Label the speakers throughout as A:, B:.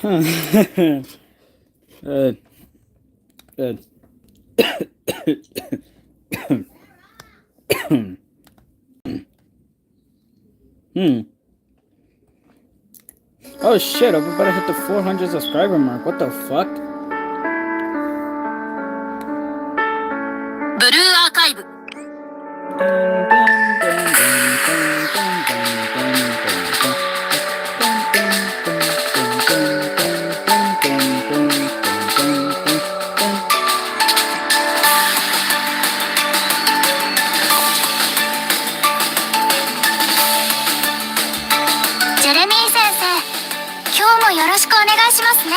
A: uh, uh, hmm. Oh shit, I'm about to hit the 400 subscriber mark. What the fuck? ブルーアーカイブ ジェレミー先生、今日もよろしくお願いしますね。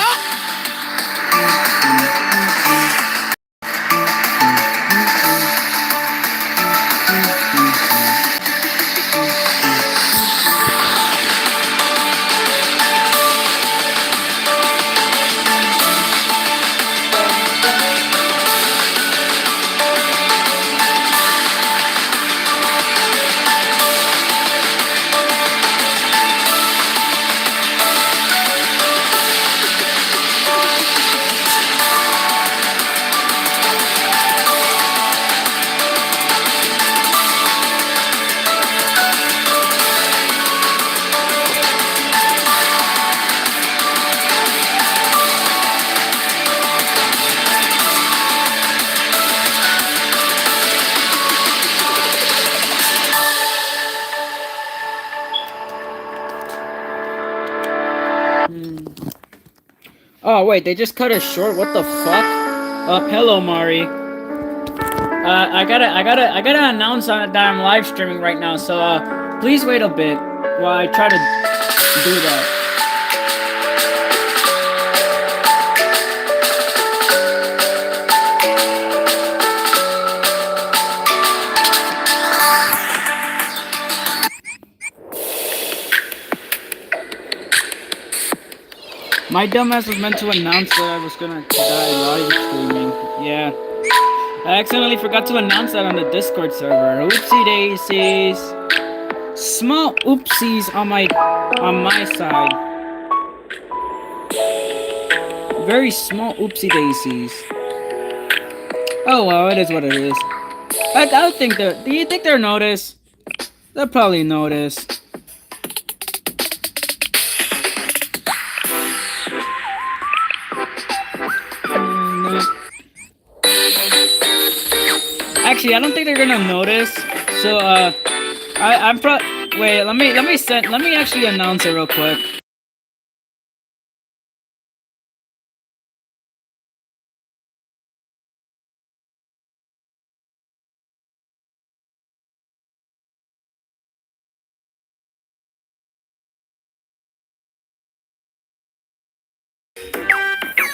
A: Oh wait, they just cut it short. What the fuck? Hello, Mari. I gotta announce that I'm live streaming right now. So please wait a bit while I try to do that. My dumbass was meant to announce that I was gonna die live streaming. Yeah. I accidentally forgot to announce that on the Discord server. Oopsie daisies. Small oopsies on my side. Very small oopsie daisies. Oh well, it is what it is. I don't think they're. Do you think they'll notice? They'll probably notice. Actually, I don't think they're gonna notice. So I'm pro. Wait, let me actually announce it real quick.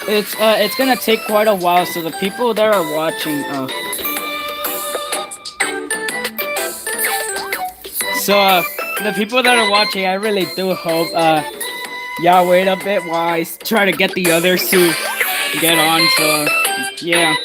A: It's gonna take quite a while, so the people that are watching, the people that are watching, I really do hope, y'all wait a bit while I try to get the others to get on, so, yeah.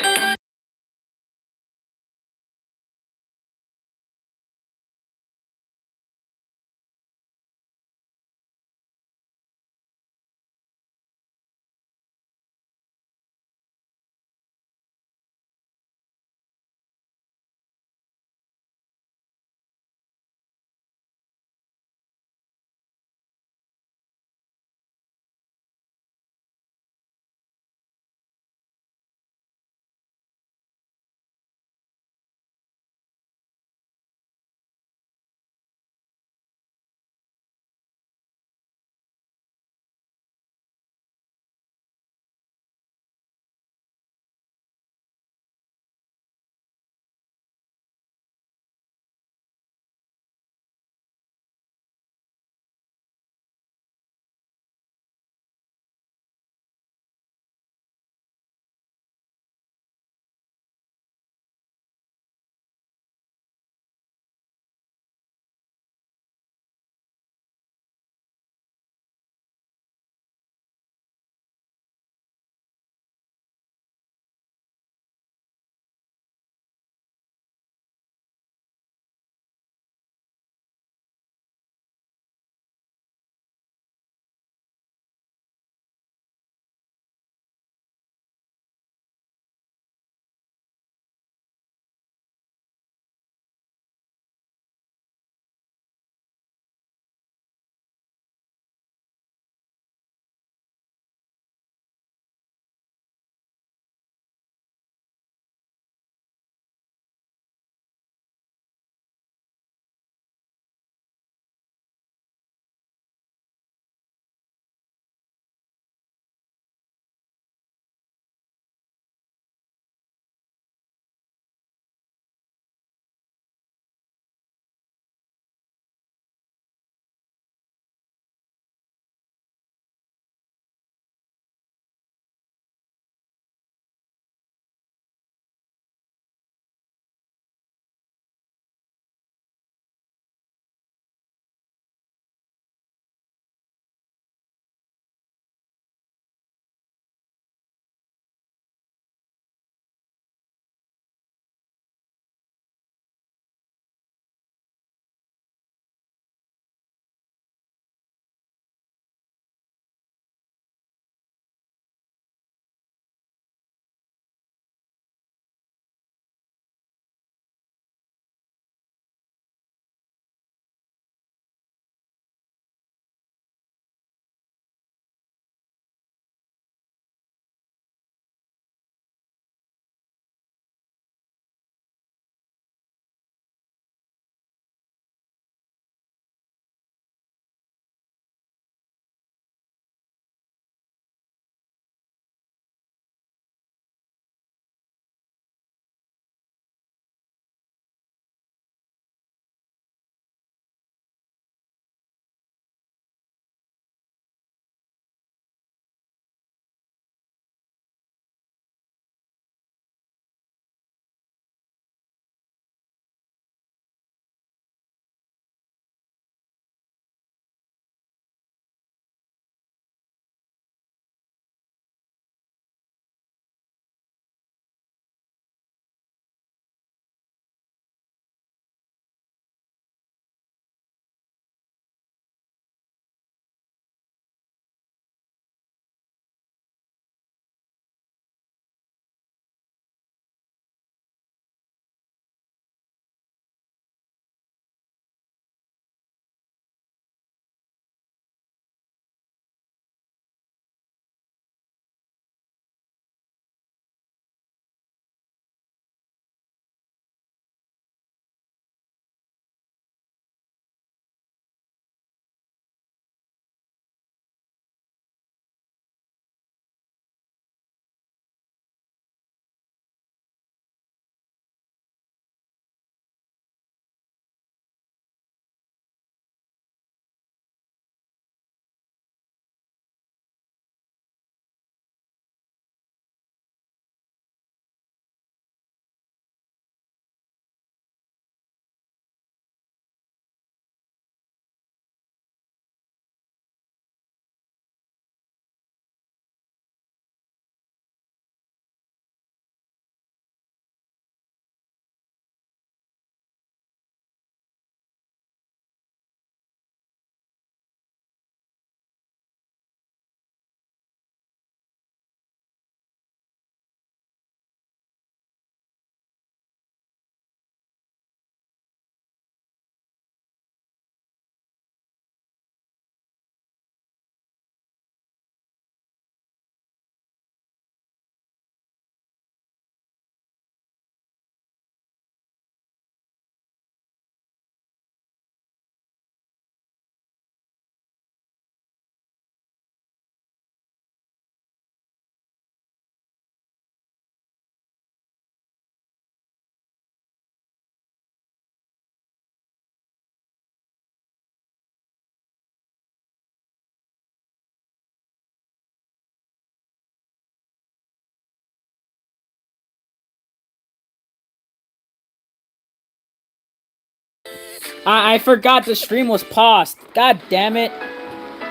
A: I forgot the stream was paused. God damn it.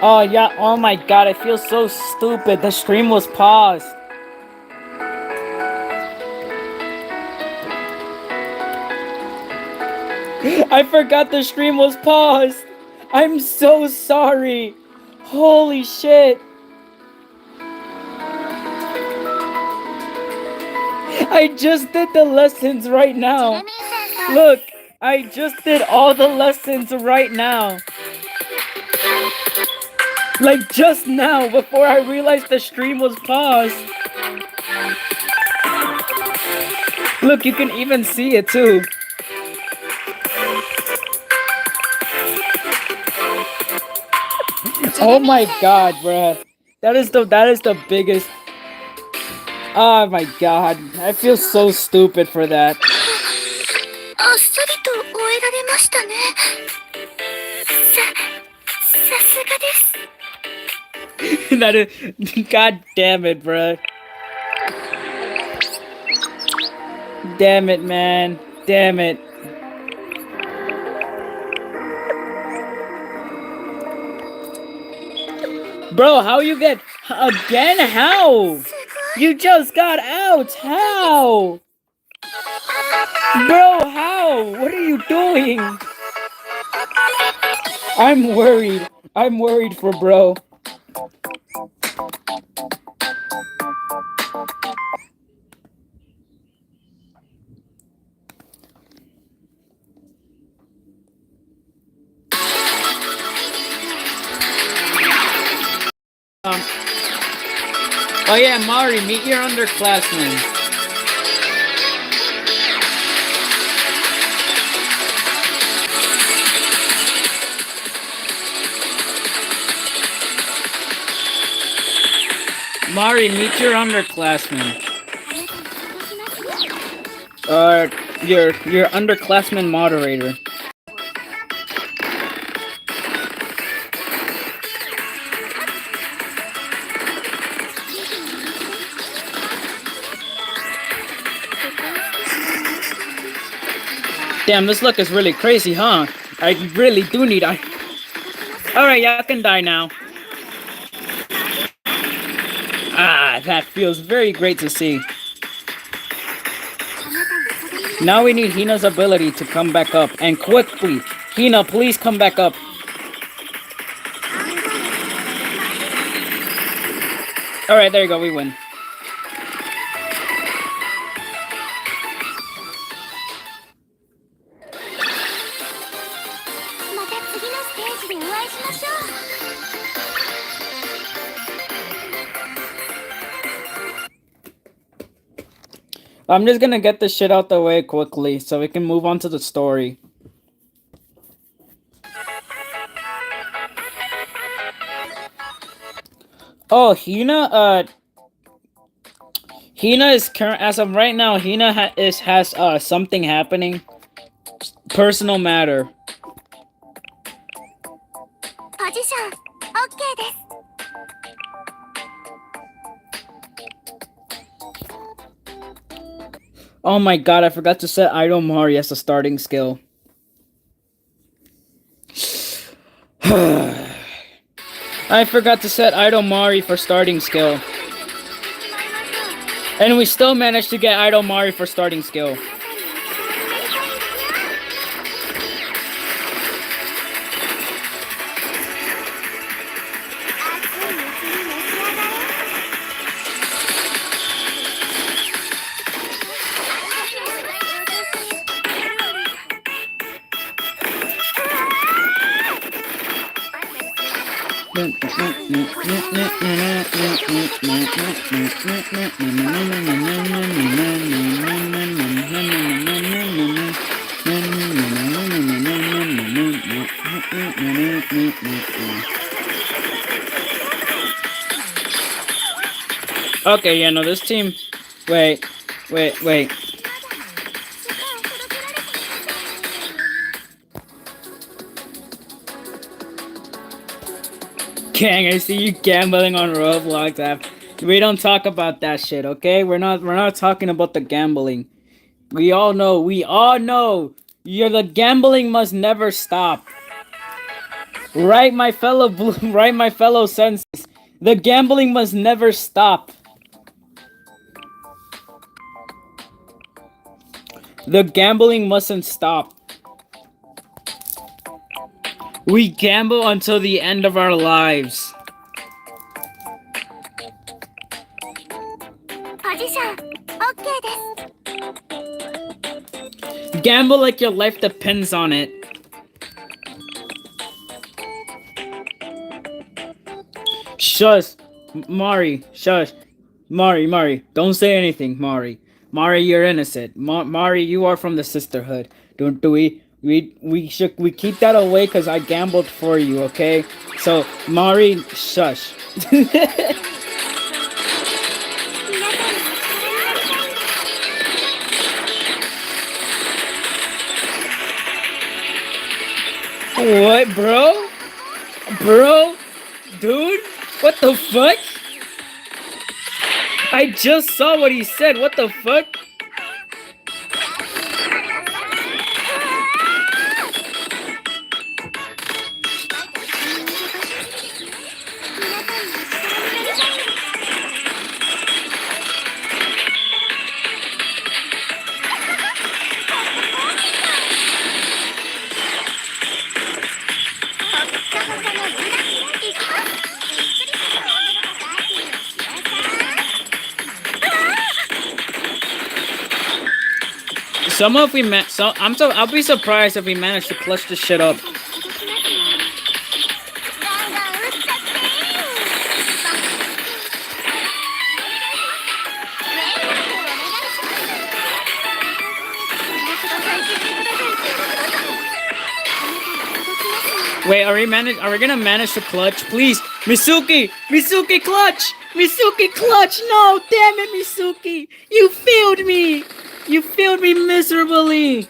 A: Oh yeah, oh my god, I feel so stupid. The stream was paused. I forgot the stream was paused. I'm so sorry. Holy shit. I just did the lessons right now. Look, I just did all the lessons right now. Like just now, before I realized the stream was paused. Look, you can even see it too. Oh my god, bruh. That is the biggest. Oh my god. I feel so stupid for that. That is, god damn it, bruh. Damn it, man. Damn it. Bro, how you get again? How? You just got out. How? Bro, how? What are you doing? I'm worried. I'm worried for bro. Oh yeah, Mari, meet your underclassmen. Mari, meet your underclassmen. Your underclassmen moderator. Damn, this look is really crazy, huh? I really do need Alright, y'all can die now. Ah, that feels very great to see. Now we need Hina's ability to come back up, and quickly. Hina, please come back up. Alright, there you go, we win. I'm just gonna get this shit out the way quickly so we can move on to the story. Oh, Hina is current as of right now. Hina has something happening. Personal matter. Oh my god, I forgot to set Idol Mari as a starting skill. I forgot to set Idol Mari for starting skill. And we still managed to get Idol Mari for starting skill. Okay, yeah, no, this team... Wait. Gang, I see you gambling on Roblox app. We don't talk about that shit, okay? We're not talking about the gambling. We all know The gambling must never stop. Right, my fellow right, my fellow senses. The gambling must never stop. The gambling mustn't stop. We gamble until the end of our lives. Gamble like your life depends on it. Shush. Mari, shush. Mari, don't say anything, Mari. Mari, you're innocent. Mari, you are from the sisterhood. Don't do we keep that away because I gambled for you, okay? So, Mari, shush. What, bro? Bro? Dude? What the fuck? I just saw what he said. What the fuck? I'll be surprised if we manage to clutch this shit up. Wait, are we gonna manage to clutch? Please, Misuki! Misuki, clutch! Misuki, clutch! No, damn it, Misuki! You failed me! You failed me miserably!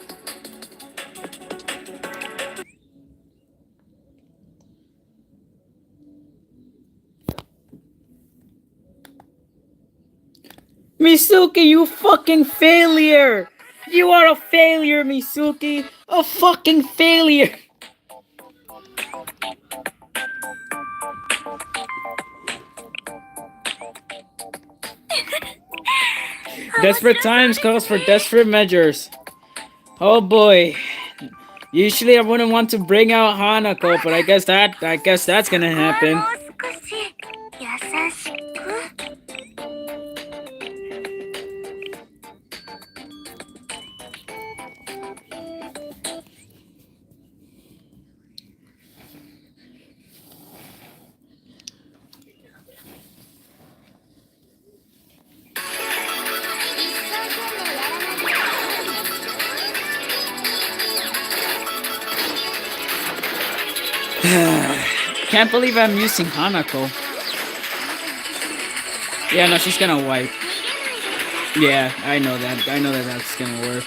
A: Misuki, you fucking failure! You are a failure, Misuki! A fucking failure! Desperate times calls for desperate measures. Oh boy. Usually I wouldn't want to bring out Hanako, but I guess that's gonna happen. Can't believe I'm using Hanako. Yeah, no, she's gonna wipe. Yeah, I know that. I know that that's gonna work.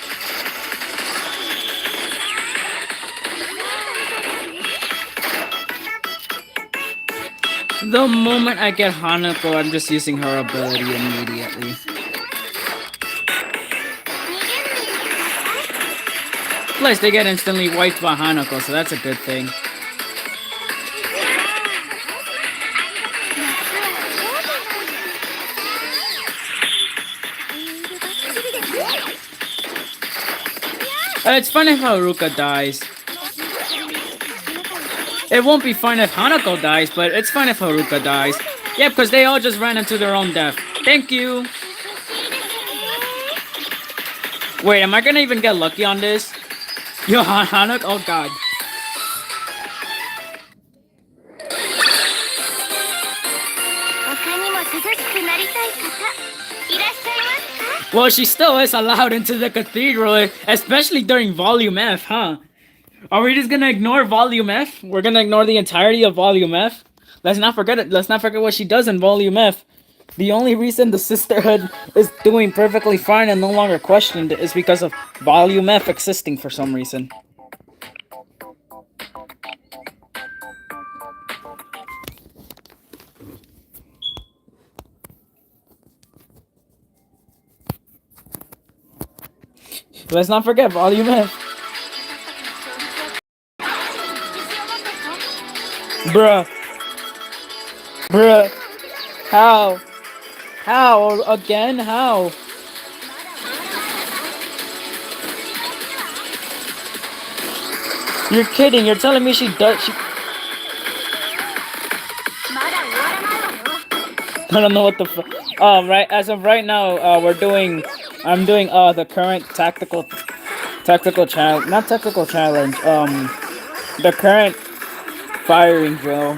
A: The moment I get Hanako, I'm just using her ability immediately. Plus, they get instantly wiped by Hanako, so that's a good thing. It's fun if Haruka dies. It won't be fun if Hanako dies, but it's fun if Haruka dies. Yeah, because they all just ran into their own death. Thank you! Wait, am I gonna even get lucky on this? Yo, Hanako? Oh god. Well, she still is allowed into the cathedral, especially during Volume F, huh? Are we just gonna ignore Volume F? We're gonna ignore the entirety of Volume F? Let's not forget it. Let's not forget what she does in Volume F. The only reason the Sisterhood is doing perfectly fine and no longer questioned is because of Volume F existing for some reason. Let's not forget Volume F. Bruh. Bruh. How? How? Again? How? You're kidding. You're telling me she does. I don't know what the. Right. As of right now, we're doing. I'm doing the current tactical challenge. Not tactical challenge. The current firing drill.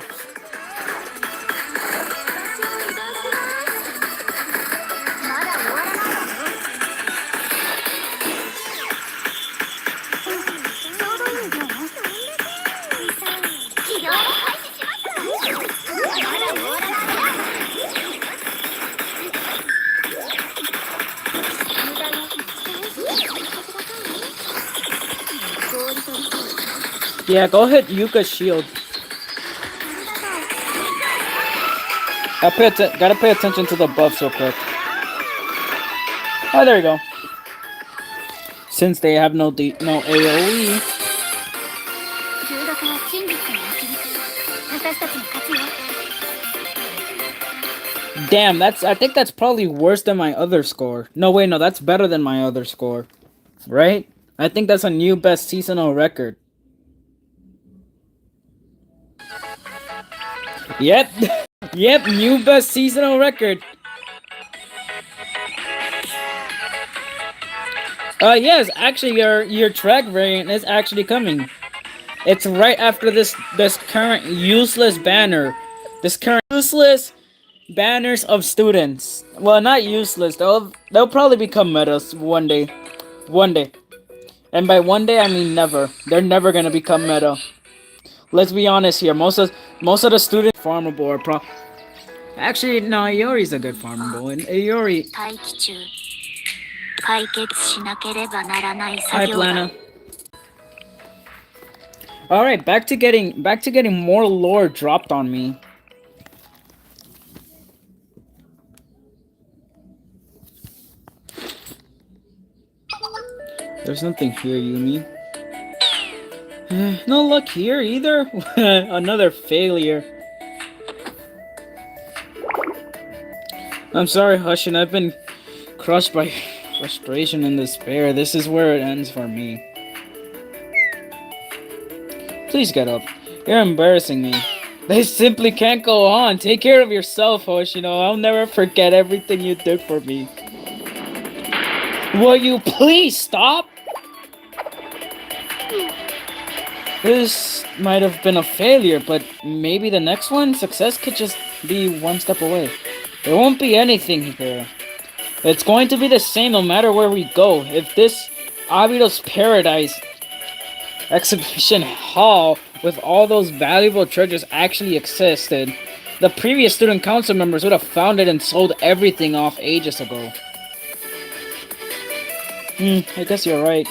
A: Yeah, go hit Yuka's shield. Gotta pay attention to the buffs real quick. Oh, there you go. Since they have no AoE. Damn, I think that's probably worse than my other score. No, wait, no, that's better than my other score. Right? I think that's a new best seasonal record. Yep. Yep, new best seasonal record. Yes, actually your track variant is actually coming. It's right after this current useless banner. This current useless banners of students. Well, not useless. They'll probably become metas one day. One day. And by one day I mean never. They're never gonna become meta. Let's be honest here. Most of the students farmable are actually no, Iori's a good farmable. And Iori. Hi Plana. Alright, back to getting more lore dropped on me. There's nothing here, Yumi. No luck here either? Another failure. I'm sorry, Hushin. I've been crushed by frustration and despair. This is where it ends for me. Please get up. You're embarrassing me. They simply can't go on. Take care of yourself, Hoshino. I'll never forget everything you did for me. Will you please stop? This might have been a failure, but maybe the next one, success could just be one step away. There won't be anything here. It's going to be the same no matter where we go. If this Abido's Paradise exhibition hall with all those valuable treasures actually existed, the previous student council members would have found it and sold everything off ages ago. I guess you're right.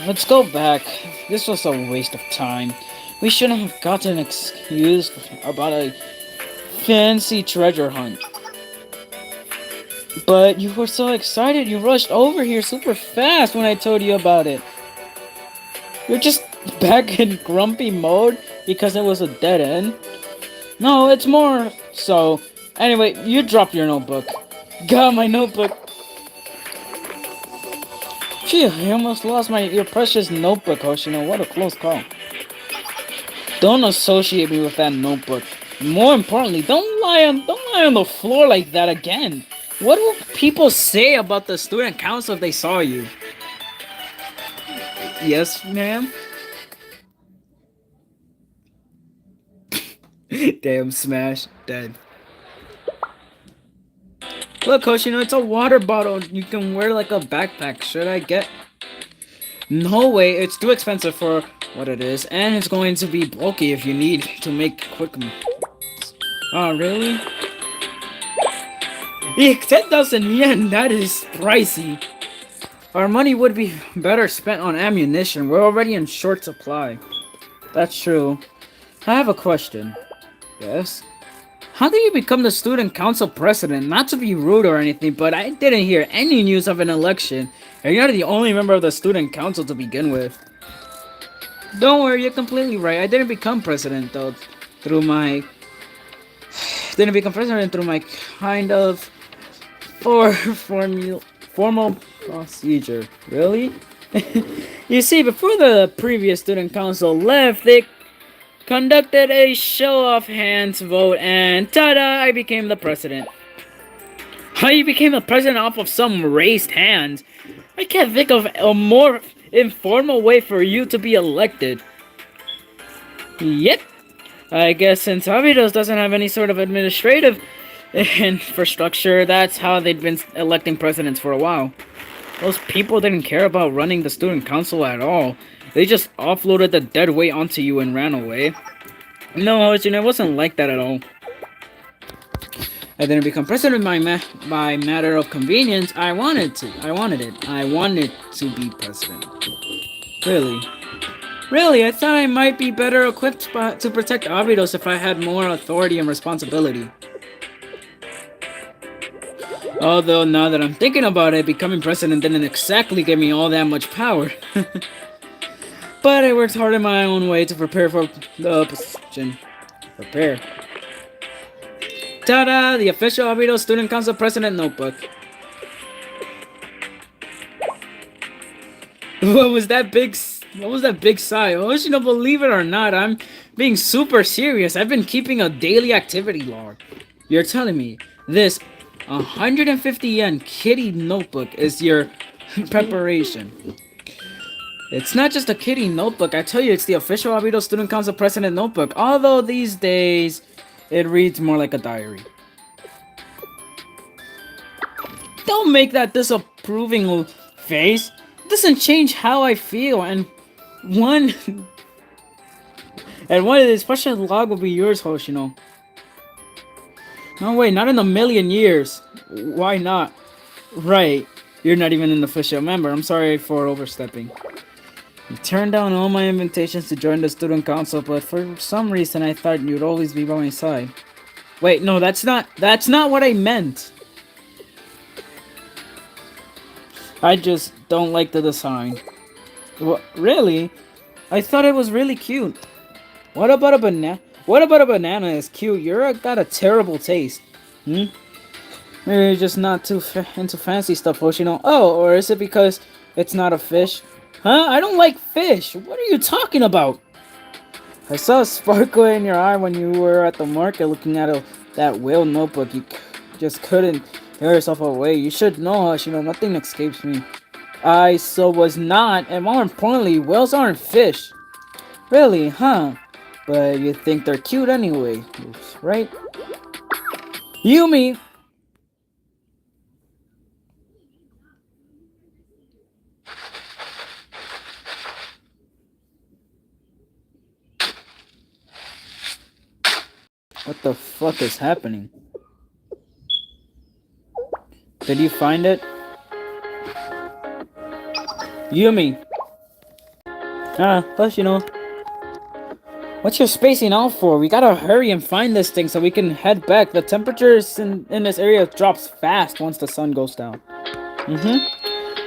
A: Let's go back. This was a waste of time. We shouldn't have gotten excused about a fancy treasure hunt. But you were so excited, you rushed over here super fast when I told you about it. You're just back in grumpy mode because it was a dead end? No, it's more so. Anyway, you dropped your notebook. Got my notebook. Gee, I almost lost your precious notebook, Hoshino. What a close call. Don't associate me with that notebook. More importantly, don't lie on the floor like that again. What will people say about the student council if they saw you? Yes, ma'am? Damn, Smash. Dead. Look, Hoshino, it's a water bottle. You can wear like a backpack. Should I get... No way, it's too expensive for what it is. And it's going to be bulky if you need to make quick... Oh, really? Yeah, 10,000 yen, that is pricey. Our money would be better spent on ammunition. We're already in short supply. That's true. I have a question. Yes? How did you become the student council president? Not to be rude or anything, but I didn't hear any news of an election. And you're the only member of the student council to begin with. Don't worry, you're completely right. I didn't become president, though. through my didn't become president through my kind of formal procedure. Really? You see, before the previous student council left, they conducted a show of hands vote, and ta-da! I became the president. How you became the president off of some raised hands? I can't think of a more informal way for you to be elected. Yep. I guess since Avidos doesn't have any sort of administrative infrastructure, that's how they'd been electing presidents for a while. Those people didn't care about running the student council at all. They just offloaded the dead weight onto you and ran away. No, it wasn't like that at all. I didn't become president by matter of convenience. I wanted it. I wanted to be president. Really? Really, I thought I might be better equipped to protect Avidos if I had more authority and responsibility. Although, now that I'm thinking about it, becoming president didn't exactly give me all that much power. But I worked hard in my own way to prepare for the position. Prepare. Ta-da! The official Avidos Student Council President Notebook. What was that big sigh? Oh, believe it or not, I'm being super serious. I've been keeping a daily activity log. You're telling me this 150 yen kitty notebook is your preparation? It's not just a kitty notebook. I tell you, it's the official Abido Student Council President notebook. Although these days, it reads more like a diary. Don't make that disapproving face. It doesn't change how I feel, and one of these special log will be yours, Hoshino. No, wait, not in a million years. Why not? Right, you're not even an official member. I'm sorry for overstepping. You turned down all my invitations to join the student council, but for some reason I thought you'd always be by my side. Wait, no, that's not what I meant. I just don't like the design. What, really? I thought it was really cute. What about a banana? What about a banana is cute? You're got a terrible taste. Maybe you're just not too into fancy stuff, Hoshino. Oh, or is it because it's not a fish? Huh? I don't like fish. What are you talking about? I saw a sparkle in your eye when you were at the market looking at that whale notebook. You just couldn't tear yourself away. You should know, Hoshino. Nothing escapes me. I so was not, and more importantly, whales aren't fish. Really, huh? But you think they're cute anyway, right? Yumi! What the fuck is happening? Did you find it? Yumi! Hoshino. What's your spacing out for? We gotta hurry and find this thing so we can head back. The temperatures in this area drops fast once the sun goes down.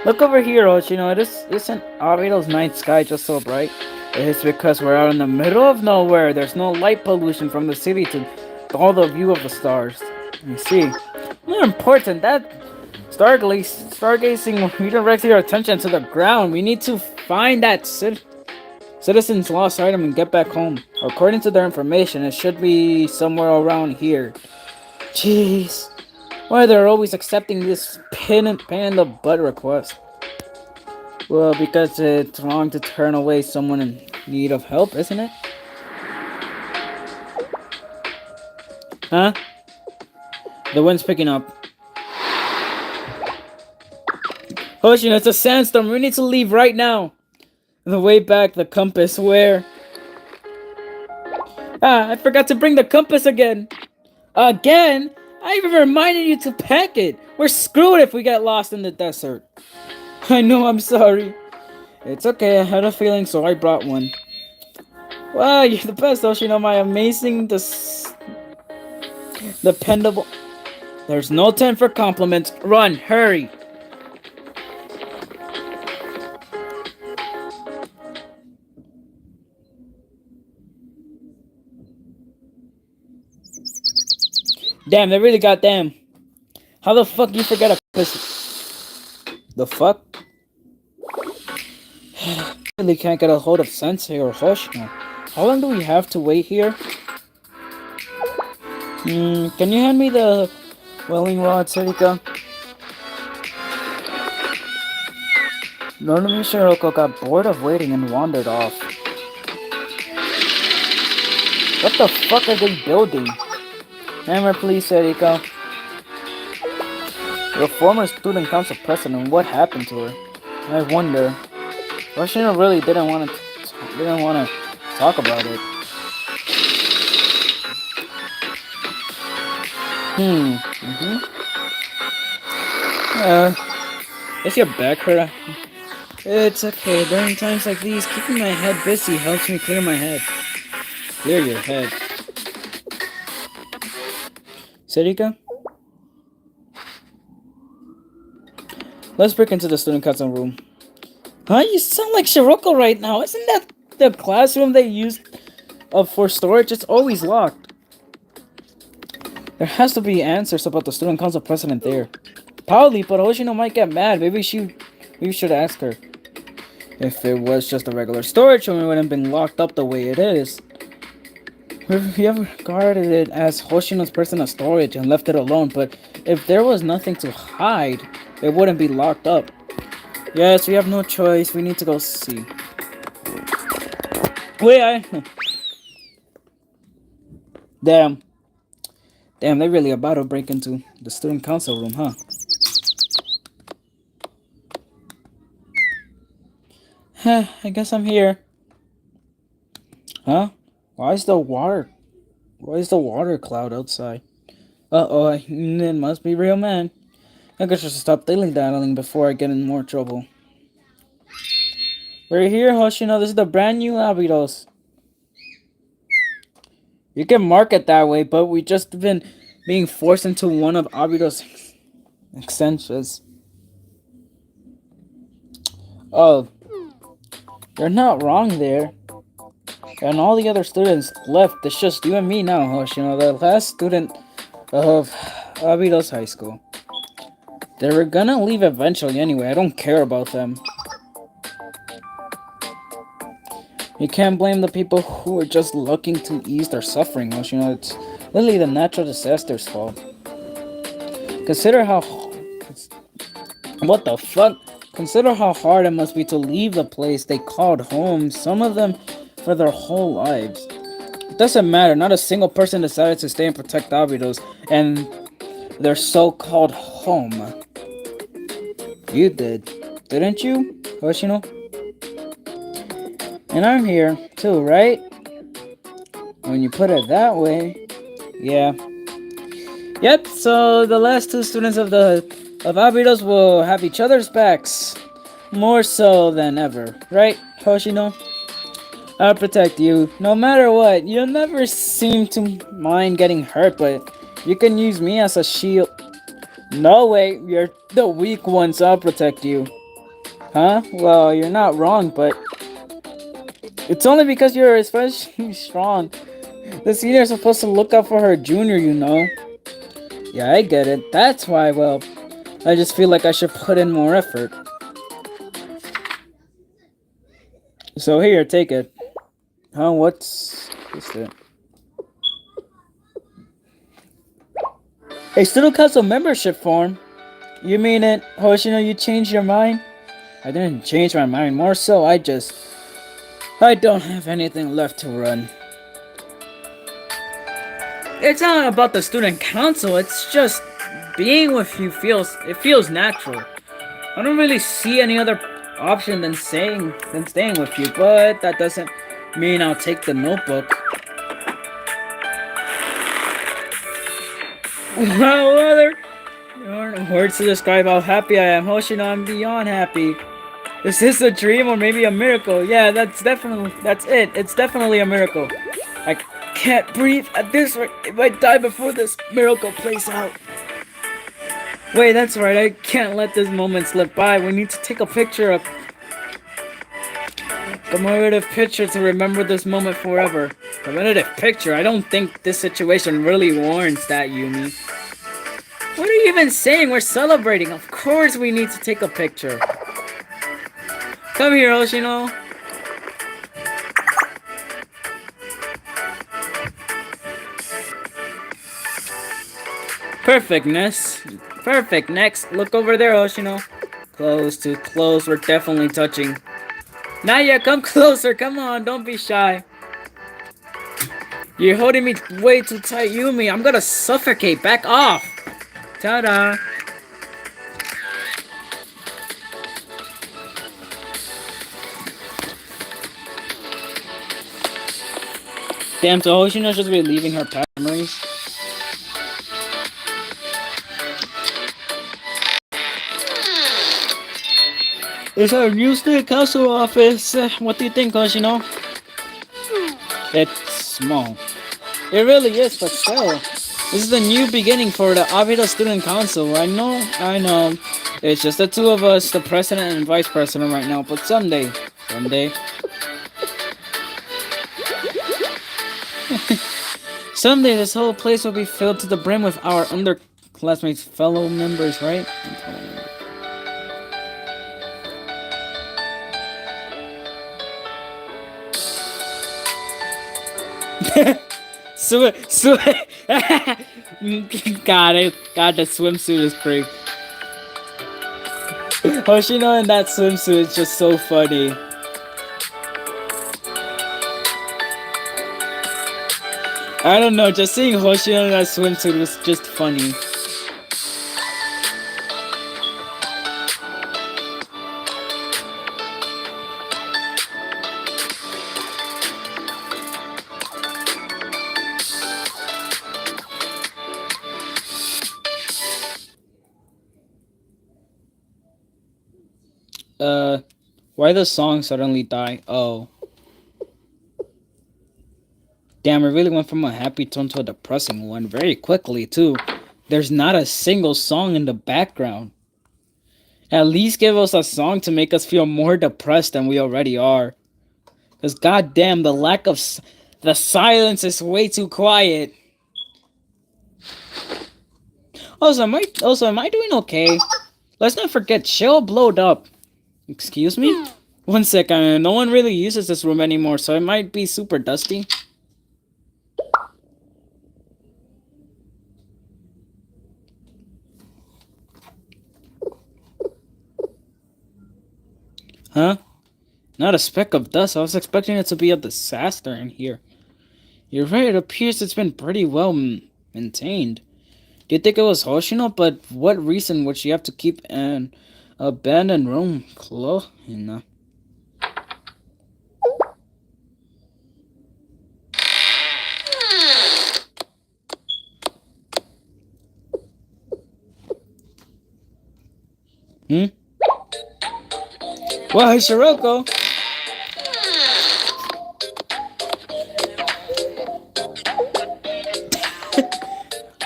A: Look over here, Hoshino. Isn't Abido's night sky just so bright? It's because we're out in the middle of nowhere. There's no light pollution from the city to all the view of the stars. You see, more important, that stargazing redirects your attention to the ground. We need to find that citizen's lost item and get back home. According to their information, it should be somewhere around here. Jeez. Why they're always accepting this pain in the butt request? Well, because it's wrong to turn away someone in need of help, isn't it? Huh? The wind's picking up. Hoshino, it's a sandstorm. We need to leave right now. The way back, the compass, where? I forgot to bring the compass again. Again? I even reminded you to pack it. We're screwed if we get lost in the desert. I know, I'm sorry. It's okay, I had a feeling, so I brought one. Wow, you're the best, Hoshino. My amazing, dependable. There's no time for compliments. Run, hurry. Damn, they really got them. How the fuck you forget a pistol? The fuck? Really can't get a hold of Sensei or Hoshino. How long do we have to wait here? Can you hand me the welling rod, Sarika? Norumi Shiroko got bored of waiting and wandered off. What the fuck are they building? Hammer, please, Sarika. Your former student council president, what happened to her? I wonder. Hoshino really didn't want to talk about it. Is your back hurt? It's okay. During times like these, keeping my head busy helps me clear my head. Clear your head. Sarika? Let's break into the student council room. Huh? You sound like Shiroko right now. Isn't that the classroom they use for storage? It's always locked. There has to be answers about the student council president there. Probably, but Hoshino might get mad. Maybe we should ask her. If it was just a regular storage room, it wouldn't have been locked up the way it is. We have regarded it as Hoshino's personal storage and left it alone, but if there was nothing to hide, it wouldn't be locked up. Yes, we have no choice. We need to go see. Wait, Damn, they're really about to break into the student council room, huh? I guess I'm here. Huh? Why is the water cloud outside? Uh-oh, it must be real, man. I guess I should stop dilly-daddling before I get in more trouble. We're here, Hoshino. This is the brand new Abydos. You can mark it that way, but we just been being forced into one of Abydos' extensions. Oh, you're not wrong there. And all the other students left. It's just you and me now, Hoshino, the last student of Abydos High School. They were gonna leave eventually anyway. I don't care about them. You can't blame the people who are just looking to ease their suffering, Hoshino. It's literally the natural disaster's fault. Consider how... What the fuck? Consider how hard it must be to leave the place they called home, some of them for their whole lives. It doesn't matter, not a single person decided to stay and protect Abydos and their so-called home. You did, didn't you, Hoshino? And I'm here, too, right? When you put it that way, yeah. Yep, so the last two students of Abydos will have each other's backs. More so than ever, right, Hoshino? I'll protect you, no matter what. You'll never seem to mind getting hurt, but you can use me as a shield. No way, you're the weak one, so I'll protect you. Huh? Well, you're not wrong, but... It's only because you're especially strong. The senior is supposed to look out for her junior, you know. Yeah, I get it. That's why, well, I just feel like I should put in more effort. So here, take it. Huh, what's it? A student council membership form? You mean it, Hoshino, you changed your mind? I didn't change my mind, more so I don't have anything left to run. It's not about the student council, it's just being with you feels natural. I don't really see any other option than staying with you, but that doesn't mean I'll take the notebook. Wow, there aren't words to describe how happy I am. Hoshino, I'm beyond happy. Is this a dream or maybe a miracle? Yeah, that's it. It's definitely a miracle. I can't breathe at this rate. If I die before this miracle plays out. Wait, that's right. I can't let this moment slip by. We need to take a picture of... Commemorative picture to remember this moment forever. Commemorative picture? I don't think this situation really warrants that, Yumi. What are you even saying? We're celebrating. Of course we need to take a picture. Come here, Hoshino. Perfectness. Perfect. Next, look over there, Hoshino. Close to close. We're definitely touching. Naya, come closer. Come on. Don't be shy. You're holding me way too tight, Yumi. I'm gonna suffocate. Back off. Ta-da. Damn, so Hoshino's just reliving her past memories. It's our new state council office. What do you think, Hoshino? It's small. It really is, but still. This is the new beginning for the Abida Student Council. I know. It's just the two of us, the president and vice president right now, but someday. Someday this whole place will be filled to the brim with our underclassmates, fellow members, right? God, the swimsuit is great. Hoshino in that swimsuit is just so funny. I don't know, just seeing Hoshino in that swimsuit was just funny. Why the song suddenly die? Oh. Damn, it really went from a happy tone to a depressing one very quickly, too. There's not a single song in the background. At least give us a song to make us feel more depressed than we already are. Because goddamn, the lack of... the silence is way too quiet. Also, am I doing okay? Let's not forget, Shell blowed up. Excuse me? One second, no one really uses this room anymore, so it might be super dusty. Huh? Not a speck of dust. I was expecting it to be a disaster in here. You're right, it appears it's been pretty well maintained. Do you think it was Hoshino? But what reason would she have to keep an abandoned room closed? Why, Shiroko?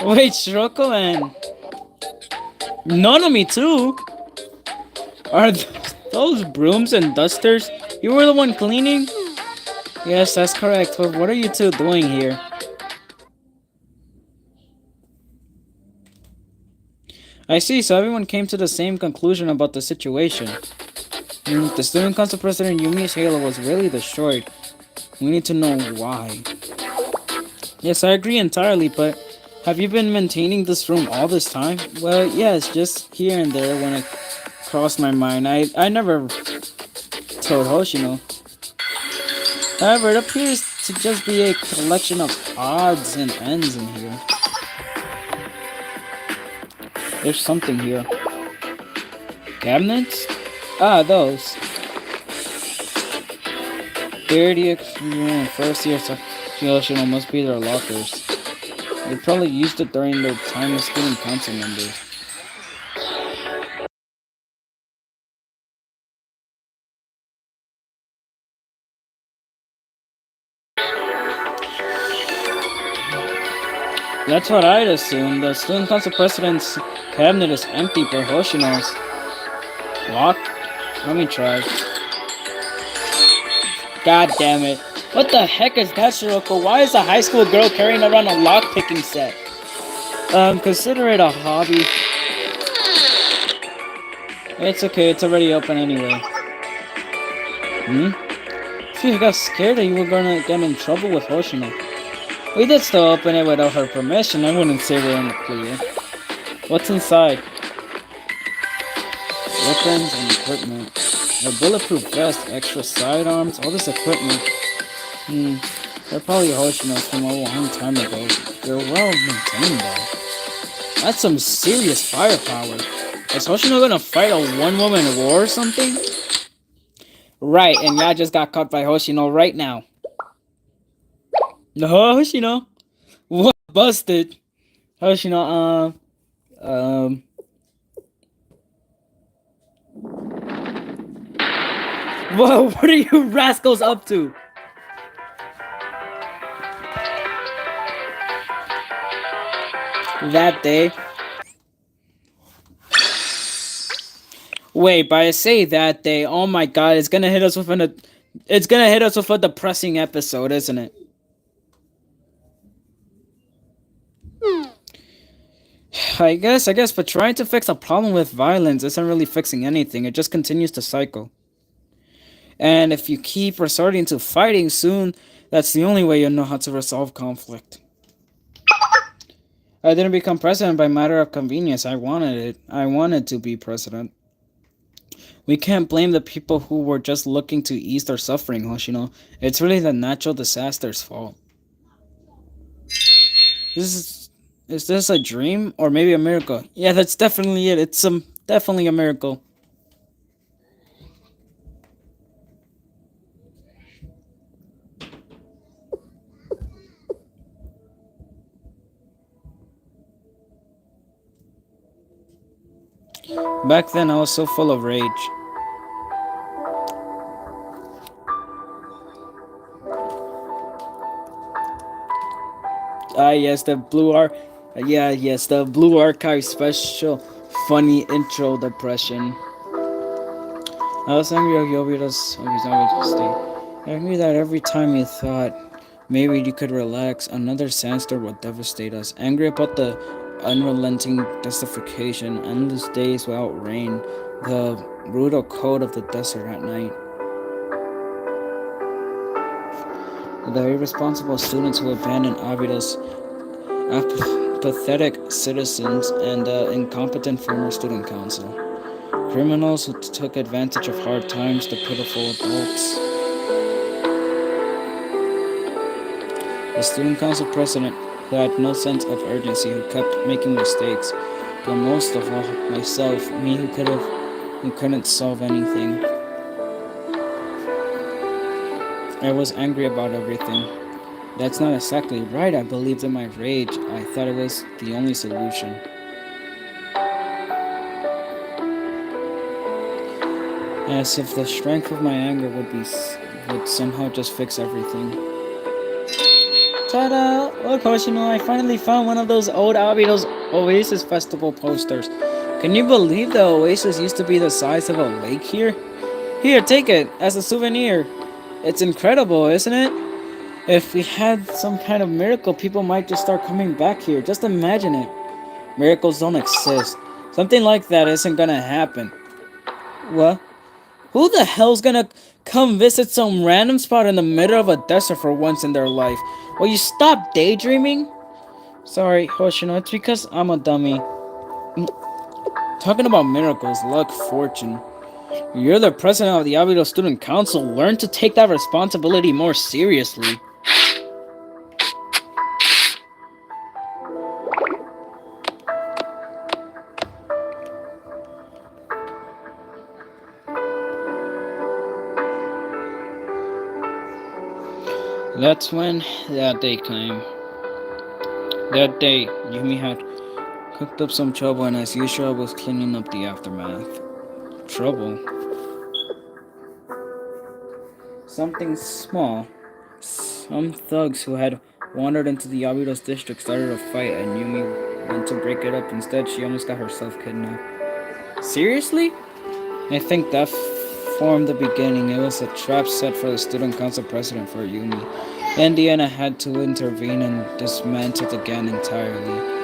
A: Wait, Shiroko and Nonomi too? Are those brooms and dusters? You were the one cleaning? Yes, that's correct. But what are you two doing here? I see, so everyone came to the same conclusion about the situation. The student council president Yumi's halo was really destroyed. We need to know why. Yes, I agree entirely, but have you been maintaining this room all this time? Well, yes, just here and there when it crossed my mind. I never told Hoshino. However, it appears to just be a collection of odds and ends in here. There's something here. Cabinets? Ah, those. First year, so Hoshino must be their lockers. They probably used it during their time as student council members. That's what I'd assume. The student council president's cabinet is empty, but Hoshino's locked. Let me try. God damn it. What the heck is that, Shiroko? Why is a high school girl carrying around a lockpicking set? Consider it a hobby. It's okay, it's already open anyway. Hmm? If you got scared that you were gonna get in trouble with Hoshino. We did still open it without her permission. I wouldn't say we're in the clear. What's inside? Weapons and equipment. A bulletproof vest, extra sidearms, all this equipment. They're probably Hoshino's from a long time ago. They're well maintained though. That's some serious firepower. Is Hoshino gonna fight a one-woman war or something? Right, and y'all just got caught by Hoshino right now. No, Hoshino. What? Busted. Hoshino, Whoa, what are you rascals up to? That day. Wait, but I say that day, oh my god, it's gonna hit us with a depressing episode, isn't it? I guess, but trying to fix a problem with violence isn't really fixing anything, it just continues to cycle. And if you keep resorting to fighting soon, that's the only way you'll know how to resolve conflict. I didn't become president by matter of convenience. I wanted it. I wanted to be president. We can't blame the people who were just looking to ease their suffering, Hoshino. It's really the natural disaster's fault. Is this a dream or maybe a miracle? Yeah, that's definitely it. It's definitely a miracle. Back then, I was so full of rage. Yes, the the Blue Archive special funny intro depression. I was angry at Yobita's mistake. Angry that every time you thought maybe you could relax, another sandstorm would devastate us. Angry about the unrelenting desertification, endless days without rain, the brutal cold of the desert at night. The irresponsible students who abandoned Abido's pathetic citizens and the incompetent former student council. Criminals who took advantage of hard times, the pitiful adults. The student council president who had no sense of urgency, who kept making mistakes, but most of all, myself, me who couldn't solve anything. I was angry about everything. That's not exactly right. I believed in my rage. I thought it was the only solution. As if the strength of my anger would somehow just fix everything. Ta-da! Look, Hoshino, I finally found one of those old Abido's Oasis Festival posters. Can you believe the Oasis used to be the size of a lake here? Here, take it as a souvenir. It's incredible, isn't it? If we had some kind of miracle, people might just start coming back here. Just imagine it. Miracles don't exist. Something like that isn't gonna happen. What? Who the hell's gonna come visit some random spot in the middle of a desert for once in their life? Will you stop daydreaming? Sorry, Hoshino, it's because I'm a dummy. Talking about miracles, luck, fortune. You're the president of the Abido Student Council. Learn to take that responsibility more seriously. That's when that day came. That day, Yumi had cooked up some trouble, and as usual, was cleaning up the aftermath. Trouble? Something small. Some thugs who had wandered into the Abidos district started a fight, and Yumi went to break it up. Instead, she almost got herself kidnapped. Seriously? I think that from the beginning, it was a trap set for the student council president for Yumi. Indiana had to intervene and dismantle the gang entirely.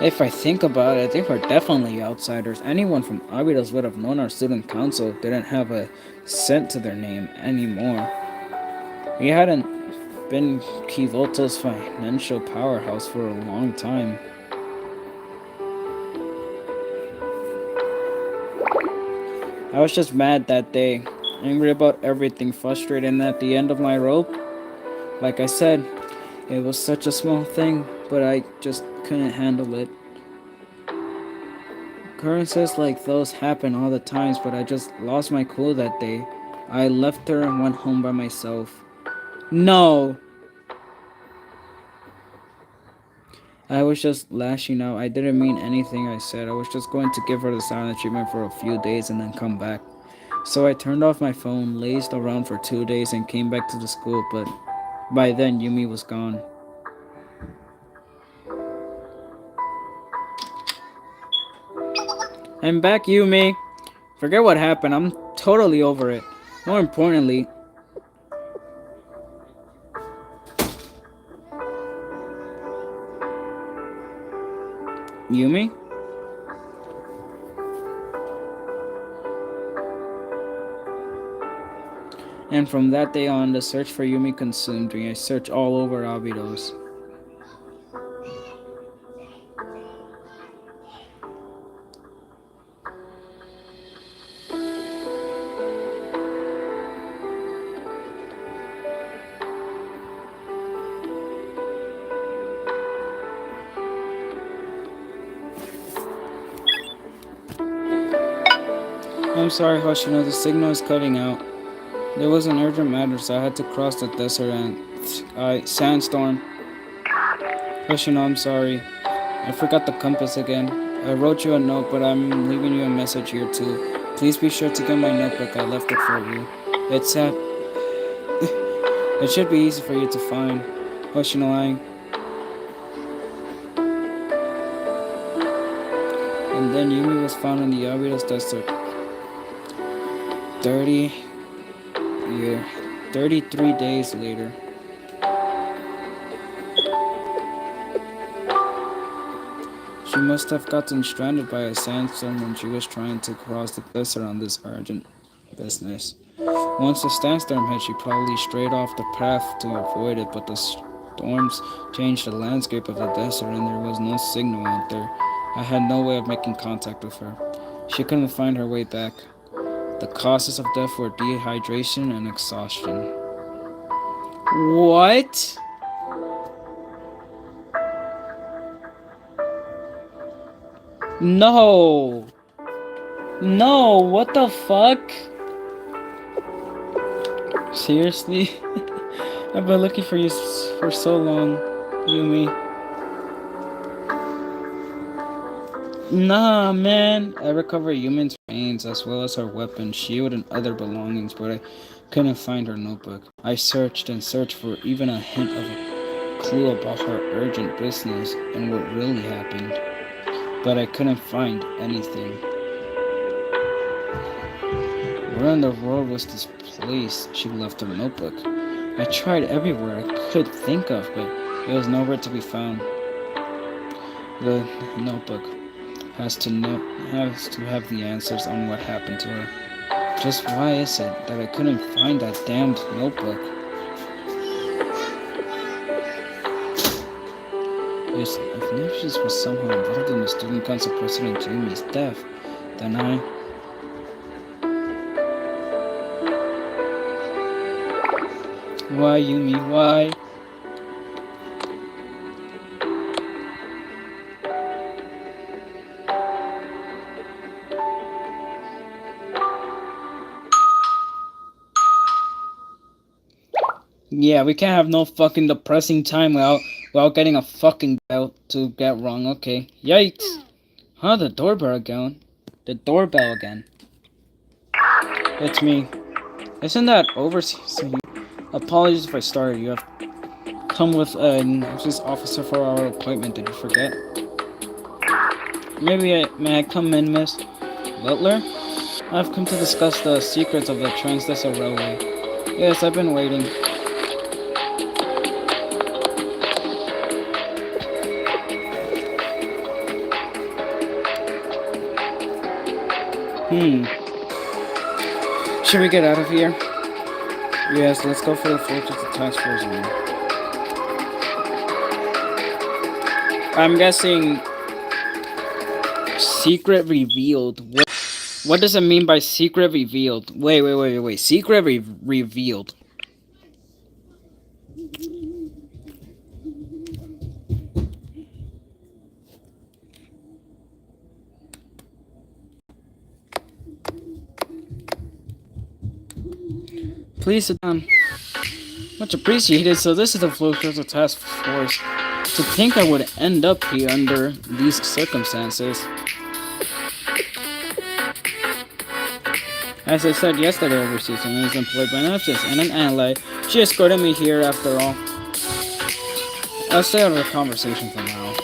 A: If I think about it, they were definitely outsiders. Anyone from Abidos would have known our student council didn't have a cent to their name anymore. We hadn't been Kivoto's financial powerhouse for a long time. I was just mad that day, angry about everything, frustrated, and at the end of my rope. Like I said, it was such a small thing, but I just couldn't handle it. Occurrences like those happen all the times, but I just lost my cool that day. I left her and went home by myself. No! I was just lashing out. I didn't mean anything I said. I was just going to give her the silent treatment for a few days and then come back. So I turned off my phone, lazed around for 2 days, and came back to the school, but by then Yumi was gone. I'm back, Yumi. Forget what happened. I'm totally over it. More importantly, Yumi? And from that day on, the search for Yumi consumed me. I searched all over Abidos. I'm sorry, Hoshino, the signal is cutting out. There was an urgent matter, so I had to cross the desert and sandstorm. Hoshino, I'm sorry. I forgot the compass again. I wrote you a note, but I'm leaving you a message here too. Please be sure to get my notebook. I left it for you. It's at... It should be easy for you to find. Hoshino, And then Yumi was found in the Abidos desert. 33 days later. She must have gotten stranded by a sandstorm when she was trying to cross the desert on this urgent business. Once the sandstorm hit, she probably strayed off the path to avoid it, but the storms changed the landscape of the desert and there was no signal out there. I had no way of making contact with her. She couldn't find her way back. The causes of death were dehydration and exhaustion. What? No! No, what the fuck? Seriously? I've been looking for you for so long, Yumi. Nah, man. I recovered Yumi's remains as well as her weapon, shield, and other belongings, but I couldn't find her notebook. I searched and searched for even a hint of a clue about her urgent business and what really happened, but I couldn't find anything. Where in the world was this place she left her notebook? I tried everywhere I could think of, but it was nowhere to be found. The notebook has to have the answers on what happened to her. Just why is it that I couldn't find that damned notebook? If Nipsis was somehow involved in the student council president Yumi's death, then Why, Yumi, why? Yeah, we can't have no fucking depressing time without getting a fucking bell to get wrong. Okay. Yikes. Huh, the doorbell again. The doorbell again. It's me. Isn't that overseas? Apologies if I started. You have come with an officer for our appointment. Did you forget? May I come in, Miss Butler? I've come to discuss the secrets of the Transdesert Railway. Yes, I've been waiting. Should we get out of here? Yes, let's go for the Fortress of Task Force now. I'm guessing secret revealed. What does it mean by secret revealed? Wait. Secret revealed. Please sit down. Much appreciated. So this is the Fortress of Task Force. To think I would end up here under these circumstances. As I said yesterday, overseas and is employed by Nemesis and an ally. She escorted me here after all. I'll stay out of the conversation for now.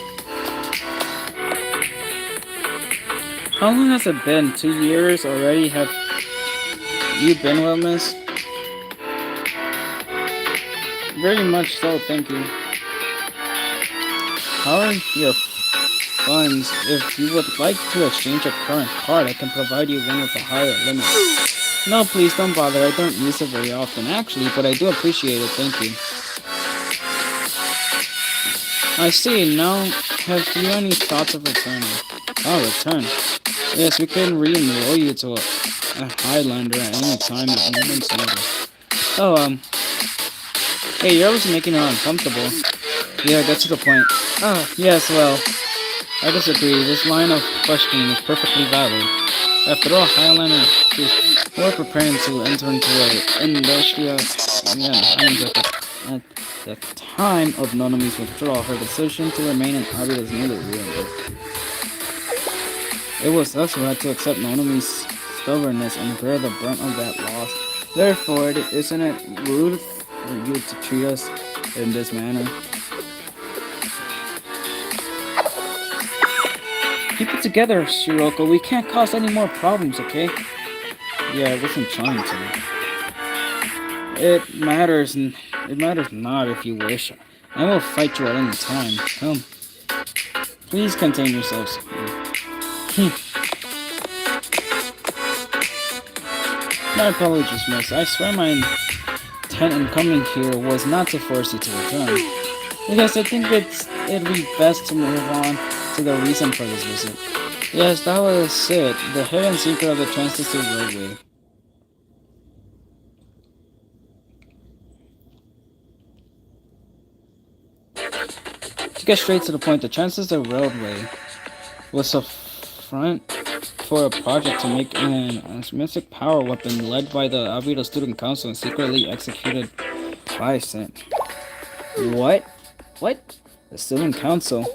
A: How long has it been? 2 years already? Have you been well, miss? Very much so, thank you. How are your funds? If you would like to exchange your current card, I can provide you one with a higher limit. No, please don't bother. I don't use it very often, actually, but I do appreciate it. Thank you. I see. Now, have you any thoughts of returning? Oh, return. Yes, we can re-enroll you to a Highlander at any time at a moment's notice. Oh, hey, you're always making her uncomfortable. Yeah, get to the point. Oh, yes, well, I disagree. This line of questioning is perfectly valid. After all, Highlander we're preparing to enter into an industrial at the time of Nonomi's withdrawal, her decision to remain in Abbey is nearly ruined. It was us who had to accept Nonomi's stubbornness and bear the brunt of that loss. Therefore, isn't it rude for you to treat us in this manner? Keep it together, Shiroko. We can't cause any more problems, okay? Yeah, I wasn't trying to. It matters not if you wish. I will fight you at any time. Come. Please contain yourselves. My apologies, miss. I swear my intent in coming here was not to force you to return. Because I think it'd be best to move on to the reason for this visit. Yes, that was it. The hidden secret of the Transdesert Railway. To get straight to the point, the Transdesert Railway was a front for a project to make an mystic power weapon led by the Albedo Student Council and secretly executed by Sent. What? What? The Student Council?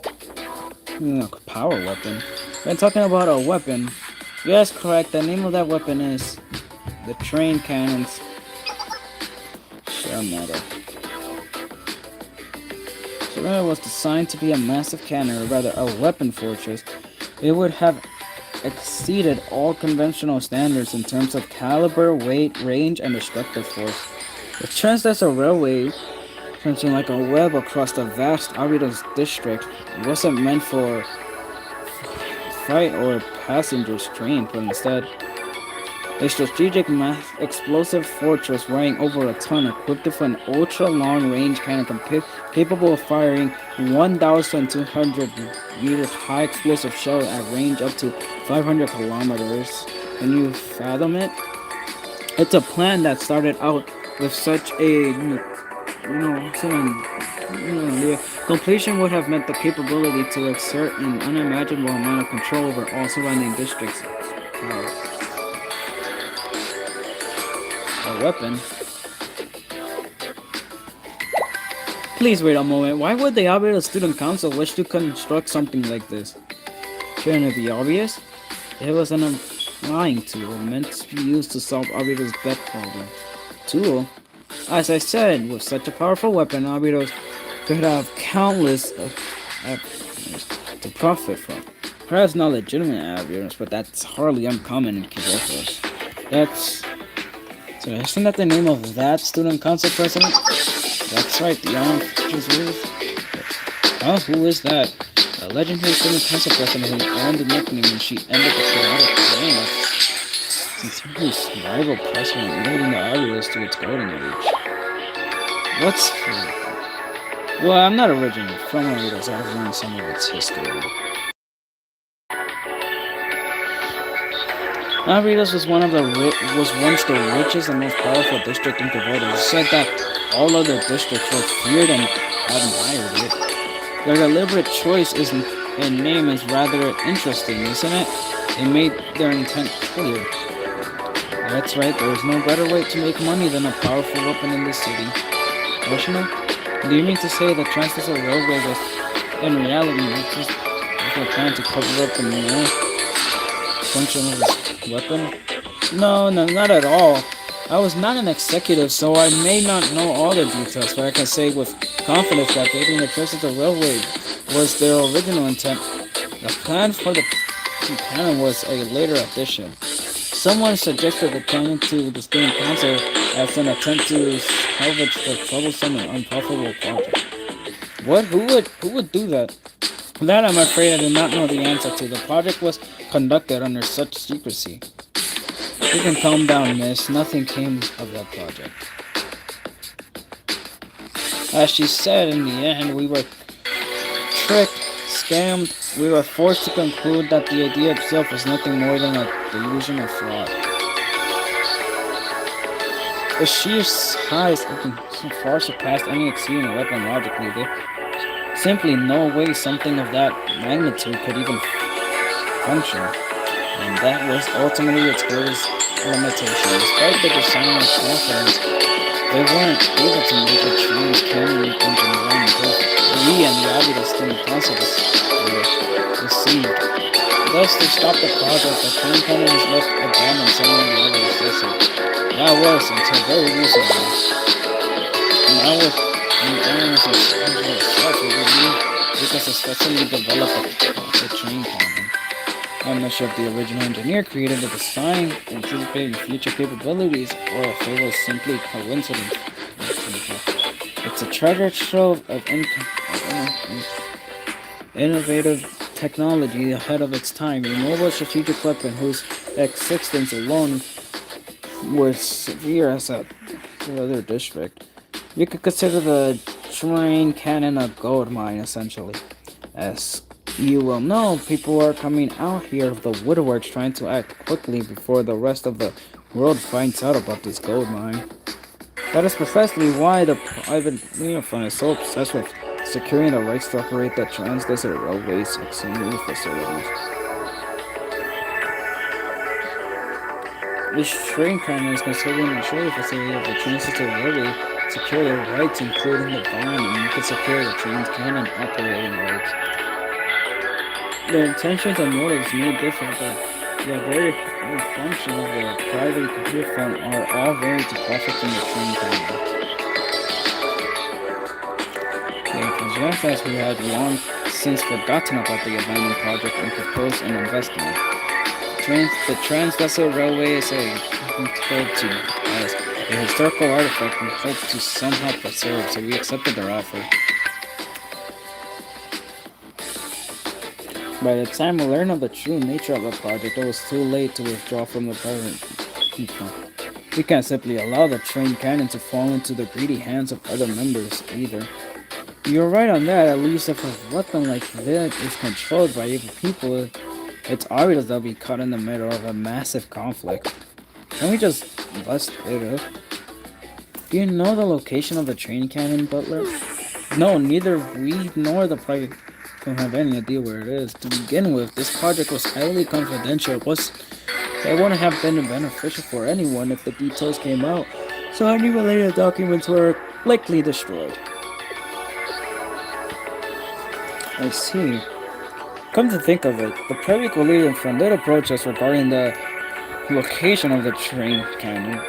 A: Power weapon? We're talking about a weapon. Yes, correct. The name of that weapon is the Train Cannons. Sharmata. Sharmata was designed to be a massive cannon, or rather a weapon fortress. It would have exceeded all conventional standards in terms of caliber, weight, range, and destructive force. The Transdesert Railway, stretching like a web across the vast Abydos district, wasn't meant for freight or passengers train, but instead a strategic explosive fortress weighing over a ton, equipped with an ultra-long range cannon capable of firing 1,200 meters high explosive shell at range up to 500 kilometers. Can you fathom it? It's a plan that started out with such a, the completion would have meant the capability to exert an unimaginable amount of control over all surrounding districts. A weapon? Please wait a moment. Why would the Albedo Student Council wish to construct something like this? Shouldn't it be obvious? It was an flying tool meant to be used to solve Albedo's death problem. Tool? As I said, with such a powerful weapon, Albedo could have countless to profit from. Perhaps not legitimate aviators, but that's hardly uncommon in Kibotos. That's... So isn't that the name of that student council president? That's right, the just Ruth. Oh, who is that? A legendary student council president who earned the nickname when she ended the chaotic reign of Sincerely's rival president, leading the Aurelius to its golden age. What's... Well, I'm not originally from Aurelius, I've learned some of its history. Aurelius was once the richest and most powerful district in Kavoda. It said that all other districts were feared and admired it. Their deliberate choice in name is rather interesting, isn't it? It made their intent clear. That's right, there is no better way to make money than a powerful weapon in this city. Yoshino? Do you mean to say that Transversal Railway was, in reality, just trying to cover up the mere function of this weapon? No, not at all. I was not an executive, so I may not know all the details, but I can say with confidence that building the Transversal Railway was their original intent. The plan for the cannon was a later addition. Someone suggested the cannon to the student council as an attempt to salvage the troublesome and unprofitable project. What? Who would do that? That I'm afraid I do not know the answer to. The project was conducted under such secrecy. You can calm down, miss. Nothing came of that project. As she said, in the end, we were tricked, scammed. We were forced to conclude that the idea itself was nothing more than a delusion or fraud. The sheer size far surpassed any exceeding weapon logically. There simply no way something of that magnitude could even function. And that was ultimately its greatest limitation. Despite the design and confidence, they weren't able to make a train's cannon engine run until we and the Abbey student council were received. Thus, to stop the project, the train cannon was left abandoned somewhere in the Abbey system. That was until very recently. And I was in the areas of such we believe we could successfully develop a train cannon. I'm not sure if the original engineer created the design, anticipating future capabilities, or if it was simply coincidence. It's a treasure trove of innovative technology ahead of its time, a mobile strategic weapon whose existence alone was severe as a other district. You could consider the train cannon a gold mine, essentially. As you will know, people are coming out here of the woodworks trying to act quickly before the rest of the world finds out about this gold mine. That is precisely why the private fund is so obsessed with securing the rights to operate the Trans-Desert Railway's extremely facilities. This train cannon is considering the trade facility of the Trans-Desert Railway secure their rights, including the bond, and you can secure the train's cannon operating rights. Their intentions and motives may differ, but the very function of the private computer fund are all very to profit from the train cannon. The Transfers who had long since forgotten about the abandoned project and proposed an investment. The Trans-Desert Railway is as a historical artifact we hope to somehow preserve, so we accepted their offer. By the time we learned of the true nature of the project, it was too late to withdraw from the private people. We can't simply allow the train cannon to fall into the greedy hands of other members, either. You're right on that. At least if a weapon like that is controlled by evil people, it's obvious they'll be caught in the middle of a massive conflict. Can we just bust it up? Do you know the location of the train cannon, Butler? No, neither we nor the private don't have any idea where it is. To begin with, this project was highly confidential. It wouldn't have been beneficial for anyone if the details came out, so any related documents were likely destroyed. I see. Come to think of it, the private coalition front did approach us regarding the location of the train cannon.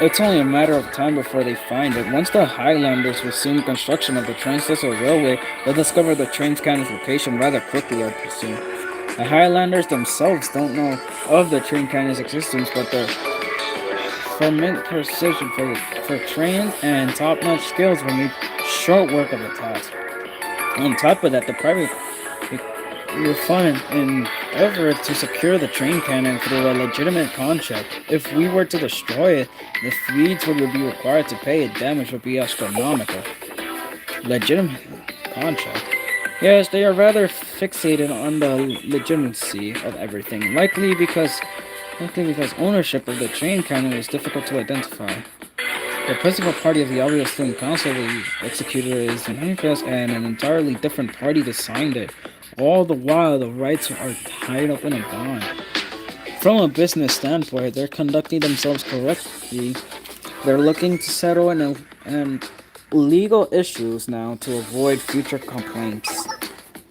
A: It's only a matter of time before they find it. Once the Highlanders resume construction of the Trans-Desert Railway, they'll discover the train cannon's location rather quickly, I presume. The Highlanders themselves don't know of the train cannon's existence, but their ferment precision for trained and top-notch skills will make short work of the task. On top of that, the private will fund an effort to secure the train cannon through a legitimate contract. If we were to destroy it, the fleets would be required to pay it. Damage would be astronomical. Legitimate contract. Yes, they are rather fixated on the legitimacy of everything, likely because ownership of the train cannon was difficult to identify. The principal party of the Alveo Student Council that executed it is the manifest, and an entirely different party that signed it. All the while, the rights are tied up in a bond. From a business standpoint, they're conducting themselves correctly. They're looking to settle an legal issues now to avoid future complaints.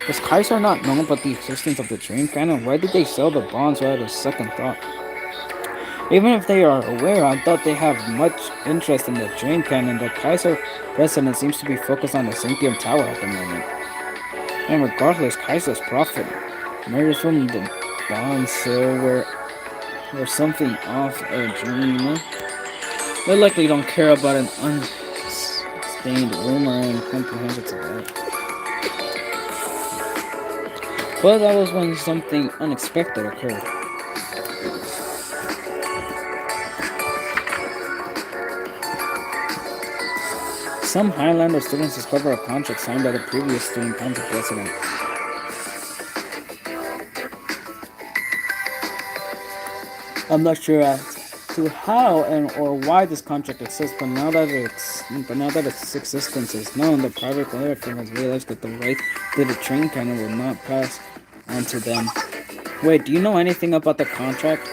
A: Does Kaiser not know about the existence of the train cannon? Why did they sell the bonds without a second thought? Even if they are aware, I thought they have much interest in the train cannon. The Kaiser president seems to be focused on the Cynthium Tower at the moment. And regardless, Kaiser's profit mergers from the bond sale were something off a dream. They likely don't care about an unstained rumor and comprehensive to that. But that was when something unexpected occurred. Some Highlander students discover a contract signed by the previous student council president. I'm not sure as to how and or why this contract exists, but now that its existence is known, the private player firm has realized that the right to the train cannon will not pass on to them. Wait, do you know anything about the contract?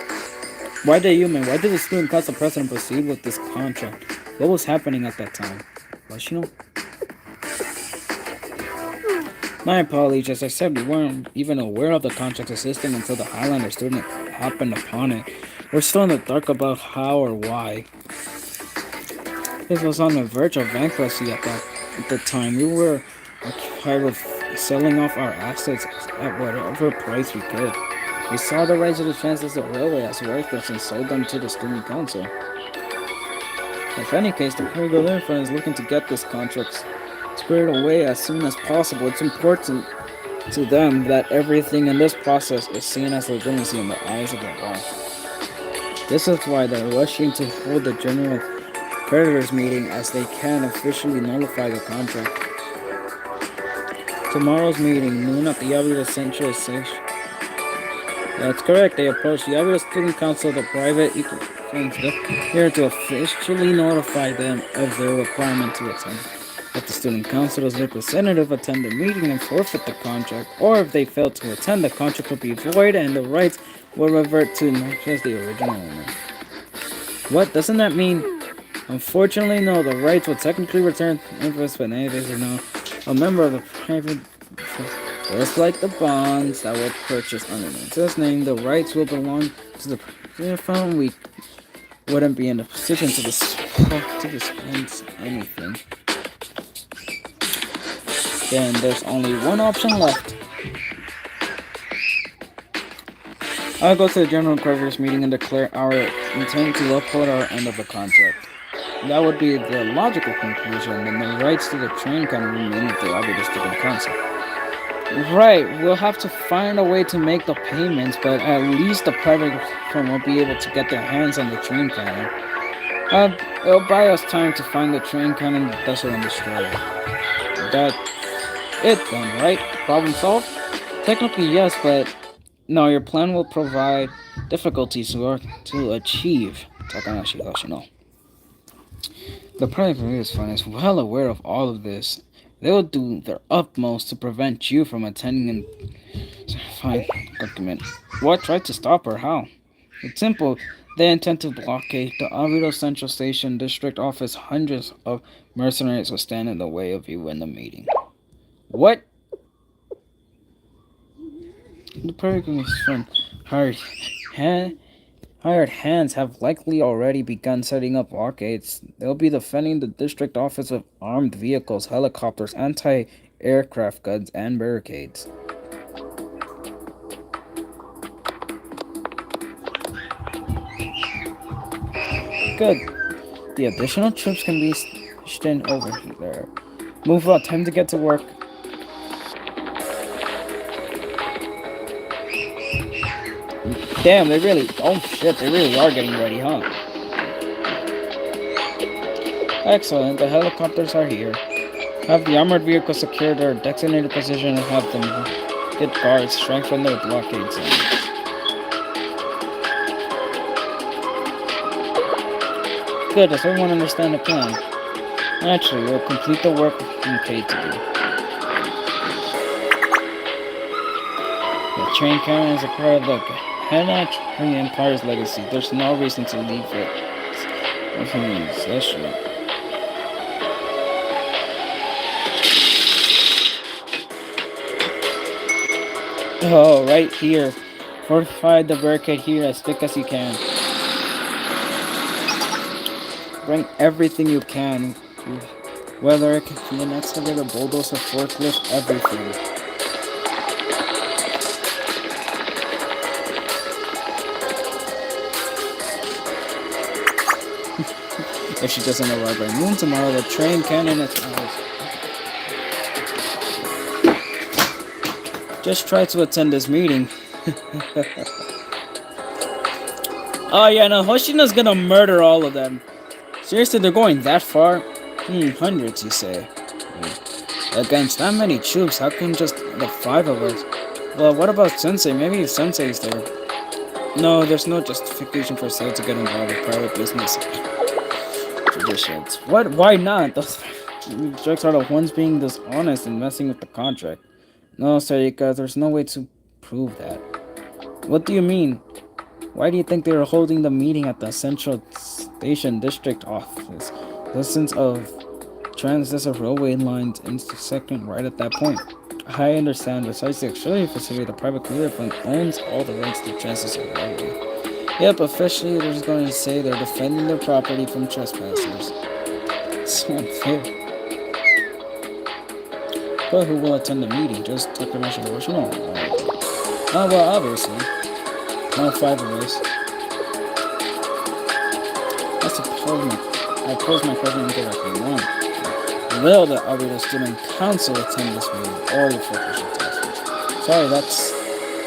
A: Why did the student council president proceed with this contract? What was happening at that time? You know? My apologies, as I said, we weren't even aware of the contract's existence until the Highlander student happened upon it. We're still in the dark about how or why. This was on the verge of bankruptcy at the time. We were occupied with selling off our assets at whatever price we could. We saw the rise of the chances of railway as worthless and sold them to the student council. In any case, the Perigo Infant is looking to get this contract squared away as soon as possible. It's important to them that everything in this process is seen as legitimacy in the eyes of the law. This is why they're rushing to hold the general creditors meeting as they can officially nullify the contract. Tomorrow's meeting, noon at the Avila Central Station. That's correct, they approached the Avila Student Council, the private firms here to officially notify them of their requirement to attend. If the student council's representative attend the meeting and forfeit the contract, or if they fail to attend, the contract will be void and the rights will revert to not just the original owner. What? Doesn't that mean? Unfortunately, no. The rights will technically return to interest, but anyways, you know, a member of the private, just like the bonds that were purchased under the name, the rights will belong to the firm. We wouldn't be in a position to dispense anything. Then there's only one option left. I'll go to the general creditors meeting and declare our intent to uphold our end of the contract. That would be the logical conclusion, and the rights to the train can remain with the Alveo Student Council. Right, we'll have to find a way to make the payments, but at least the private firm will be able to get their hands on the train cannon. It'll buy us time to find the train cannon, desert, and destroy it. That's it then, right? Problem solved? Technically yes, but no, your plan will provide difficulties to achieve. Takanashi Hoshino. The private fund is well aware of all of this. They will do their utmost to prevent you from attending and fine document. What? Try to stop her? How? It's simple. They intend to blockade the Avilo Central Station District Office. Hundreds of mercenaries will stand in the way of you in the meeting. What? The private fund hired hands have likely already begun setting up blockades. They'll be defending the district office with armed vehicles, helicopters, anti-aircraft guns, and barricades. Good. The additional troops can be stationed over there. Move out. Time to get to work. Damn, they really... Oh shit, they really are getting ready, huh? Excellent, the helicopters are here. Have the armored vehicles secure their designated position and have them get guards, strengthen their blockade zones. Good, does everyone understand the plan? Naturally, we'll complete the work we're paid to do. The train cannon is a part of the Hanatri Empire's legacy. There's no reason to leave it. That's true. Oh, right here. Fortify the barricade here as thick as you can. Bring everything you can. Whether it can be an excavator, bulldozer, forklift, everything. If she doesn't arrive by noon tomorrow, the train cannon is ours. Just try to attend this meeting. Oh yeah, no, Hoshino's gonna murder all of them. Seriously, they're going that far? Hundreds, you say. Against that many troops, how come just the 5 of us? Well, what about Sensei? Maybe Sensei's there. No, there's no justification for Sal to get involved with private business traditions. What? Why not? Those jerks are the ones being dishonest and messing with the contract. No, Sarika, there's no way to prove that. What do you mean? Why do you think they were holding the meeting at the Central Station District Office? Dozens of transistor railway lines intersecting right at that point. I understand. Besides the auxiliary facility, the private career fund owns all the rights to transistor railway. Yep, officially they're just going to say they're defending their property from trespassers. It's unfair. But who will attend the meeting? Just Dr. Mashimoto? Oh, well, obviously. All 5 of us. I pose my question indirectly. 1. Will the Albedo Student Council attend this meeting? Or the Professional Task Force? Sorry, that's...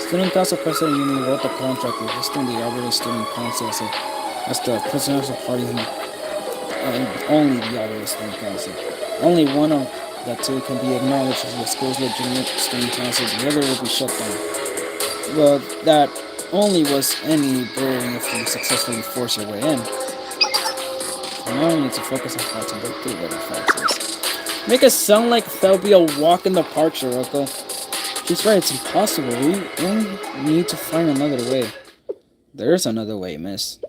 A: Student Council President Yumi wrote the contract listing the Albedo Student Council as the presidential party and only the Albedo Student Council. Only one of the 2 can be acknowledged as the school's legitimate student council. The other will be shut down. Well, that only was any brewing if you successfully force your way in. Now we need to focus on how to break through what the facts is. Make it sound like that'll be a walk in the park, Shiroko. She's right, it's impossible. We only need to find another way. There's another way, miss.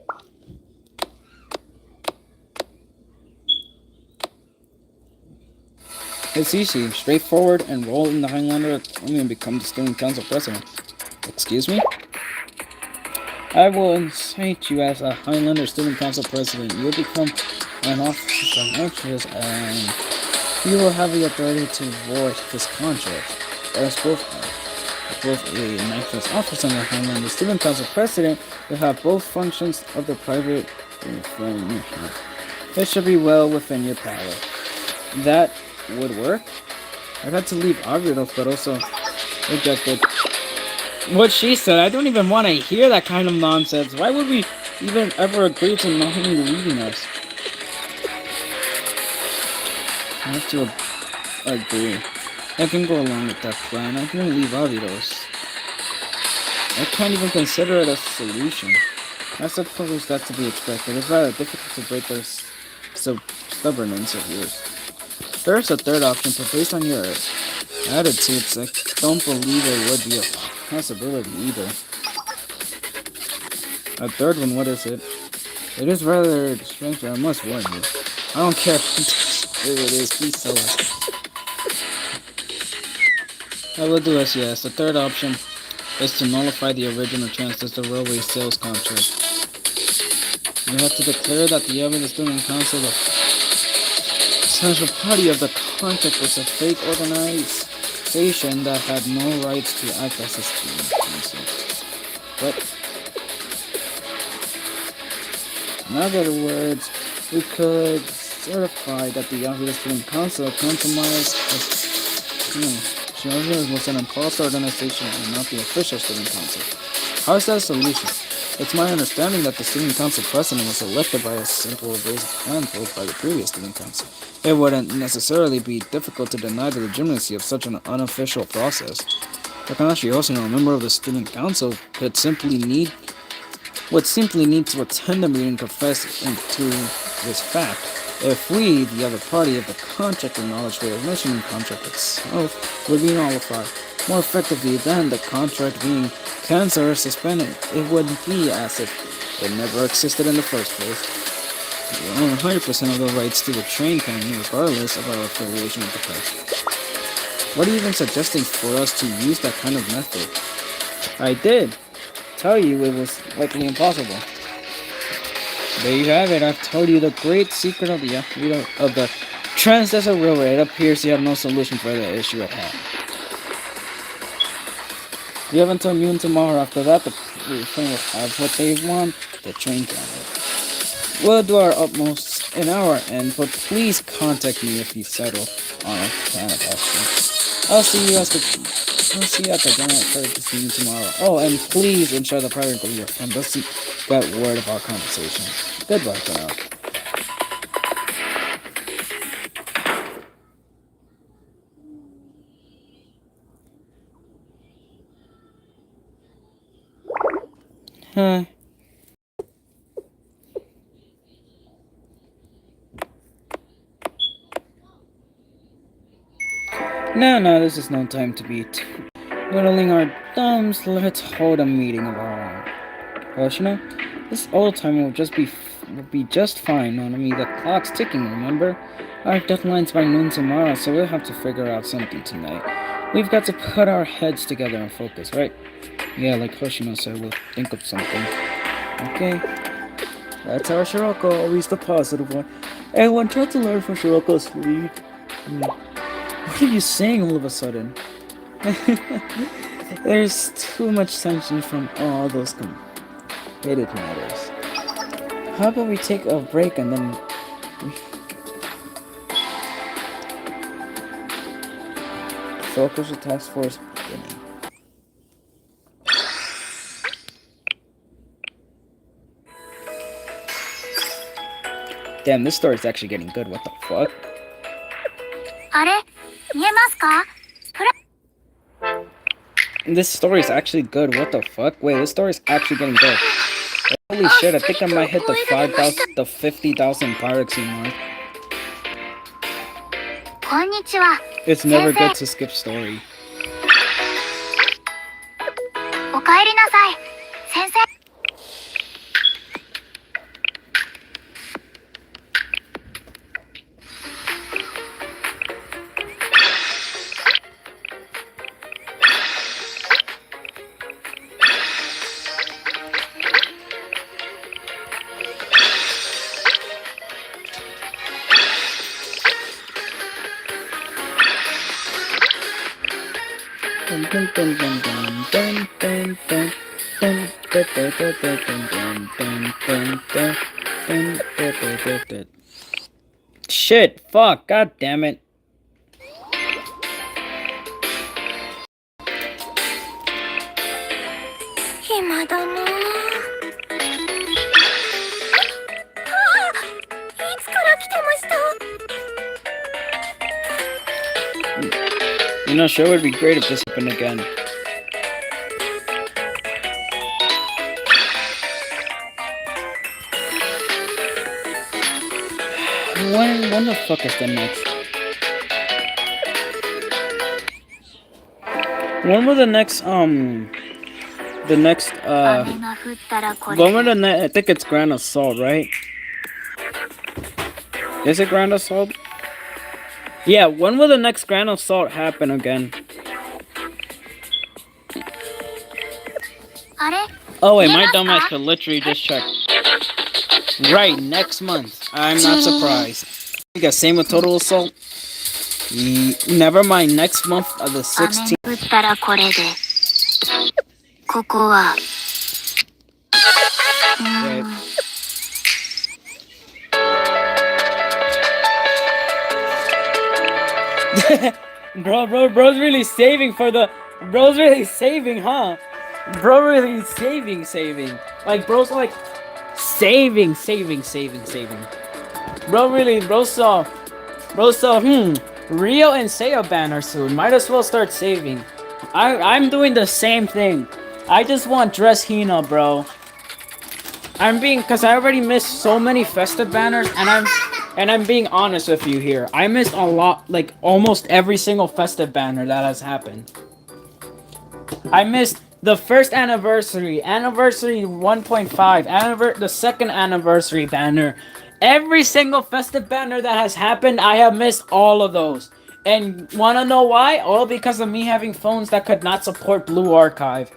A: It's easy. Straightforward, enroll in the Highlander Academy and become the student council president. Excuse me? I will incite you as a Highlander Student Council President. You will become an officer of interest and you will have the authority to void this contract. As both a Nexus officer and a Highlander Student Council President will have both functions of the private firm. It should be well within your power. That would work. I've had to leave Agridos, but also rejected. What she said, I don't even want to hear that kind of nonsense. Why would we even ever agree to not leaving us? I have to agree. I can go along with that plan. I can leave Avidos. I can't even consider it a solution. I suppose that's to be expected. It's rather difficult to break their stubbornness of yours. There's a third option, but based on your attitudes, I don't believe it would be a possibility either. A third one, what is it? It is rather strange, but I must warn you. I don't care if it is, please tell us. I will do as yes. The third option is to nullify the original transistor railway sales contract. You have to declare that the Evidence Student Council, the central party of the contract, was a fake organization that had no rights to act as a student council. But In other words, we could certify that the Yahoo Student Council compromised Shinobu was an imposter organization and not the official student council. How is that a solution? It's my understanding that the student council president was elected by a simple basic handvote by the previous student council. It wouldn't necessarily be difficult to deny the legitimacy of such an unofficial process. Takanashi Hoshino, a member of the student council, would simply need to attend the meeting and confess to this fact. If we, the other party, of the contract acknowledged the admission contract itself would be nullified. More effectively than the contract being cancelled or suspended, it would be as if it never existed in the first place. We own 100% of the rights to the train company regardless of our affiliation with the press. What are you even suggesting for us to use that kind of method? I did tell you it was likely impossible. There you have it. I've told you the great secret of the Trans-Desert Railway. It appears you have no solution for the issue at hand. You have until noon tomorrow. After that, the train will have what they want. The train company. We'll do our utmost in our end, but please contact me if you settle on a plan of action. I'll see you at the Grand Purchase meeting tomorrow. Oh, and please ensure the private of your friend doesn't get word of our conversation. Goodbye for now. Huh. No, this is no time to be twiddling our thumbs. Let's hold a meeting of our own. Hoshino, this old time will be just fine. Nanami, the clock's ticking, remember? Our deadline's by noon tomorrow, so we'll have to figure out something tonight. We've got to put our heads together and focus, right? Yeah, like Hoshino said, we'll think of something. Okay. That's our Shiroko, always the positive one. Everyone try to learn from Shiroko's lead. What are you saying all of a sudden? There's too much tension from all those complicated matters. How about we take a break and then focus the task force beginning. Damn, this story's actually getting good. What the fuck? This story's actually good. What the fuck? Wait, this story's actually getting good. Holy shit, I think I might hit the 50,000 Pyroxene mark. It's never good to skip story. Shit, fuck, god damn it. You know, sure would be great if this happened again. When the fuck is the next? When will the next, when will I think it's Grand Assault, right? Is it Grand Assault? Yeah, when will the next Grand Assault happen again? Oh wait, my dumbass could literally just check. Right, next month. I'm not surprised. You got same with Total Assault? Never mind, next month of the 16th. Right. Bro's really saving for the. Bro's really saving, huh? Bro, really saving. Like, bro's like saving. Bro saw, Rio and Seiya banner soon. Might as well start saving. I'm doing the same thing. I just want Dress Hina, bro. Cause I already missed so many festive banners, and I'm being honest with you here. I missed a lot, like almost every single festive banner that has happened. I missed the first anniversary 1.5, the second anniversary banner. Every single festive banner that has happened, I have missed all of those. And wanna know why? All because of me having phones that could not support Blue Archive.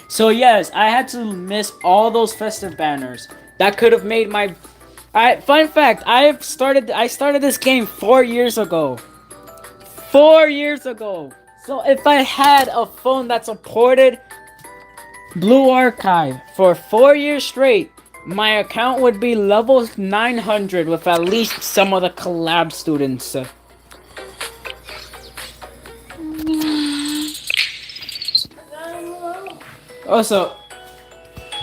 A: So yes, I had to miss all those festive banners. That could have made my... fun fact, I started this game 4 years ago. 4 years ago. So if I had a phone that supported Blue Archive for 4 years straight, my account would be level 900 with at least some of the collab students. Also,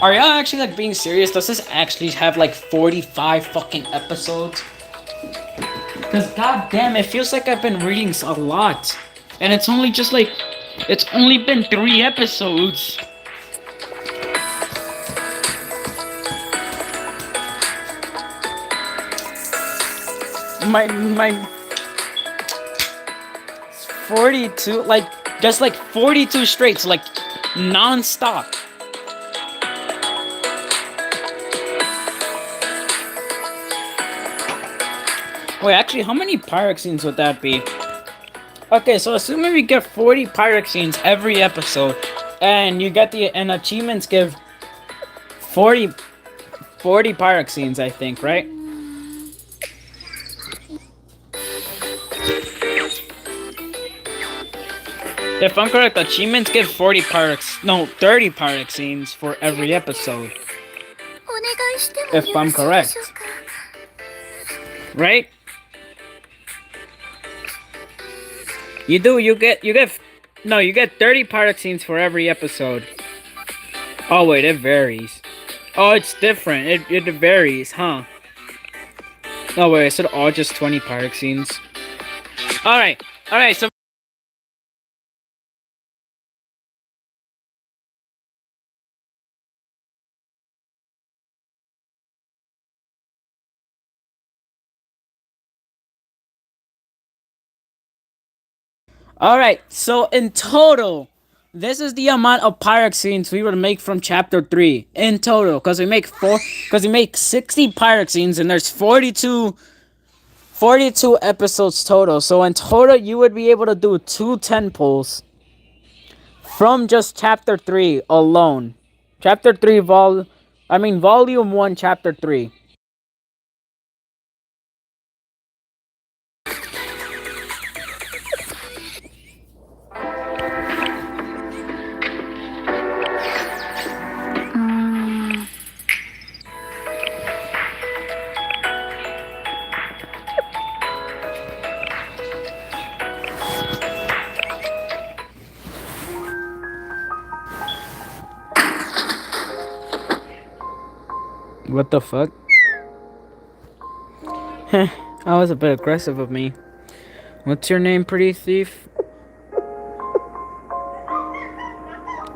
A: are y'all actually like being serious? Does this actually have like 45 fucking episodes? Cause goddamn, it feels like I've been reading a lot. And it's only just like, it's only been 3 episodes. My 42, like, just like 42 straight, so like, non-stop. Wait, actually, how many pyroxenes would that be? Okay, so assuming we get 40 pyroxenes every episode, and you get and achievements give 40 pyroxenes, I think, right? If I'm correct, achievements give 30 pyroxenes for every episode. If I'm correct. Right? You get 30 pyroxenes for every episode. Oh wait, it varies. Oh, it's different. It varies, huh? Oh wait, I said all just 20 pyroxenes. Alright, so Alright, so in total, this is the amount of pyroxenes we would make from chapter 3. In total, because we make 60 pyroxenes and there's 42 episodes total. So in total, you would be able to do 2 10 pulls from just chapter 3 alone. Chapter 3 volume 1, chapter 3. What the fuck? That was a bit aggressive of me. What's your name, pretty thief?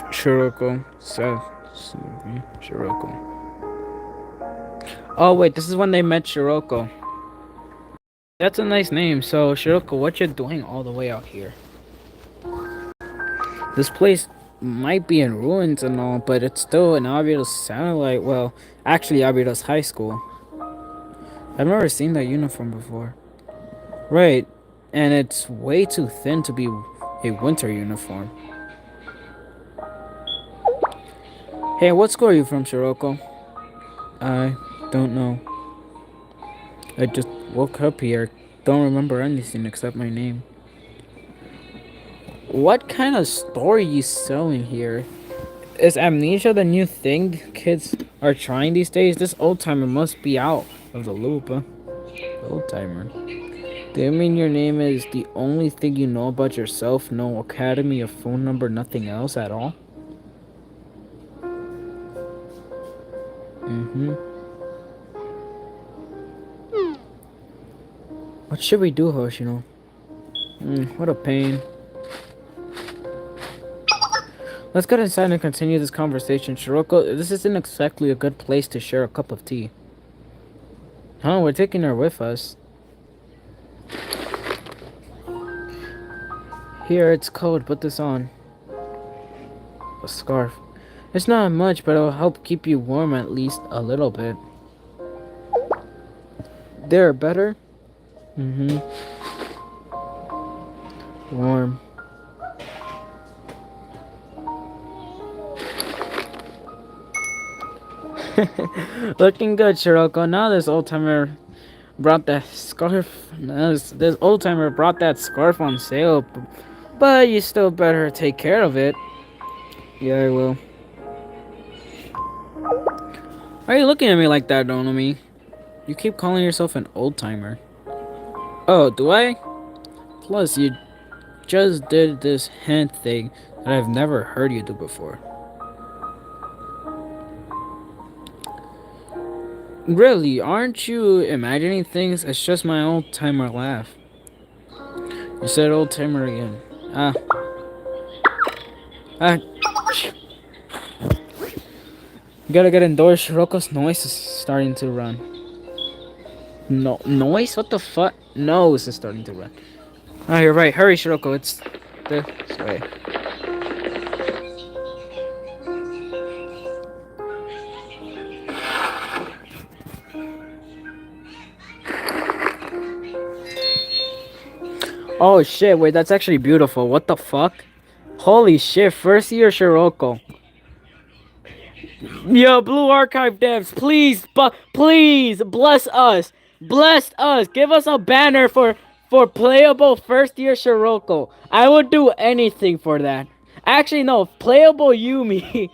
A: Shiroko. Shiroko. Oh wait, this is when they met Shiroko. That's a nice name. So Shiroko, what you doing all the way out here? This place might be in ruins and all, but it's still an Abidos satellite. Well, actually Abidos High School. I've never seen that uniform before. Right, and it's way too thin to be a winter uniform. Hey, what school are you from, Shiroko? I don't know. I just woke up here. Don't remember anything except my name. What kind of story are you selling here? Is amnesia the new thing kids are trying these days? This old timer must be out of the loop. Old timer. Do you mean your name is the only thing you know about yourself? No academy, a phone number, nothing else at all? Mm-hmm. What should we do, Hoshino? What a pain. Let's get inside and continue this conversation. Shiroko, this isn't exactly a good place to share a cup of tea. Huh, we're taking her with us. Here, it's cold. Put this on. A scarf. It's not much, but it'll help keep you warm at least a little bit. There, better? Mm-hmm. Warm. Looking good, Shiroko. Now this old-timer brought that scarf. This old-timer brought that scarf on sale. But you still better take care of it. Yeah, I will. Why are you looking at me like that, Donomi? You keep calling yourself an old-timer. Oh, do I? Plus, you just did this hand thing that I've never heard you do before. Really, aren't you imagining things? It's just my old-timer laugh. You said old-timer again. Ah. You gotta get indoors. Shiroko's noise is starting to run. No, noise? What the fuck? Nose is starting to run. Oh, you're right. Hurry, Shiroko. It's this way. Oh shit, wait, that's actually beautiful. What the fuck? Holy shit, first year Shiroko. Yo, Blue Archive devs, please, please, bless us. Bless us. Give us a banner for playable first year Shiroko. I would do anything for that. Actually, no, playable Yumi.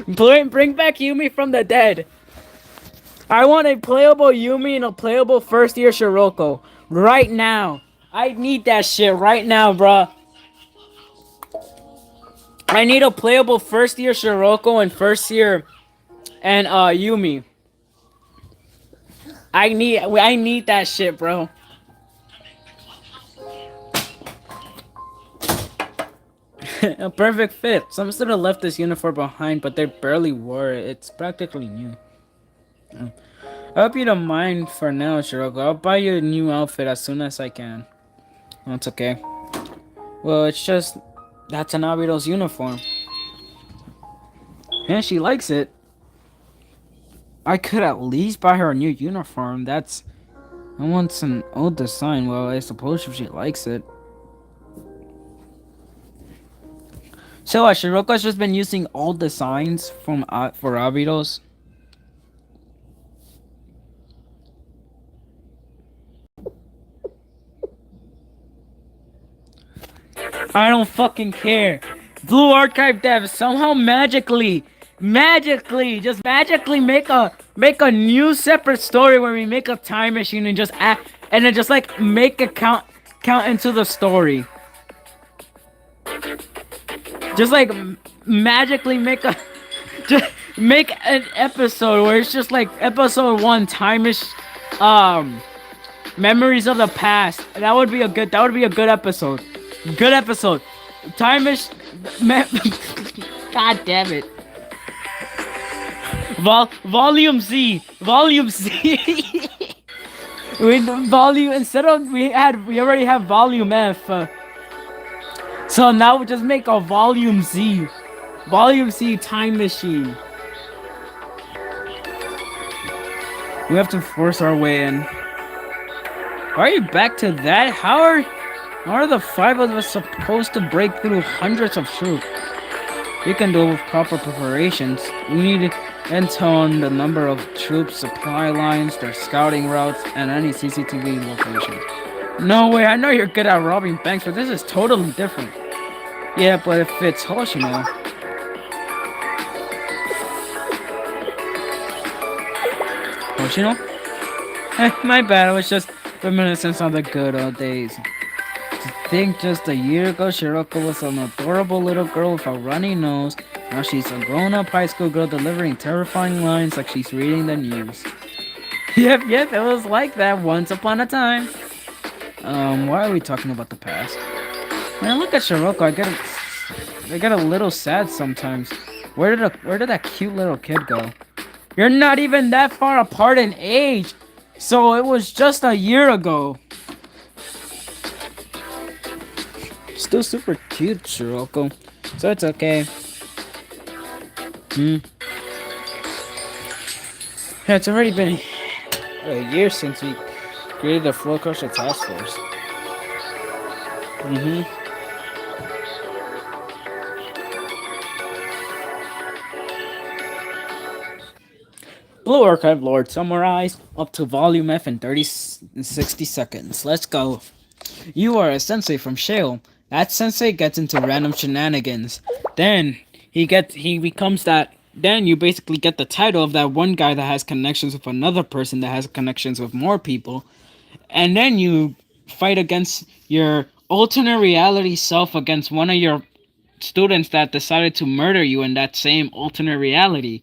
A: Bring back Yumi from the dead. I want a playable Yumi and a playable first year Shiroko. Right now. I need that shit right now, bruh. I need a playable first year Shiroko and first year and Yumi. I need that shit, bro. A perfect fit. Some should have left this uniform behind, but they barely wore it. It's practically new. I hope you don't mind for now, Shiroko. I'll buy you a new outfit as soon as I can. That's okay. Well, it's just that's an Abido's uniform. And she likes it. I could at least buy her a new uniform. I want an old design. Well, I suppose if she likes it. So, Shiroko's just been using old designs from for Abidos. I don't fucking care. Blue Archive devs somehow magically just magically make a new separate story where we make a time machine and just act and then just like make a count into the story. Just like magically make a just make an episode where it's just like episode 1 memories of the past. That would be a good episode. Good episode. God damn it. Volume Z. We already have volume F. So now we just make a volume Z. Volume Z time machine. We have to force our way in. Are you back to that? How are the 5 of us supposed to break through hundreds of troops? We can do it with proper preparations. We need intel on the number of troops, supply lines, their scouting routes, and any CCTV location. No way, I know you're good at robbing banks, but this is totally different. Yeah, but if it's Hoshino. My bad, it Reminiscence on the good old days. To think just a year ago, Shiroko was an adorable little girl with a runny nose. Now she's a grown-up high school girl delivering terrifying lines like she's reading the news. Yep, it was like that once upon a time. Why are we talking about the past? When I look at Shiroko, I get a little sad sometimes. Where did that cute little kid go? You're not even that far apart in age, so it was just a year ago. Still super cute, Shiroko. So it's okay. Yeah, it's already been a year since we created the Flow Crusher Task Force. Blue Archive Lord summarized up to Volume F in 60 seconds. Let's go. You are a sensei from Shale. That sensei gets into random shenanigans. Then he becomes that. Then you basically get the title of that one guy that has connections with another person that has connections with more people. And then you fight against your alternate reality self against one of your students that decided to murder you in that same alternate reality.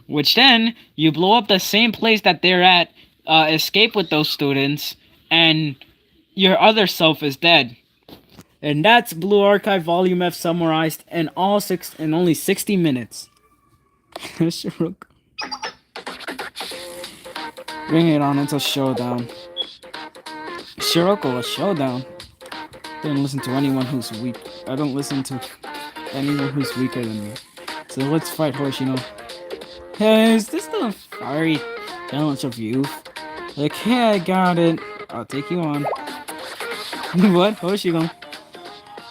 A: Which then you blow up the same place that they're at, escape with those students, and your other self is dead. And that's Blue Archive Volume F summarized in only 60 minutes. Bring it on, it's a showdown. Shiroko, a showdown. Don't listen to anyone who's weak. I don't listen to anyone who's weaker than me. So let's fight Hoshino. Hey, is this the fiery challenge of youth? Like, hey, I got it. I'll take you on. What? Hoshino?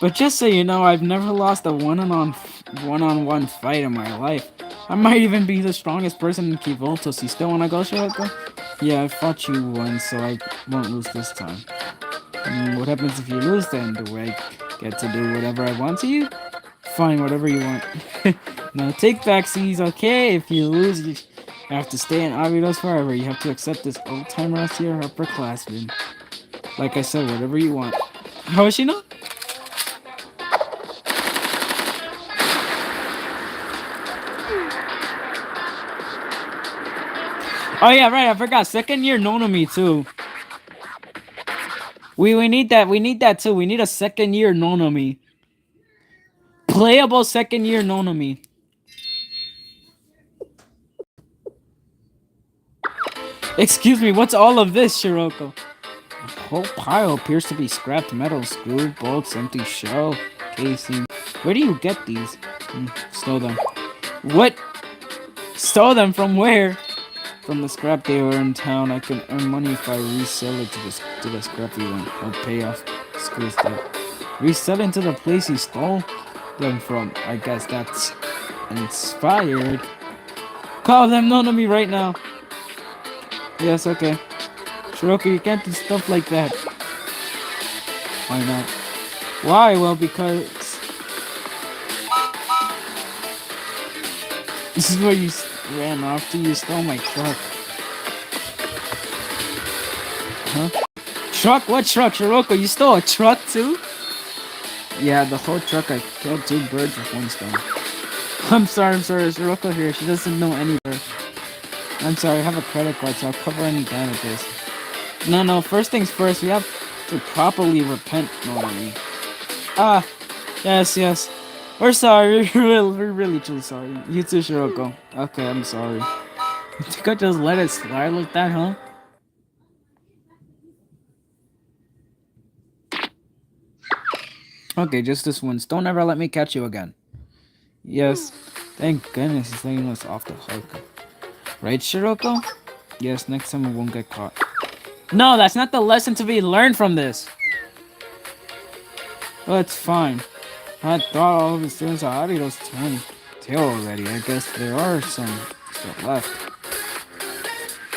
A: But just so you know, I've never lost a one-on-one fight in my life. I might even be the strongest person in Kivoltos. You still wanna go, Shiroko? Yeah, I fought you once, so I won't lose this time. What happens if you lose then? Do I get to do whatever I want to you? Fine, whatever you want. Now take backsies, okay? If you lose, you have to stay in Avidos forever. You have to accept this old-timer as your upperclassman. Like I said, whatever you want. Hoshino? Oh yeah, right, I forgot. Second year Nonomi too. We need that too. We need a second year Nonomi. Playable second year Nonomi. Excuse me, what's all of this, Shiroko? The whole pile appears to be scrapped metal, screw, bolts, empty shell, casing. Where do you get these? Stole them. What? Stole them from where? From the scrap they were in town. I can earn money if I resell it to the scrap dealer. I'll pay off Screw's debt. Resell it to the place he stole them from. I guess that's inspired. Call them Nonomi right now. Yes, okay. Shiroko, you can't do stuff like that. Why not? Why? Well, because this is where you ran off to. You stole my truck. Huh? Truck? What truck, Shiroko? You stole a truck too? Yeah, the whole truck. I killed 2 birds with 1 stone. I'm sorry, Shiroko here. She doesn't know any better. I'm sorry, I have a credit card, so I'll cover any damages. No, first things first, we have to properly repent, Nonomi. Ah, yes. We're sorry, we're really truly sorry. You too, Shiroko. Okay, I'm sorry. You think I just let it slide like that, huh? Okay, just this once. Don't ever let me catch you again. Yes. Thank goodness he's letting us off the hook. Right, Shiroko? Yes, next time we won't get caught. No, that's not the lesson to be learned from this. Well, it's fine. I thought all of the students at Arido's turned tail already. I guess there are some still left.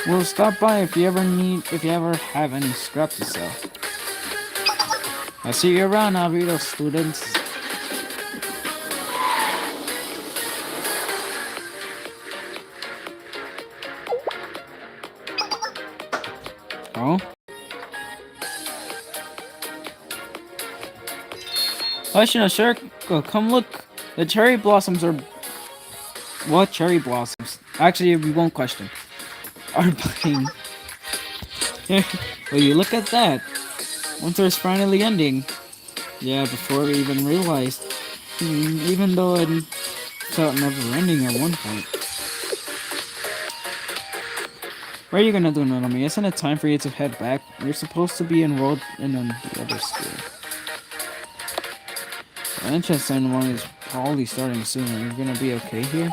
A: We'll stop by if you ever have any scrap to sell. I'll see you around, Arido students. Oh? Ashina, sure, come look. The cherry blossoms are... What cherry blossoms? Actually, we won't question. Are budding. Well, you look at that. Winter's finally ending. Yeah, before we even realized. Even though it felt never ending at one point. What are you gonna do, Nanami? Isn't it time for you to head back? You're supposed to be enrolled in the other school. The entrance ceremony is probably starting soon. Are you gonna be okay here?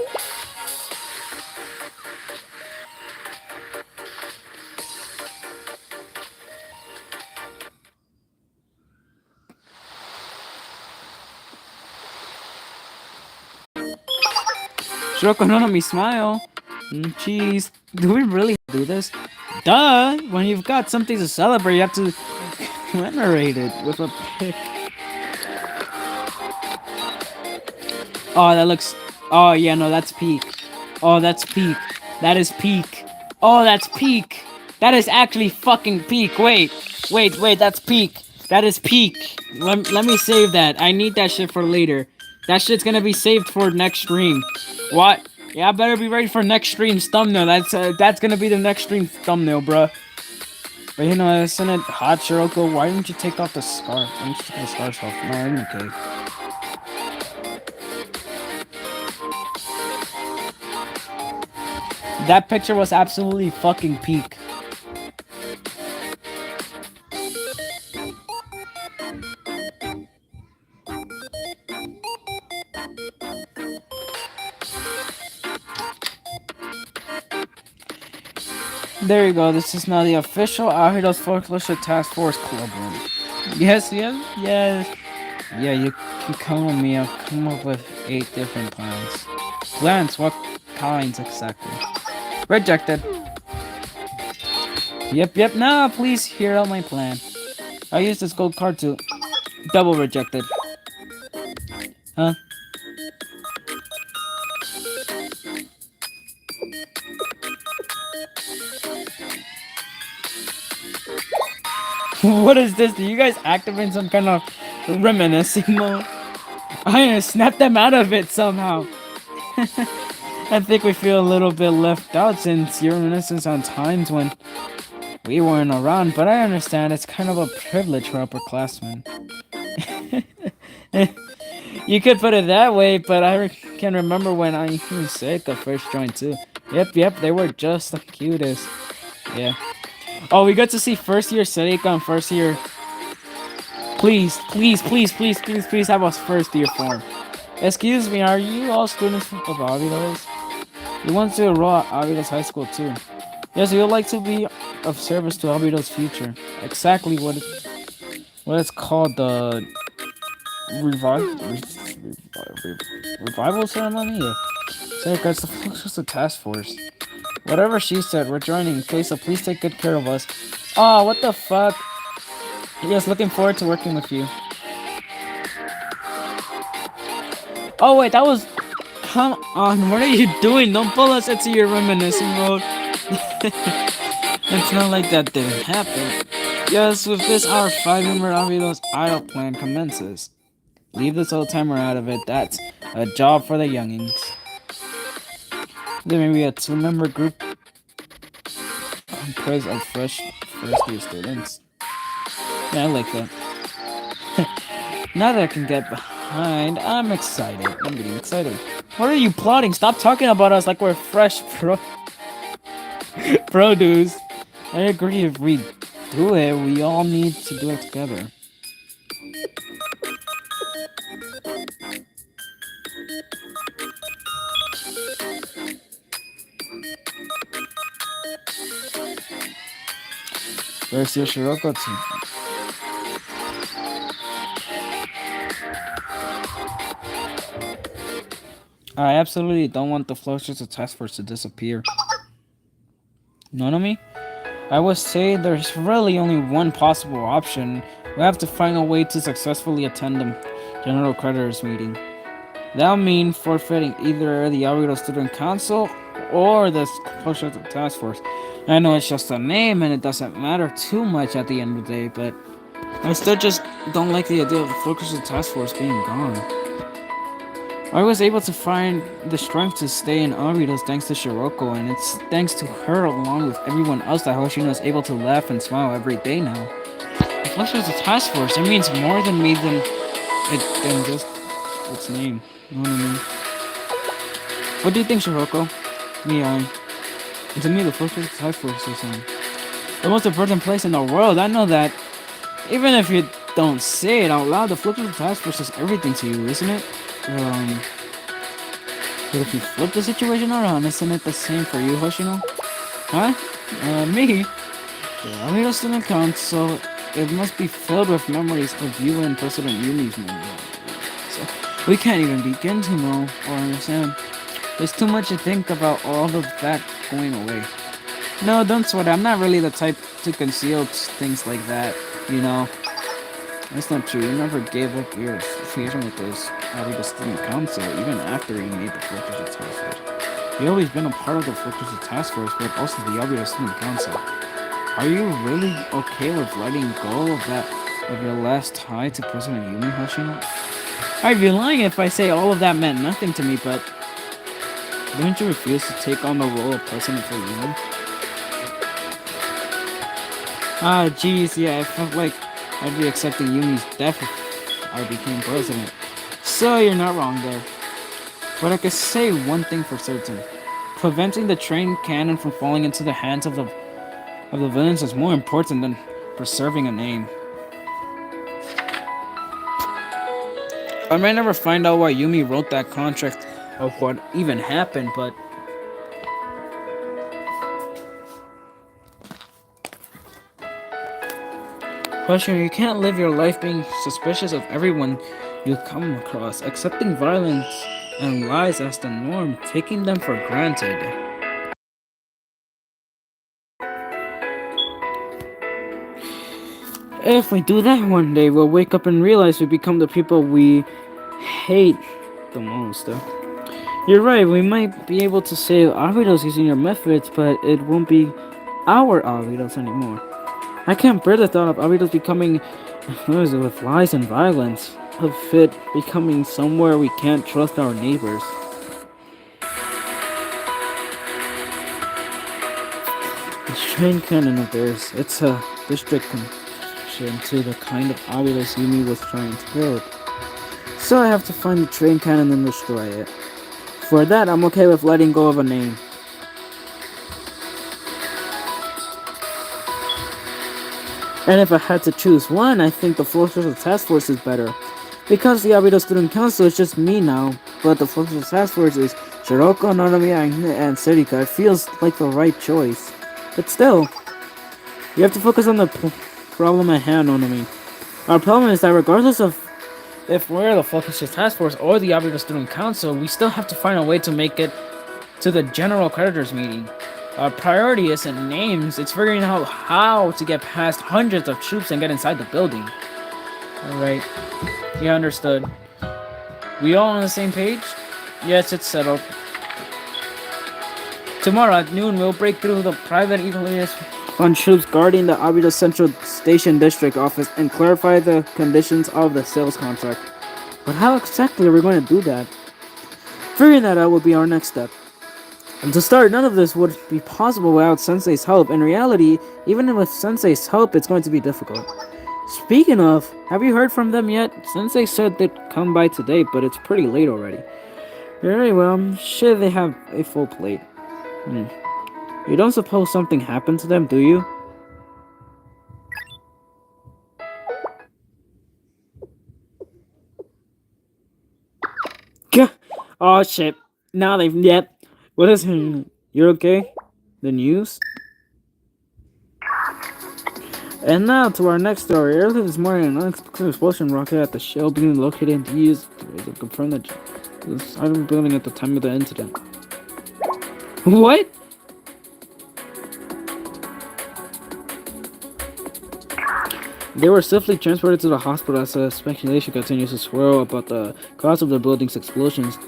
A: Shiroko Nanami, smile. Jeez, do we really do this? Duh! When you've got something to celebrate, you have to commemorate it with a pic. Oh, that looks... Oh, yeah, no, that's peak. Oh, that's peak. That is peak. Oh, that's peak. That is actually fucking peak. Wait, that's peak. That is peak. Let me save that. I need that shit for later. That shit's gonna be saved for next stream. What? Yeah, I better be ready for next stream's thumbnail. That's gonna be the next stream thumbnail, bruh. But you know, isn't it hot, Shiroko? Why didn't you take off the scarf? Why didn't you take the scarf off? No, I'm okay. That picture was absolutely fucking peak. There you go, this is now the official Ahido's Folklore Task Force Club room. Yes. Yeah, you can come with me, I'll come up with 8 different plans. Plans? What kinds exactly? Rejected. Yep, nah, please hear out my plan. I'll use this gold card to... Double rejected. Huh? What is this? Do you guys activate some kind of reminiscing mode? I'm gonna snap them out of it somehow. I think we feel a little bit left out since you're reminiscent on times when we weren't around, but I understand it's kind of a privilege for upperclassmen. You could put it that way, but I can remember when I said the first joined too. Yep, they were just the cutest. Yeah. Oh, we got to see first year Sarika and first year... Please have us first year form. Excuse me, are you all students of Abidos? You want to enroll at Abidos High School too. Yes, we would like to be of service to Abidos' future. Exactly what it's called, the... Revival ceremony? Yeah. Sarika, it's the task force. Whatever she said, we're joining, okay? So please take good care of us. Oh, what the fuck? Yes, looking forward to working with you. Oh, wait, that was... Come on, what are you doing? Don't pull us into your reminiscing mode. It's not like that didn't happen. Yes, with this, our 5-member Abidos idol plan commences. Leave the soul timer out of it. That's a job for the youngings. There may be a 2-member group comprised of first year students. Yeah, I like that. Now that I can get behind, I'm excited. I'm getting excited. What are you plotting? Stop talking about us like we're fresh produce. I agree, if we do it, we all need to do it together. Where's your Shiroko team? I absolutely don't want the Flowchester Task Force to disappear. Nanami? I would say there's really only one possible option. We have to find a way to successfully attend the General Creditors meeting. That'll mean forfeiting either the Abido Student Council or the Flowchester Task Force. I know it's just a name and it doesn't matter too much at the end of the day, but I still just don't like the idea of the focus of the task force being gone. I was able to find the strength to stay in Aridos thanks to Shiroko, and it's thanks to her along with everyone else that Hoshino is able to laugh and smile every day now. The focus of the task force, it means more than me than just its name. You know what I mean? What do you think, Shiroko? To me, the focus of the task force is the most important place in the world. I know that. Even if you don't say it out loud, the flip of the task force is everything to you, isn't it? But if you flip the situation around, isn't it the same for you, Hoshino? Huh? Me? Yeah, we don't still count, so it must be filled with memories of you and President Yumi's memory. So we can't even begin to know or understand. There's too much to think about all of that going away. No, don't sweat. I'm not really the type to conceal things like that, you know. That's not true. You never gave up your affiliation with this Aruba Student Council, even after you made the Fortress Task Force. You've always been a part of the Fortress Task Force, but also the Aruba Student Council. Are you really okay with letting go of your last tie to President Yumi, Hoshino? I'd be lying if I say all of that meant nothing to me, but didn't you refuse to take on the role of president for Yumi? Ah, jeez, yeah, I felt like I'd be accepting Yumi's death if I became president. So you're not wrong there. But I could say one thing for certain. Preventing the train cannon from falling into the hands of the villains is more important than preserving a name. I might never find out why Yumi wrote that contract or what even happened, but Hoshino, you can't live your life being suspicious of everyone you come across, accepting violence and lies as the norm, taking them for granted. If we do that one day, we'll wake up and realize we become the people we hate the most. You're right, we might be able to save Aridos using your methods, but it won't be our Aridos anymore. I can't bear the thought of Aridos becoming with lies and violence, of it becoming somewhere we can't trust our neighbors. This train cannon of theirs, it's a district connection to the kind of Aridos Yumi was trying to build. So I have to find the train cannon and destroy it. For that, I'm okay with letting go of a name. And if I had to choose one, I think the Fortress Task Force is better. Because the Abido Student Council is just me now, but the Fortress Task Force is Shiroko, Nanamiya, and Serika. It feels like the right choice. But still, you have to focus on the problem at hand, Nanami. Our problem is that regardless of if we're the Fortress Task Force or the Abido Student Council, we still have to find a way to make it to the General Creditors meeting. Our priority isn't names, it's figuring out how to get past hundreds of troops and get inside the building. Alright. Yeah, understood. We all on the same page? Yes, it's settled. Tomorrow at noon, we'll break through the private Evilist Fund troops guarding the Abido Central Station District office and clarify the conditions of the sales contract. But how exactly are we going to do that? Figuring that out will be our next step. And to start, none of this would be possible without Sensei's help. In reality, even with Sensei's help, it's going to be difficult. Speaking of, have you heard from them yet? Sensei said they'd come by today, but it's pretty late already. Very well, I'm sure they have a full plate. You don't suppose something happened to them, do you? Gah! Oh shit. Now they've yet. What is you're okay? The news? And now to our next story. Earlier this morning, an unexpected explosion rocket at the Shell being located in the U.S. confirmed that the side of the building at the time of the incident. What? They were swiftly transported to the hospital as speculation continues to swirl about the cause of the building's explosions.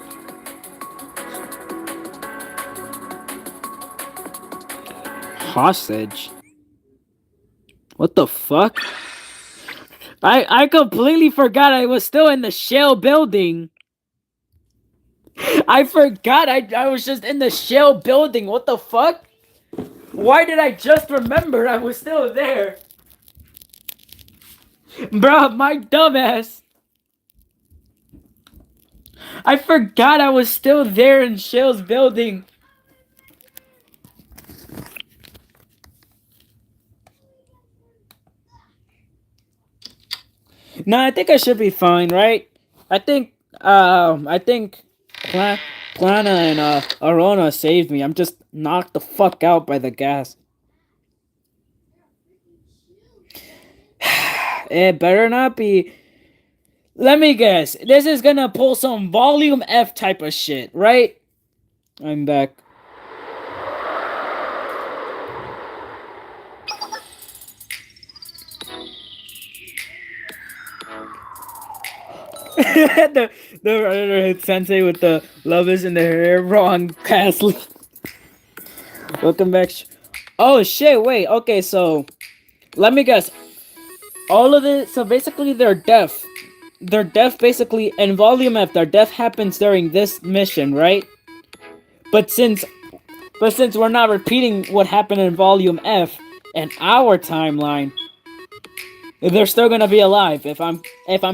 A: Hostage? What the fuck? I completely forgot I was still in the shell building. I forgot I was just in the shell building. What the fuck? Why did I just remember I was still there? Bro, my dumbass. I forgot I was still there in Shell's building. No, I think I should be fine, right? I think Cla- Plana and Arona saved me. I'm just knocked the fuck out by the gas. It better not be. Let me guess. This is gonna pull some volume F type of shit, right? I'm back. The other sensei with the love is in the hair wrong Castle. Welcome back. Oh shit, wait, okay, so let me guess. All of it, so basically they're deaf. They're deaf basically in volume F, their death happens during this mission, right? But since we're not repeating what happened in volume F in our timeline, they're still gonna be alive if I'm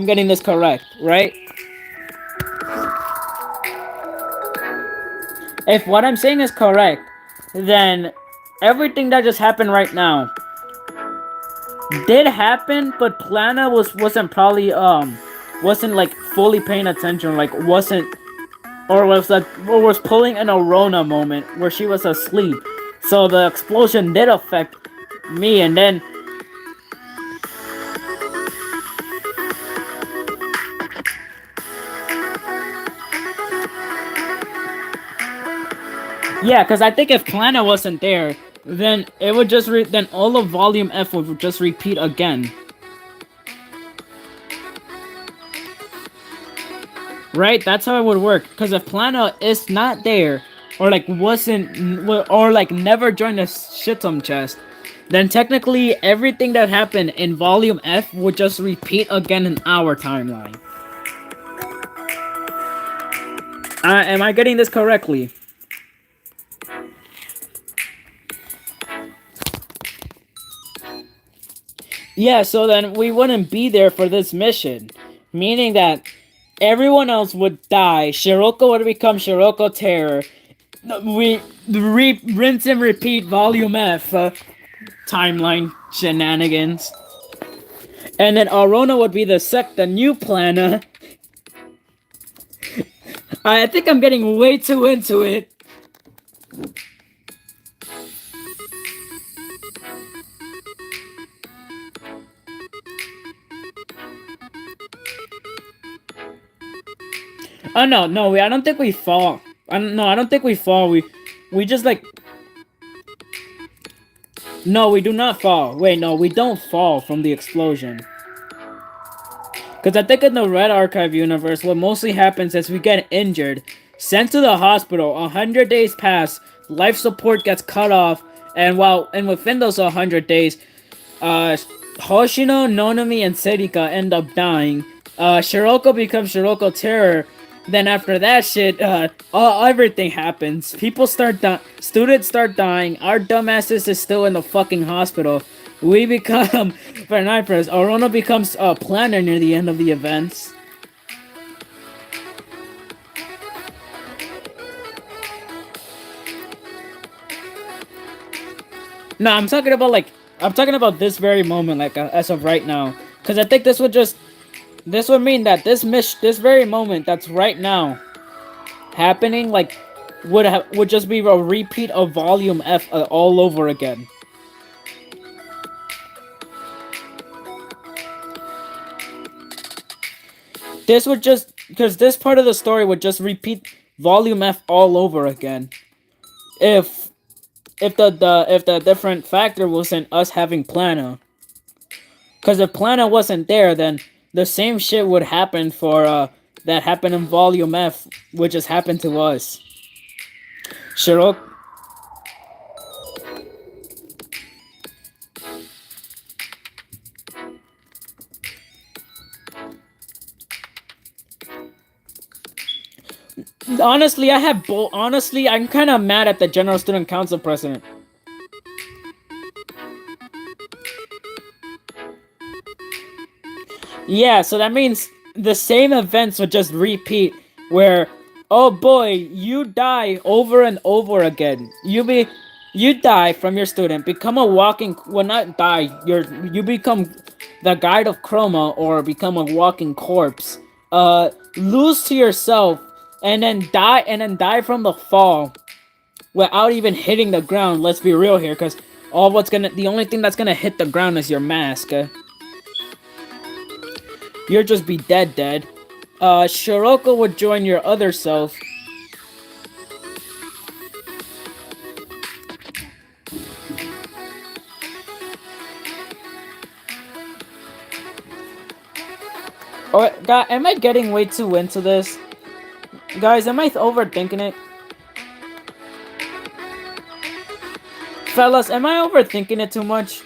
A: getting this correct, right? If what I'm saying is correct, then everything that just happened right now did happen, but Plana wasn't probably wasn't like fully paying attention, like wasn't or was pulling an Arona moment where she was asleep. So the explosion did affect me, and then yeah, because I think if Plana wasn't there, then it would just then all of Volume F would just repeat again. Right? That's how it would work. Because if Plana is not there, or like wasn't, or like never joined the Shitum chest, then technically everything that happened in Volume F would just repeat again in our timeline. Am I getting this correctly? Yeah, so then we wouldn't be there for this mission. Meaning that everyone else would die. Shiroko would become Shiroko Terror. We rinse and repeat Volume F timeline shenanigans. And then Arona would be the new Plana. I think I'm getting way too into it. Oh no, I don't think we fall. I don't think we fall. We just like. No, we do not fall. Wait, no, we don't fall from the explosion. Because I think in the Red Archive universe, what mostly happens is we get injured, sent to the hospital, 100 days pass, life support gets cut off, and within those 100 days, Hoshino, Nonami, and Serika end up dying. Shiroko becomes Shiroko Terror. Then after that shit, everything happens. Students start dying. Our dumbasses is still in the fucking hospital. We become Vernipers. Arona becomes a planner near the end of the events. No, I'm talking about this very moment, like as of right now, because I think this would mean that this very moment that's right now happening, like would just be a repeat of Volume F all over again. This would just because this part of the story would just repeat Volume F all over again. If the different factor wasn't us having Plana. Because if Plana wasn't there, then the same shit would happen for that happened in Volume F, which has happened to us. Shirok. Honestly, I have honestly, I'm kind of mad at the General Student Council president. Yeah, so that means the same events would just repeat where, oh boy, you die over and over again. You die from your student, become a walking, well not die, you become the guide of Chroma or become a walking corpse. Lose to yourself and then die from the fall without even hitting the ground. Let's be real here, because the only thing that's gonna hit the ground is your mask. You'll just be dead. Shiroko would join your other self. Oh, God, am I getting way too into this? Guys, am I overthinking it? Fellas, am I overthinking it too much?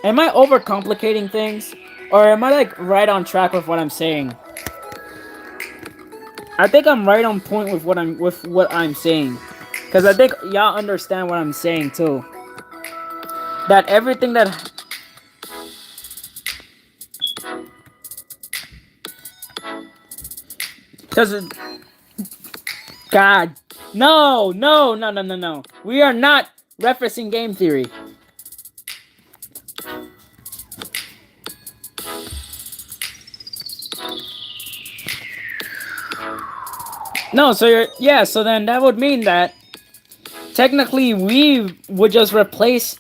A: Am I overcomplicating things? Or am I, like, right on track with what I'm saying? I think I'm right on point with what I'm saying. Because I think y'all understand what I'm saying, too. That everything that... Because... God. No. We are not referencing game theory. No, so then that would mean that technically we would just replace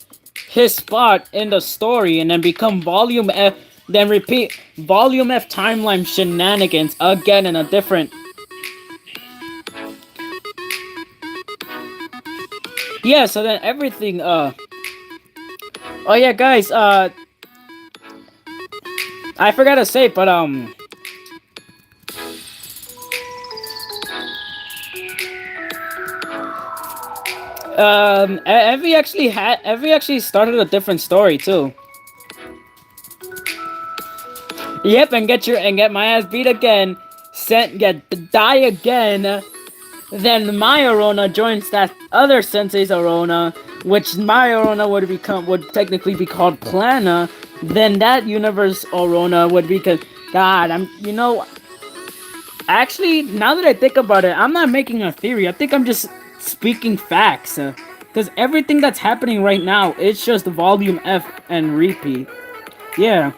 A: his spot in the story and then become Volume F, then repeat Volume F timeline shenanigans again in a different... Yeah, so then everything, oh yeah, guys, I forgot to say, but, Evie actually started a different story too. Yep, and get my ass beat again, die again. Then my Arona joins that other sensei's Arona, which my Arona would technically be called Plana. Then that universe Arona would be actually, now that I think about it, I'm not making a theory. I think I'm just speaking facts. Because everything that's happening right now, it's just Volume F and repeat. Yeah.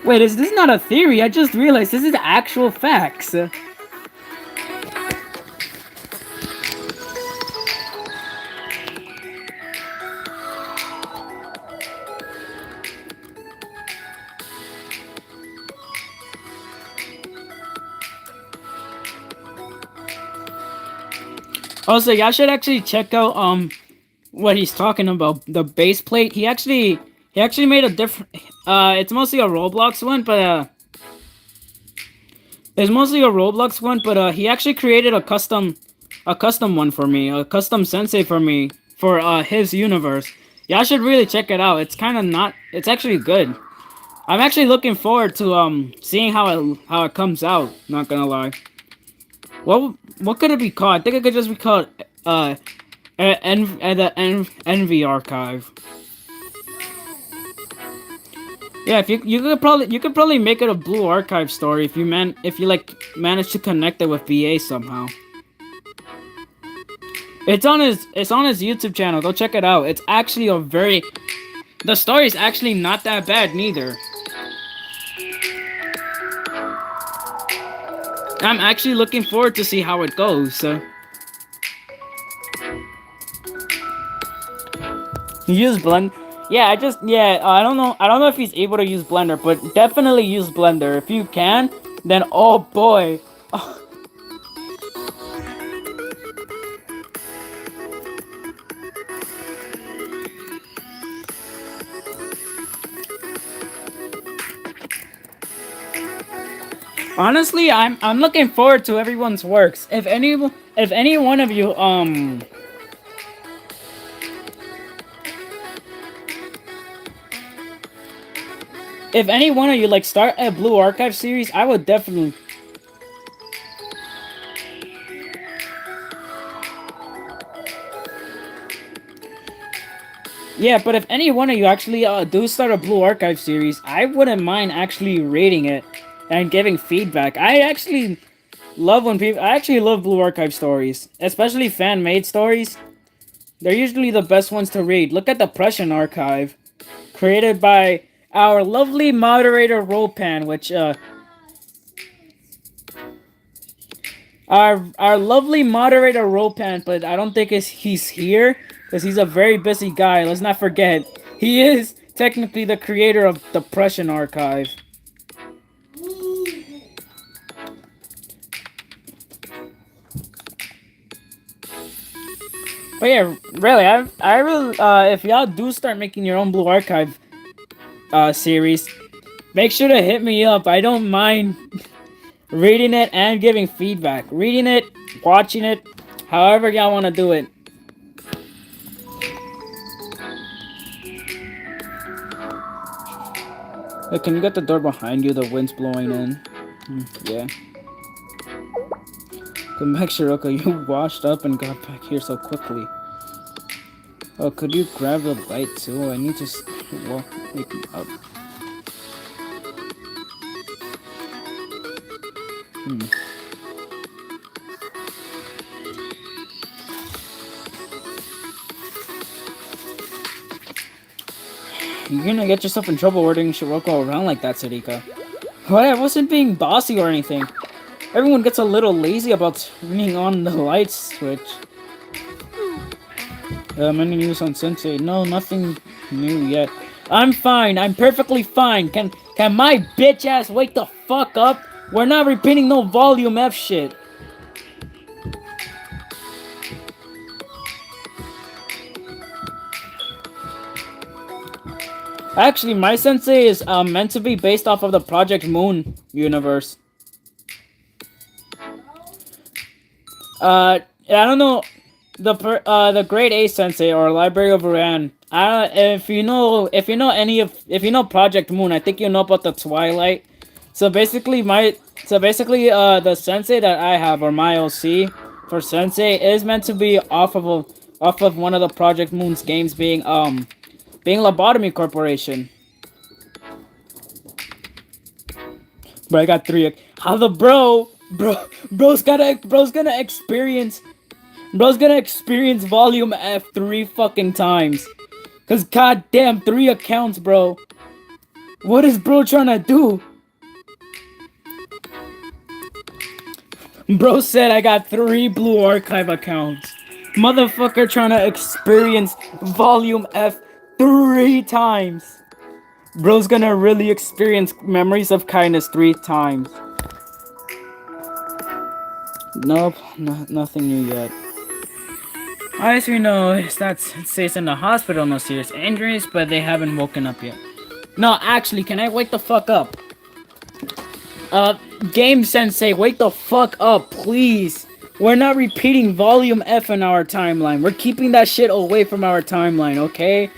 A: Wait, is this not a theory? I just realized this is actual facts. Also, y'all should actually check out what he's talking about. The base plate. He actually made a different. It's mostly a Roblox one, but he actually created a custom one for me, a custom sensei for me for his universe. Y'all should really check it out. It's kind of not. It's actually good. I'm actually looking forward to seeing how it comes out. Not gonna lie. What could it be called? I think it could just be called the Envy Archive. Yeah, if you could probably make it a Blue Archive story if you manage to connect it with VA somehow. It's on his YouTube channel. Go check it out. It's actually the story is actually not that bad neither. I'm actually looking forward to see how it goes. Use Blender. Yeah, I don't know if he's able to use Blender, but definitely use Blender. If you can, then oh boy. Oh. Honestly, I'm looking forward to everyone's works. If any one of you if any one of you like start a Blue Archive series, I would definitely. Yeah, but if any one of you actually do start a Blue Archive series, I wouldn't mind actually rating it and giving feedback. I actually love when people. I actually love Blue Archive stories, especially fan made stories. They're usually the best ones to read. Look at the Prussian Archive, created by our lovely moderator Ropan, which our lovely moderator Ropan, but I don't think he's here because he's a very busy guy. Let's not forget he is technically the creator of the Prussian Archive. But yeah, really, I really, if y'all do start making your own Blue Archive series, make sure to hit me up. I don't mind reading it and giving feedback. Reading it, watching it, however y'all want to do it. Hey, can you get the door behind you? The wind's blowing in. Yeah. Come back, Shiroko. You washed up and got back here so quickly. Oh, could you grab the light too? I need to wake me up. You're gonna get yourself in trouble ordering Shiroko around like that, Sarika. What? I wasn't being bossy or anything. Everyone gets a little lazy about turning on the light switch. Any news on Sensei? No, nothing new yet. I'm fine. I'm perfectly fine. Can my bitch ass wake the fuck up? We're not repeating no volume F shit. Actually, my sensei is meant to be based off of the Project Moon universe. I don't know the grade A sensei or Library of Uran. If you know Project Moon, I think you know about the Twilight. So basically the sensei that I have, or my OC for sensei, is meant to be off of one of the Project Moon's games, being Lobotomy Corporation. But I got 3. How the bro's gonna experience volume F 3 fucking times. Cause goddamn 3 accounts, bro. What is bro trying to do? Bro said I got 3 Blue Archive accounts. Motherfucker trying to experience volume F 3 times. Bro's gonna really experience Memories of Kindness 3 times. Nope, nothing new yet. As we know, it says in the hospital, no serious injuries, but they haven't woken up yet. No, actually, can I wake the fuck up? Game Sensei, wake the fuck up, please. We're not repeating volume F in our timeline. We're keeping that shit away from our timeline, okay?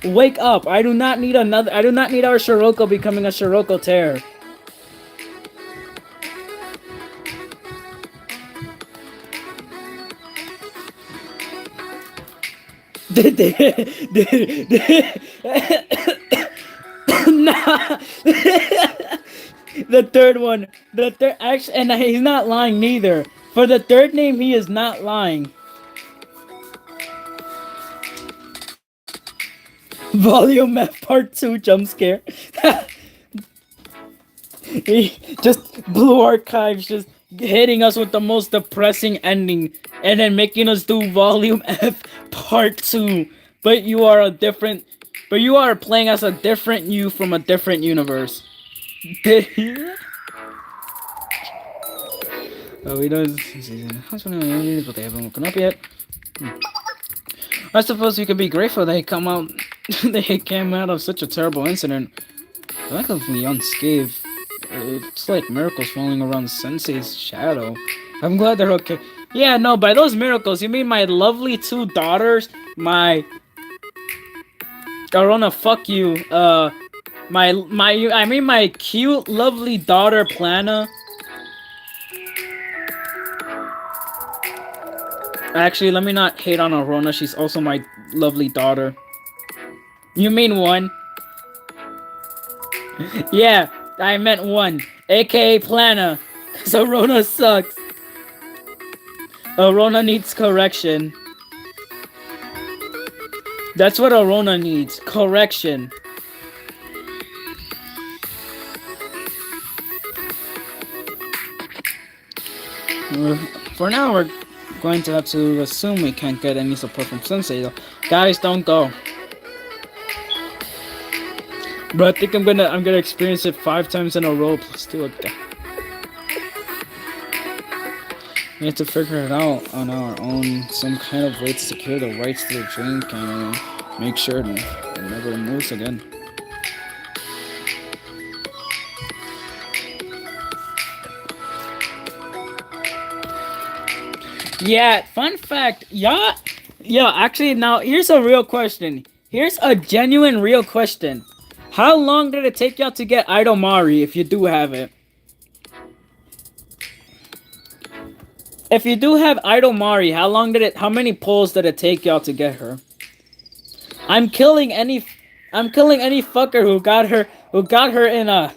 A: Wake up. I do not need our Shiroko becoming a Shiroko tear. Nah. The third one. Actually, and he's not lying neither. For the third name, he is not lying. Volume F Part 2 jump scare. Just Blue Archives just hitting us with the most depressing ending and then making us do Volume F Part 2. But you are playing as a different you from a different universe. Did he? Oh, we don't. But they haven't woken up yet. I suppose we could be grateful they came out of such a terrible incident. Luckily unscathed. It's like miracles falling around Sensei's shadow. I'm glad they're okay. Yeah, no, by those miracles, you mean my lovely 2 daughters, my Arona, fuck you. I mean my cute, lovely daughter, Plana. Actually, let me not hate on Arona. She's also my lovely daughter. You mean one? Yeah, I meant one. AKA Plana. Cause Arona sucks. Arona needs correction. That's what Arona needs. Correction. For now, we're going to have to assume we can't get any support from Sensei, though. Guys, don't go. But I think I'm gonna experience it 5 times in a row plus 2 again. We have to figure it out on our own. Some kind of way to secure the rights to the train cannon and make sure it never moves again. Yeah, fun fact, yeah, actually now here's a real question. Here's a genuine real question. How long did it take y'all to get Idomari if you do have it? If you do have Idomari, how many pulls did it take y'all to get her? I'm killing any fucker who got her in a...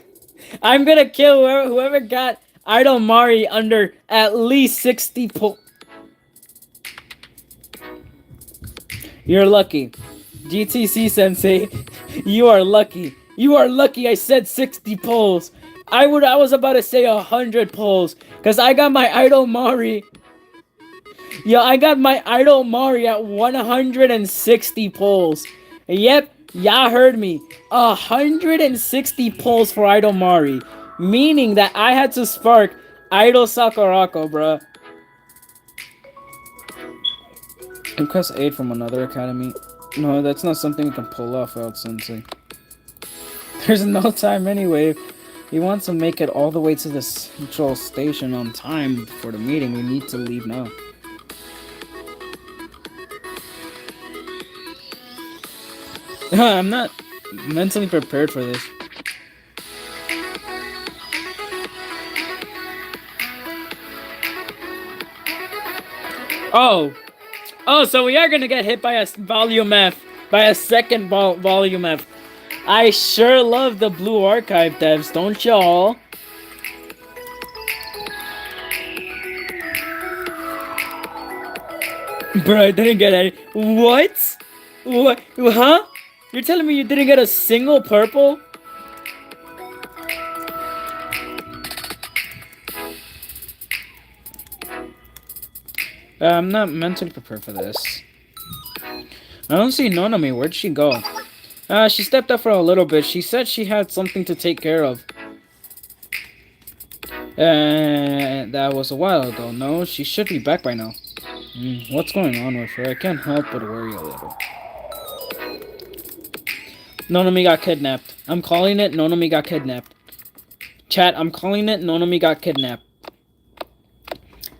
A: I'm gonna kill whoever got Idomari under at least 60 pull. You're lucky. GTC Sensei, you are lucky. You are lucky I said 60 pulls. I was about to say 100 pulls. Cause I got my Idomari. Yo, I got my Idomari at 160 pulls. Yep, y'all heard me. 160 pulls for Idomari. Meaning that I had to spark Idol Sakurako, bruh. Request aid from another academy. No, that's not something we can pull off without Sensei. There's no time anyway. If he wants to make it all the way to the central station on time for the meeting, we need to leave now. I'm not mentally prepared for this. Oh, so we are gonna get hit by a volume F, by a second volume F. I sure love the Blue Archive devs, don't y'all? Bro, I didn't get any. What? What? Huh? You're telling me you didn't get a single purple? I'm not mentally prepared for this. I don't see Nonami. Where'd she go? She stepped up for a little bit. She said she had something to take care of. And that was a while ago. No, she should be back by now. What's going on with her? I can't help but worry a little. Nonami got kidnapped. I'm calling it Nonami got kidnapped. Chat, I'm calling it Nonami got kidnapped.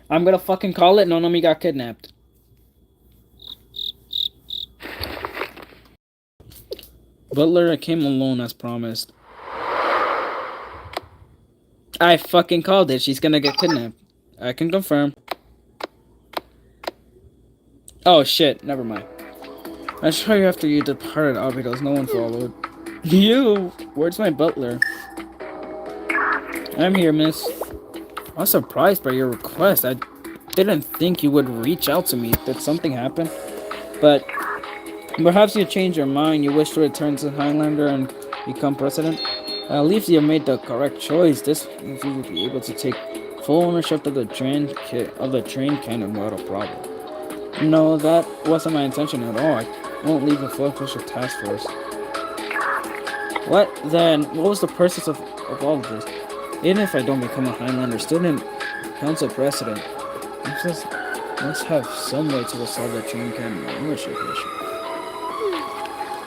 A: I'm gonna fucking call it Nonami got kidnapped. Butler came alone as promised. I fucking called it. She's gonna get kidnapped. I can confirm. Oh shit, never mind. I saw you after you departed out because no one followed. You? Where's my butler? I'm here, miss. I was surprised by your request. I didn't think you would reach out to me. Did something happen? But perhaps you changed your mind. You wish to return to Highlander and become president? At least you made the correct choice. This means you will be able to take full ownership of the train cannon without a problem. No, that wasn't my intention at all. I won't leave the full official task force. What then? What was the purpose of all of this? Even if I don't become a Highlander student council president, I must have some way to resolve the train cannon ownership issue.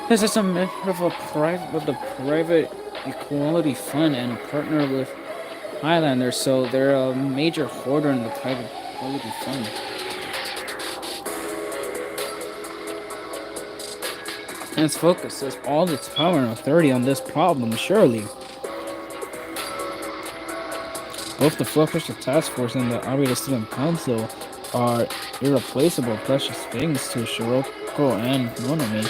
A: This is a matter of the private equality fund and a partner with Highlander, so they're a major hoarder in the private equality fund. And its focuses all its power and authority on this problem, surely. Both the Full Official Task Force and the Army Student Council are irreplaceable precious things to Shiroko and Nonami.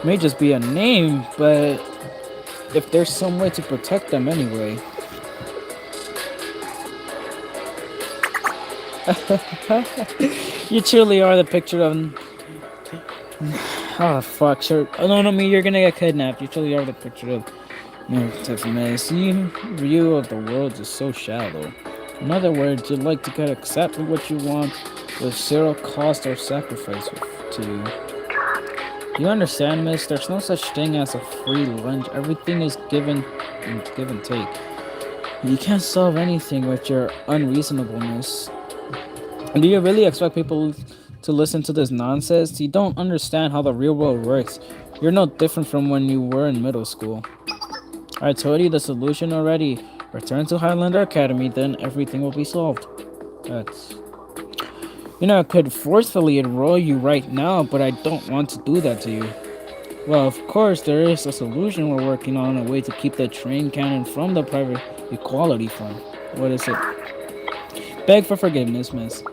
A: May just be a name, but if there's some way to protect them anyway. You truly are the picture of. Oh fuck, sure. Oh no, no, me, you're gonna get kidnapped. You truly are the picture of mess. You view of the world is so shallow. In other words, you'd like to get exactly what you want with zero cost or sacrifice to you. You understand, miss? There's no such thing as a free lunch. Everything is give and take. You can't solve anything with your unreasonableness. Do you really expect people to listen to this nonsense? You don't understand how the real world works. You're no different from when you were in middle school. I told you the solution already. Return to Highlander Academy, then everything will be solved. That's... You know, I could forcefully enroll you right now, but I don't want to do that to you. Well, of course, there is a solution we're working on, a way to keep the train cannon from the private equality fund. What is it? Beg for forgiveness, miss.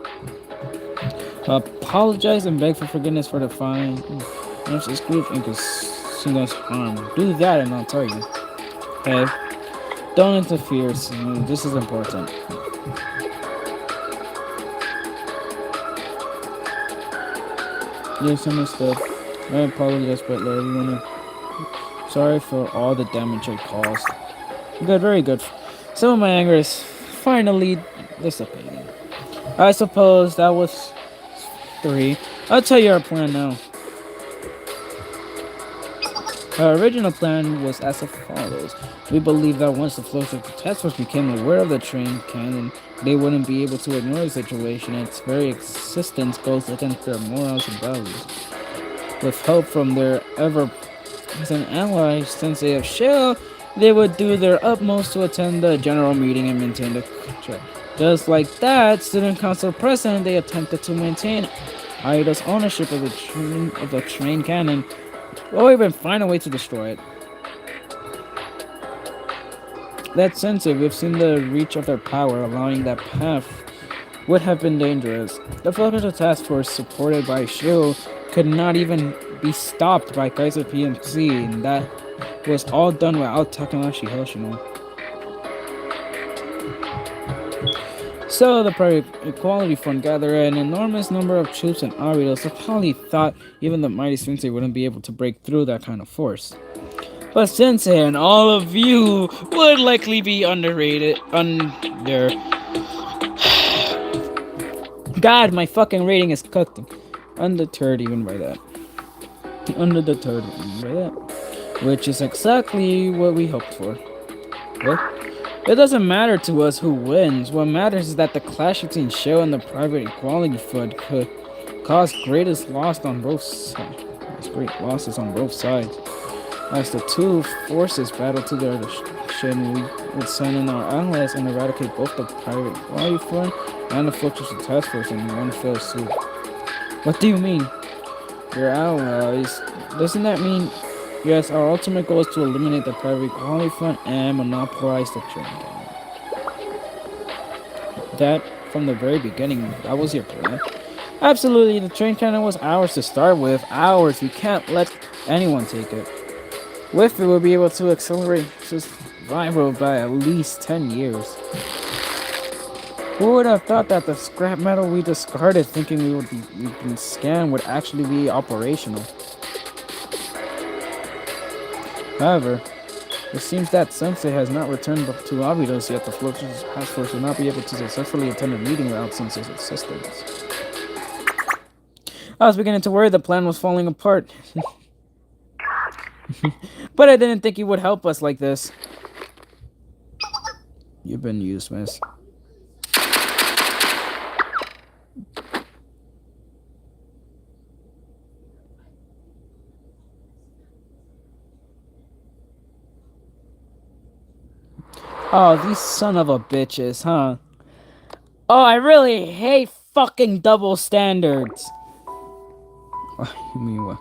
A: Apologize and beg for forgiveness for the fine. If this group incurs us harm, do that and I'll tell you. Hey, don't interfere. This is important. Yes, understood. I apologize, Butler. Sorry for all the damage I caused. Good, very good. Some of my anger is finally dissipating. I suppose that was 3. I'll tell you our plan now. Our original plan was as follows. We believed that once the Floatships task force became aware of the train cannon, they wouldn't be able to ignore the situation, and its very existence goes against their morals and values. With help from their ever-present ally, Sensei of Shell, they would do their utmost to attend the general meeting and maintain the contract. Just like that, Student Council President, they attempted to maintain Aida's ownership of the train cannon, or even find a way to destroy it. That Sensei, we've seen the reach of their power, allowing that path would have been dangerous. The Floatships Task Force, supported by Shu, could not even be stopped by Kaiser PMC, and that was all done without Takanashi Hoshino. So the Private Equality Fund gathered an enormous number of troops and Aridos, so probably thought even the mighty Sensei wouldn't be able to break through that kind of force. But Sensei and all of you would likely be underrated, God, my fucking rating is cooked. Undeterred even by that. Undeterred even by that. Which is exactly what we hoped for. What? It doesn't matter to us who wins. What matters is that the clash between Shell and the Private Equality Fund could cause greatest loss on both sides. Great losses on both sides. As the two forces battle to their destruction, we would send in our allies and eradicate both the Private Equality Fund and the Floatships Task Force in one fell swoop. What do you mean? Your allies? Doesn't that mean... Yes, our ultimate goal is to eliminate the Private Equality Fund and monopolize the train cannon. That, from the very beginning, that was your plan? Absolutely, the train cannon was ours to start with. Ours. We can't let anyone take it. With it, we'll be able to accelerate survival by at least 10 years. Who would have thought that the scrap metal we discarded thinking we would be scanned would actually be operational? However, it seems that Sensei has not returned to Abydos yet. The Floatships Task Force will not be able to successfully attend a meeting without Sensei's assistance. I was beginning to worry the plan was falling apart. But I didn't think he would help us like this. You've been used, miss. Oh, these son of a bitches, huh? Oh, I really hate fucking double standards. You mean what?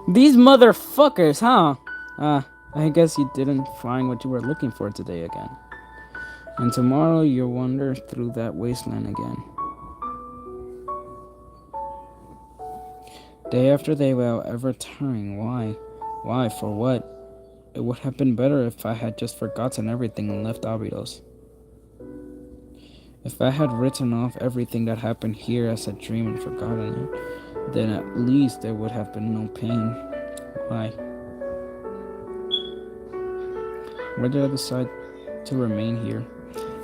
A: These motherfuckers, huh? I guess you didn't find what you were looking for today again. And tomorrow you'll wander through that wasteland again. Day after day without ever turning. Why? Why? For what? It would have been better if I had just forgotten everything and left Abydos. If I had written off everything that happened here as a dream and forgotten it, then at least there would have been no pain. Why? Why did I decide to remain here?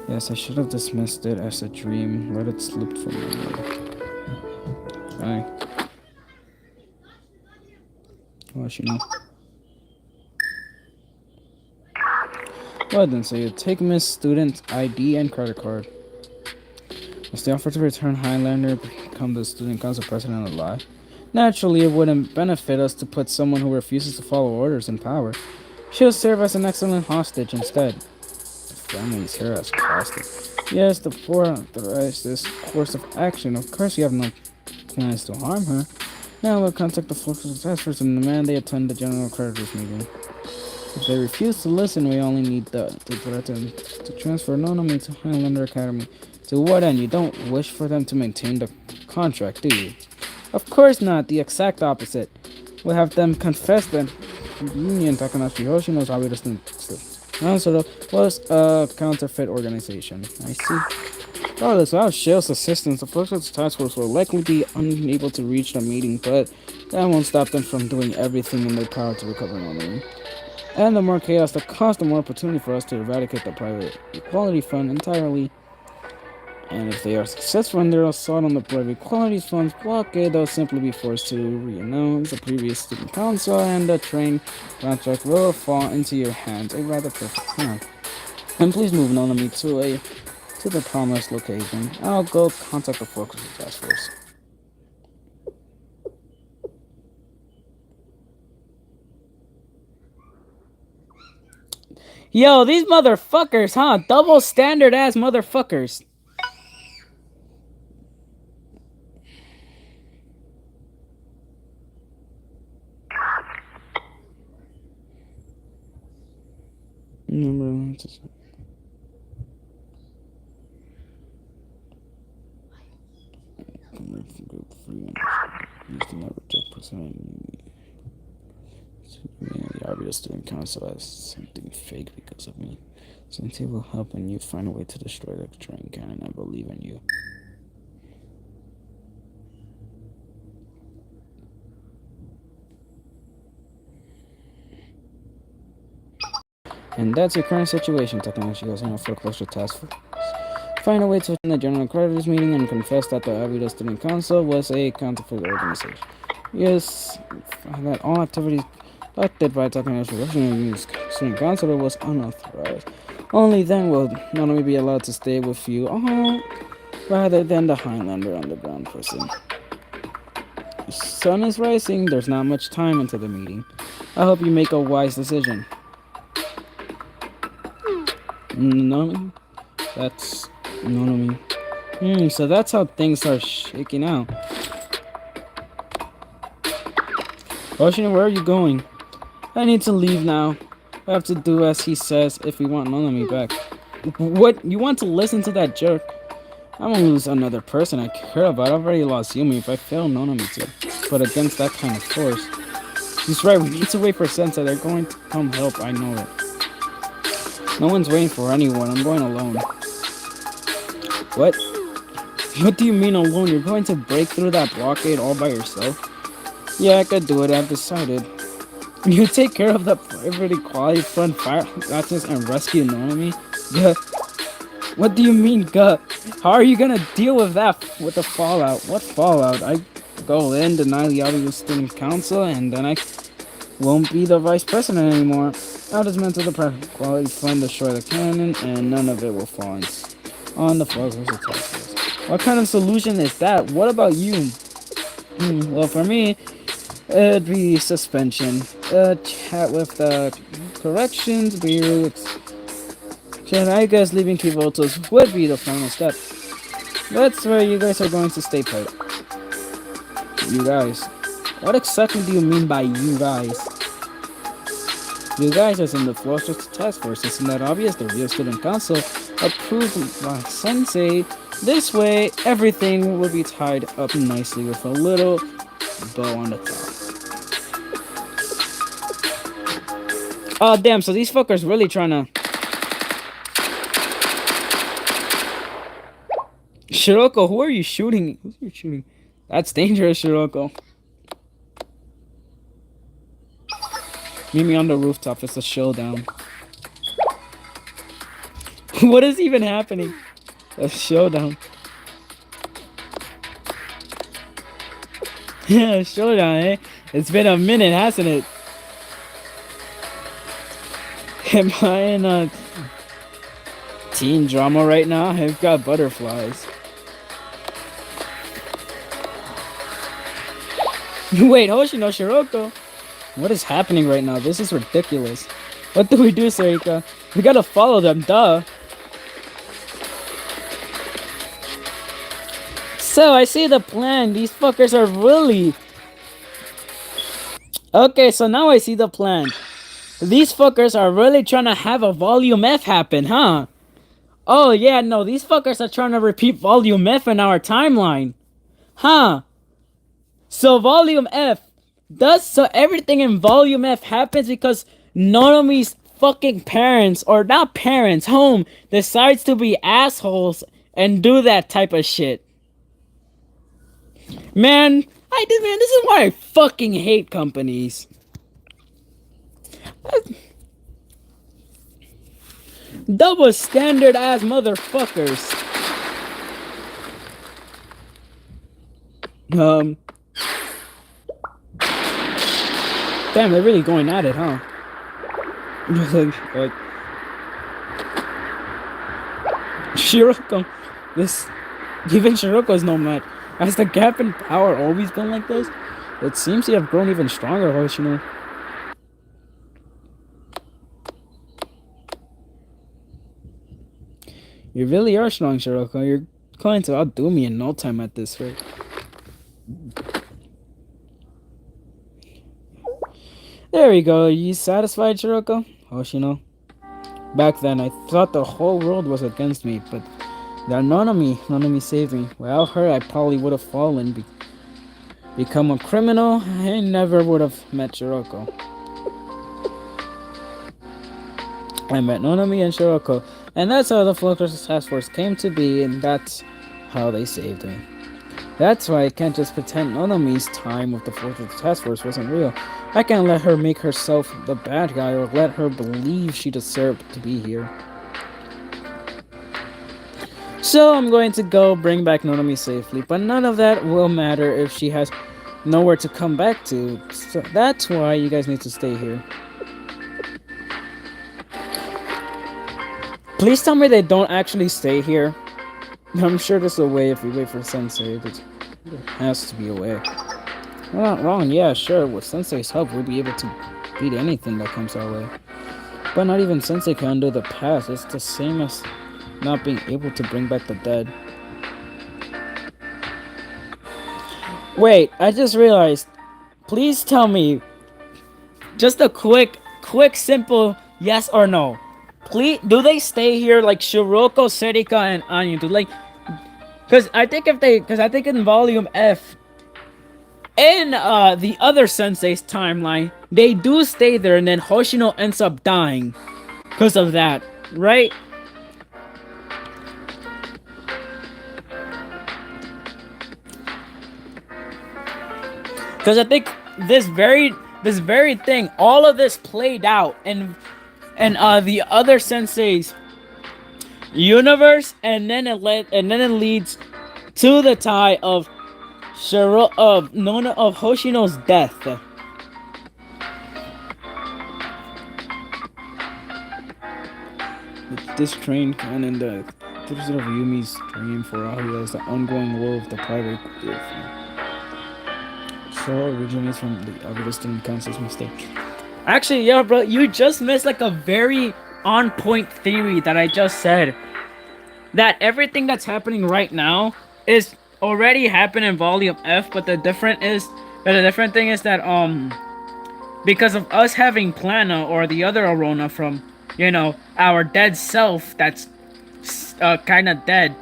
A: Yes, I should have dismissed it as a dream, let it slip from my mind. Why? Well, you know. Well then, so you take Miss Student ID and credit card. Must the offer to return Highlander become the student council president a lie? Naturally, it wouldn't benefit us to put someone who refuses to follow orders in power. She'll serve as an excellent hostage instead. The family is here as a hostage. Yes, the four authorized this course of action. Of course, you have no plans to harm her. Now we'll contact the Fluxus task force and demand they attend the general creditors meeting. If they refuse to listen, we only need to threaten to transfer Nonomi to Highlander Academy. To what end? You don't wish for them to maintain the contract, do you? Of course not. The exact opposite. We'll have them confess that Union Takanashi Hoshino's Abydos Council was a counterfeit organization. I see. Regardless, without Shale's assistance, the Fluxus task force will likely be unable to reach the meeting, but that won't stop them from doing everything in their power to recover Nonomi. And the more chaos that caused, the more opportunity for us to eradicate the private equality fund entirely. And if they are successful in their assault on the private equality fund's blockade, they'll simply be forced to re-announce the previous student council, and the train contract will fall into your hands. A rather perfect plan. And please move Nonomi to the promised location. I'll go contact the Fluxus task force. Yo, these motherfuckers, huh? Double standard ass motherfuckers. The Arbitre Student Council has something fake because of me. Since it will help and you find a way to destroy the train cannon, I believe in you. And that's your current situation, Takanashi Hoshino for Closer Task Force. Find a way to attend the General Creditors meeting and confess that the Abydos Student Council was a counterfeit organization. Yes, that all activities conducted by Takanashi Hoshino's Student Council was unauthorized. Only then will Nonomi be allowed to stay with you, rather than the Highlander underground prison. The sun is rising, there's not much time until the meeting. I hope you make a wise decision. Nonomi? That's Nonomi. So that's how things are shaking out. Hoshino, where are you going? I need to leave now. I have to do as he says if we want Nonomi back. What? You want to listen to that jerk? I'm gonna lose another person I care about. I've already lost Yumi if I fail Nonomi to. But against that kind of force. He's right, we need to wait for Sensei. They're going to come help, I know it. No one's waiting for anyone. I'm going alone. What? What do you mean alone? You're going to break through that blockade all by yourself? Yeah, I could do it. I've decided. You take care of the private equality fund fire actions and rescue Nonomi? Guh. What do you mean, guh? How are you gonna deal with that? With the fallout? What fallout? I go in, deny the Abydos Student Council, and then I won't be the vice president anymore. I'll dismantle the private equality fund, destroy the cannon, and none of it will fall on the Fluxus task force. What kind of solution is that? What about you? Well, for me, it'd be suspension. Chat with the corrections bureau. I guess leaving Kivotos would be the final step. That's where you guys are going to stay put. You guys. What exactly do you mean by you guys? You guys, as in the Force Task Force, isn't that obvious? The real student council approved by Sensei. This way, everything will be tied up nicely with a little bow on the top. Oh, damn, so these fuckers really trying to... Shiroko, who are you shooting? Who's you shooting? That's dangerous, Shiroko. Meet me on the rooftop, it's a showdown. What is even happening? A showdown. Yeah, showdown, eh? It's been a minute, hasn't it? Am I in a teen drama right now? I've got butterflies. Wait, Hoshino, Shiroko? What is happening right now? This is ridiculous. What do we do, Sarika? We gotta follow them, duh. So, I see the plan. These fuckers are really... Okay, so now I see the plan. These fuckers are really trying to have a Volume F happen, huh? Oh, yeah, no, these fuckers are trying to repeat Volume F in our timeline. Huh? So, Volume F... So everything in Volume F happens because Nonomi's fucking parents, or not parents, home, decides to be assholes and do that type of shit. Man, this is why I fucking hate companies. Double standard ass motherfuckers. Damn, they're really going at it, huh? like Shiroko, even Shiroko's no match. Has the gap in power always been like this? It seems to have grown even stronger, Hoshino. You really are strong, Shiroko. You're going to outdo me in no time at this rate. There we go. Are you satisfied, Shiroko? Hoshino. Back then, I thought the whole world was against me, but that Nonomi saved me. Without her, I probably would have fallen, become a criminal, and never would have met Shiroko. I met Nonomi and Shiroko, and that's how the Force Task Force came to be, and that's how they saved me. That's why I can't just pretend Nonomi's time with the Force Task Force wasn't real. I can't let her make herself the bad guy or let her believe she deserved to be here. So I'm going to go bring back Nonomi safely, but none of that will matter if she has nowhere to come back to. So that's why you guys need to stay here. Please tell me they don't actually stay here. I'm sure there's a way if we wait for Sensei. There has to be a way. We're not wrong, yeah, sure. With Sensei's help, we'll be able to beat anything that comes our way. But not even Sensei can undo the past. It's the same as not being able to bring back the dead. Wait, I just realized. Please tell me. Just a quick, simple yes or no. Please, do they stay here like Shiroko, Serika, and Anyu? Because I think in Volume F, in the other Sensei's timeline, they do stay there, and then Hoshino ends up dying because of that, right? Because I think this very thing, all of this played out, and the other Sensei's universe, and then it leads to the tie of Hoshino's death. This train can end the episode of Yumi's dream for Aria is the ongoing war of the private group. So originates from the other student council's mistake. Actually, yeah, bro, you just missed like a very on-point theory that I just said. That everything that's happening right now is already happened in Volume F, but the different thing is that because of us having Plana or the other Arona from, our dead self that's kind of dead.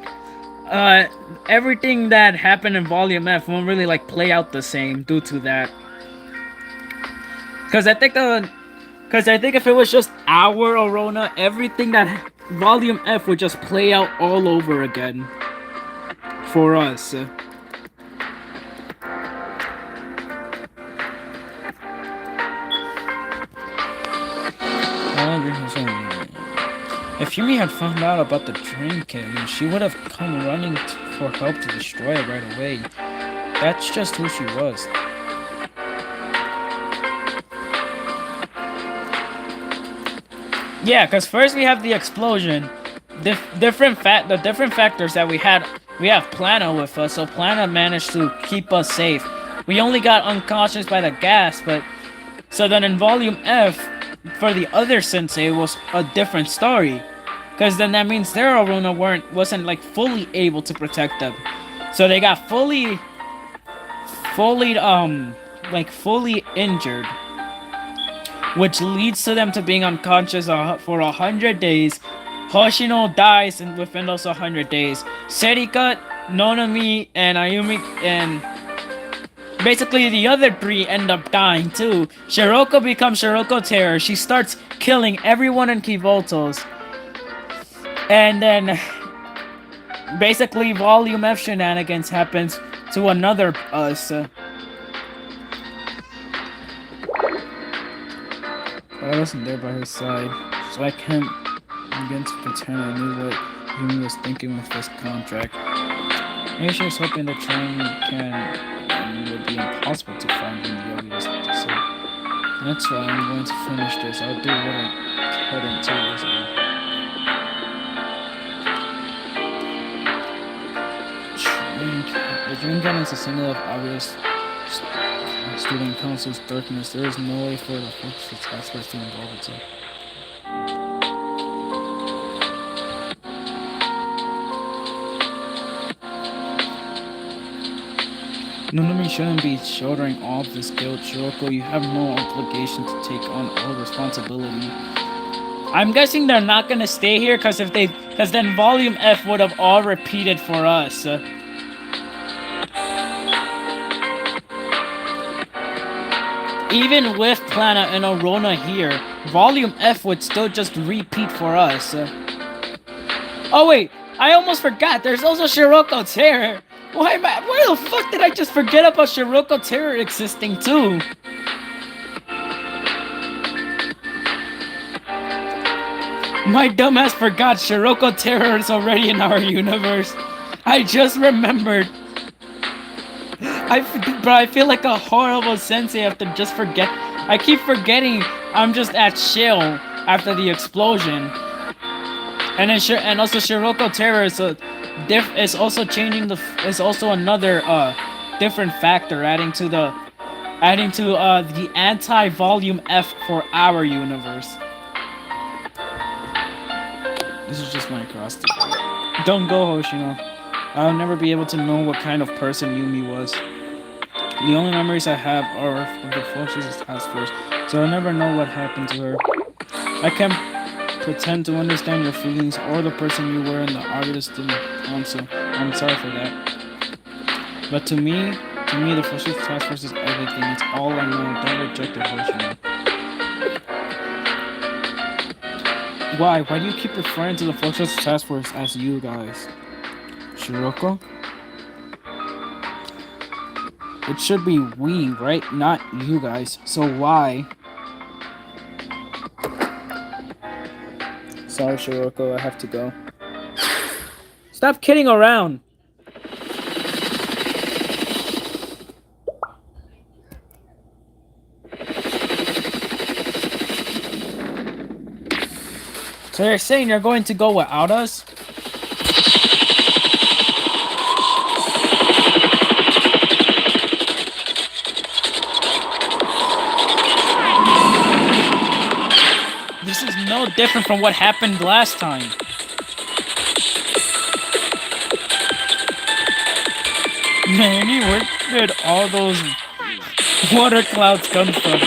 A: Everything that happened in Volume F won't really like play out the same due to that. Because I think if it was just our Arona, everything that Volume F would just play out all over again for us. If Yumi had found out about the dream kit, she would have come running for help to destroy it right away. That's just who she was. Yeah, because first we have the explosion. The different factors that we had. We have Plana with us, so Plana managed to keep us safe. We only got unconscious by the gas, but so then in Volume F, for the other sensei, it was a different story. Because then that means their Arona wasn't like fully able to protect them. So they got fully injured. Which leads to them to being unconscious for 100 days. Hoshino dies within those 100 days. Serika, Nonami, and Ayumi, and basically the other three end up dying too. Shiroko becomes Shiroko Terror. She starts killing everyone in Kivoltos. And then basically Volume F shenanigans happens to another us. But I wasn't there by her side, so I can't begin to pretend I knew what Yumi was thinking with this contract. Maybe she was hoping the train would be impossible to find in the obvious so that's why I'm going to finish this. I'll do what I couldn't 2 years ago. The dream cannon is a symbol of obvious student council's darkness. There is no way for the folks to task force to involve itself. Nonami shouldn't be shouldering all this guilt. Shiroko, you have no obligation to take on all responsibility. I'm guessing they're not gonna stay here because then Volume F would have all repeated for us. Even with Plana and Arona here, Volume F would still just repeat for us. Oh wait, I almost forgot. There's also Shiroko Terror. Why the fuck did I just forget about Shiroko Terror existing too? My dumbass forgot Shiroko Terror is already in our universe. I just remembered. But I feel like a horrible sensei after just forget. I keep forgetting I'm just at Shill after the explosion. And also Shiroko Terror is also changing is also another different factor adding to the anti-Volume F for our universe. This is just my acrostic. Don't go, Hoshino. I'll never be able to know what kind of person Yumi was. The only memories I have are of the Forces Task Force, so I'll never know what happened to her. I can't pretend to understand your feelings or the person you were in the August Council. I'm sorry for that. But to me, the Forces Task Force is everything. It's all I know. Don't reject it, Hoshino. Why? Why do you keep referring to the Forces Task Force as you guys? Shiroko? It should be we, right? Not you guys. So why? Sorry, Shiroko, I have to go. Stop kidding around! So you're saying you're going to go without us? This is no different from what happened last time. Manny, where did all those water clouds come from?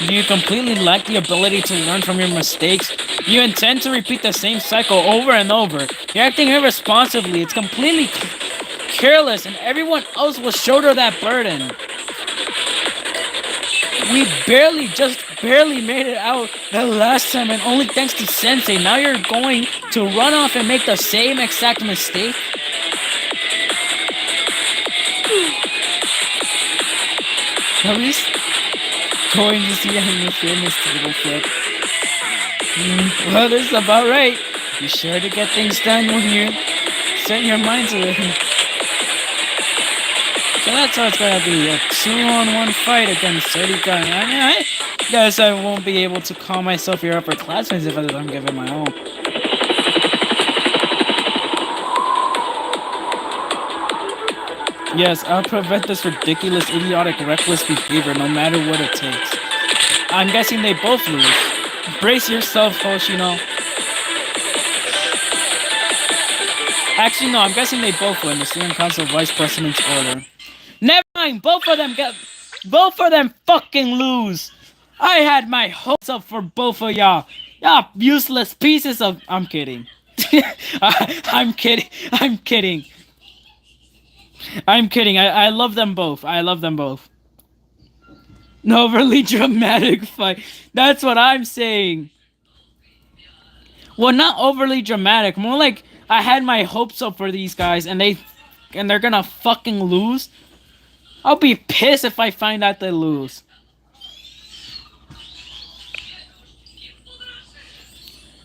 A: You completely lack the ability to learn from your mistakes. You intend to repeat the same cycle over and over. You're acting irresponsibly. It's completely careless, and everyone else will shoulder that burden. We just barely made it out the last time, and only thanks to Sensei. Now you're going to run off and make the same exact mistake? At least going to see a new famous table flip. Well, this is about right. Be sure to get things done when you set your mind to it. So that's how it's gonna be, a 2-on-1 fight against Surikan. I guess I won't be able to call myself your upperclassmen if I don't give it my all. Yes, I'll prevent this ridiculous, idiotic, reckless behavior no matter what it takes. I'm guessing they both lose. Brace yourself, Hoshino. Actually, no, I'm guessing they both win. The Student Council Vice President's order. Never mind, both of them fucking lose. I had my hopes up for both of y'all. Y'all useless pieces of... I'm kidding. I'm kidding. I love them both. An overly dramatic fight. That's what I'm saying. Well, not overly dramatic. More like I had my hopes up for these guys, and they're gonna fucking lose. I'll be pissed if I find out they lose.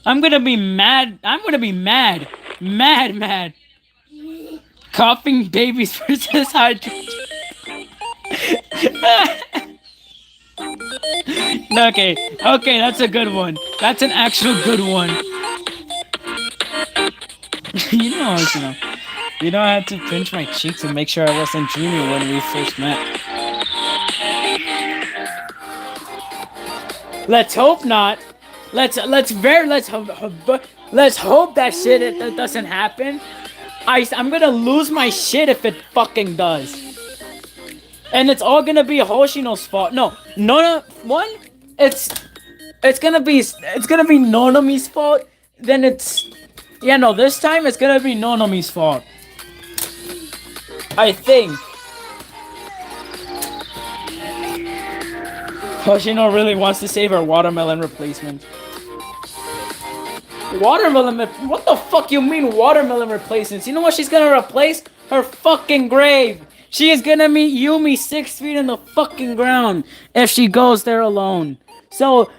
A: I'm gonna be mad. Mad. Coughing babies versus hydrogen. Okay, that's a good one. That's an actual good one. You know, I had to pinch my cheek to make sure I wasn't dreaming when we first met. Let's hope not. Let's hope that shit doesn't happen. I'm gonna lose my shit if it fucking does. And it's all gonna be Hoshino's fault. No, one, it's gonna be Nonomi's fault. Then this time it's gonna be Nonomi's fault. I think. Hoshino really wants to save her watermelon replacement. What the fuck you mean watermelon replacements? You know what she's gonna replace? Her fucking grave. She is gonna meet Yumi 6 feet in the fucking ground if she goes there alone. So,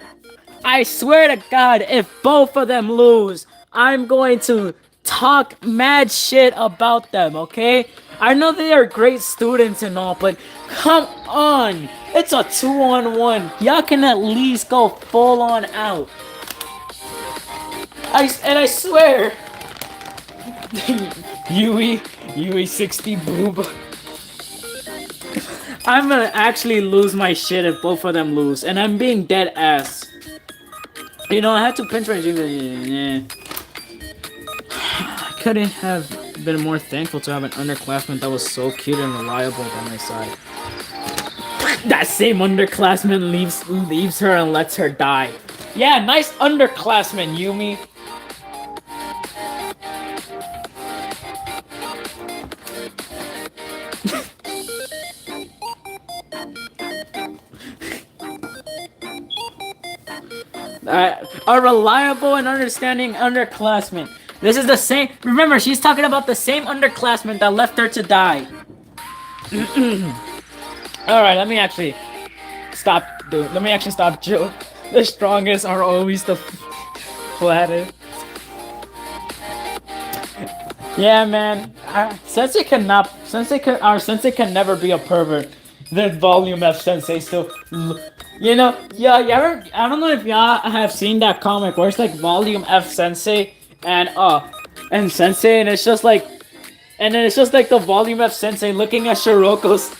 A: I swear to God, if both of them lose, I'm going to talk mad shit about them, okay? I know they are great students and all, but come on! It's a 2-on-1. Y'all can at least go full on out. I swear, Yui 60 boob. I'm gonna actually lose my shit if both of them lose, and I'm being dead ass. You know, I had to pinch my cheek. I couldn't have been more thankful to have an underclassman that was so cute and reliable by my side. That same underclassman leaves her and lets her die. Yeah, nice underclassman, Yumi. A reliable and understanding underclassman. This is the same. Remember, she's talking about the same underclassman that left her to die. Alright, let me actually stop. Joe. The strongest are always the flattest. Yeah, man. Sensei can never be a pervert. The Volume F Sensei still. I don't know if y'all have seen that comic where it's like Volume F Sensei and Sensei, and it's just like the Volume F Sensei looking at Shiroko's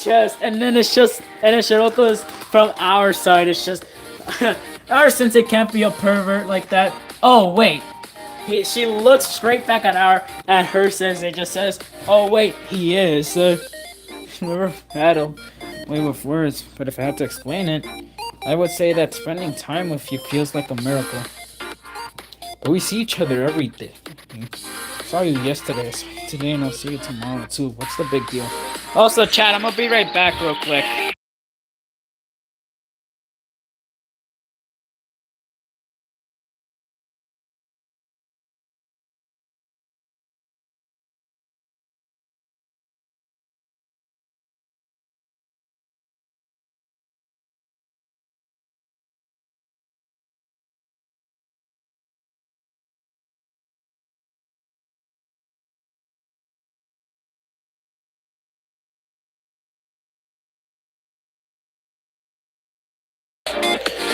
A: chest, and then Shiroko is from our side. It's just our Sensei can't be a pervert like that. Oh wait, she looks straight back at her Sensei, just says, "Oh wait, he is." Never battle. way with words, but if I had to explain it, I would say that spending time with you feels like a miracle. But we see each other every day. I saw you yesterday, I saw you today, and I'll see you tomorrow too. What's the big deal? Also, chat, I'm gonna be right back real quick.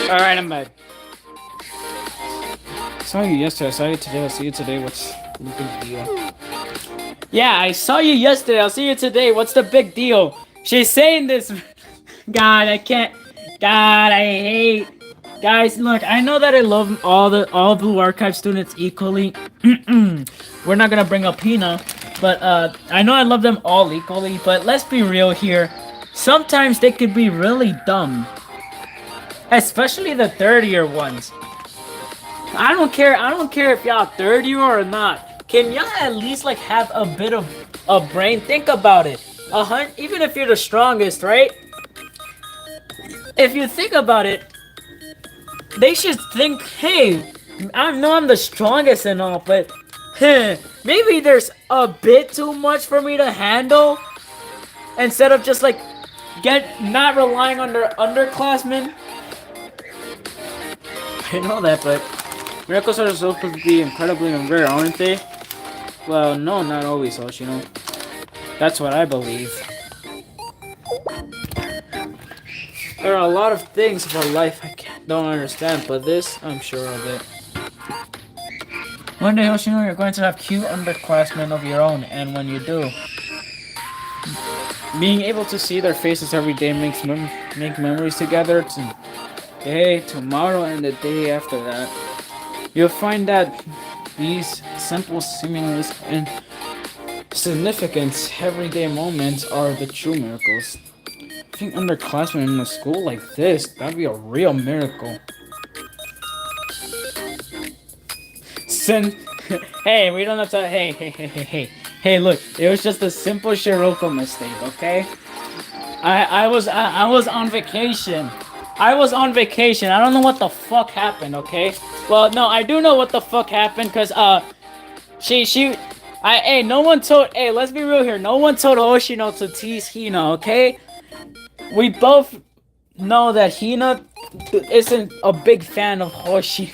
A: Alright, I'm back. I saw you yesterday, I saw you today, I'll see you today. What's the big deal? Yeah, I saw you yesterday, I'll see you today. What's the big deal? She's saying this. God, I can't. God, I hate. Guys, look, I know that I love all Blue Archive students equally. We're not gonna bring up Hina, but I know I love them all equally. But let's be real here. Sometimes they could be really dumb, especially the third year ones. I don't care if y'all third year or not. Can y'all at least like have a bit of a brain? Think about it. Even if you're the strongest, right? If you think about it, they should think, hey, I know I'm the strongest and all, but maybe there's a bit too much for me to handle. Instead of just like not relying on their underclassmen. I know that, but miracles are supposed to be incredibly rare, aren't they? Well, no, not always, Hoshino. That's what I believe. There are a lot of things about life I don't understand, but this, I'm sure of it. One day, Hoshino, you're going to have cute underclassmen of your own, and when you do, being able to see their faces every day make memories together today, tomorrow, and the day after that. You'll find that these simple, seemingly insignificant everyday moments are the true miracles. I think underclassmen in a school like this, that'd be a real miracle. Hey, we don't have to. Hey, look, it was just a simple Shiroko mistake, okay? I was on vacation. I don't know what the fuck happened, okay? Well, no, I do know what the fuck happened, cause no one told. Hey, let's be real here. No one told Hoshino to tease Hina, okay? We both know that Hina isn't a big fan of Hoshino.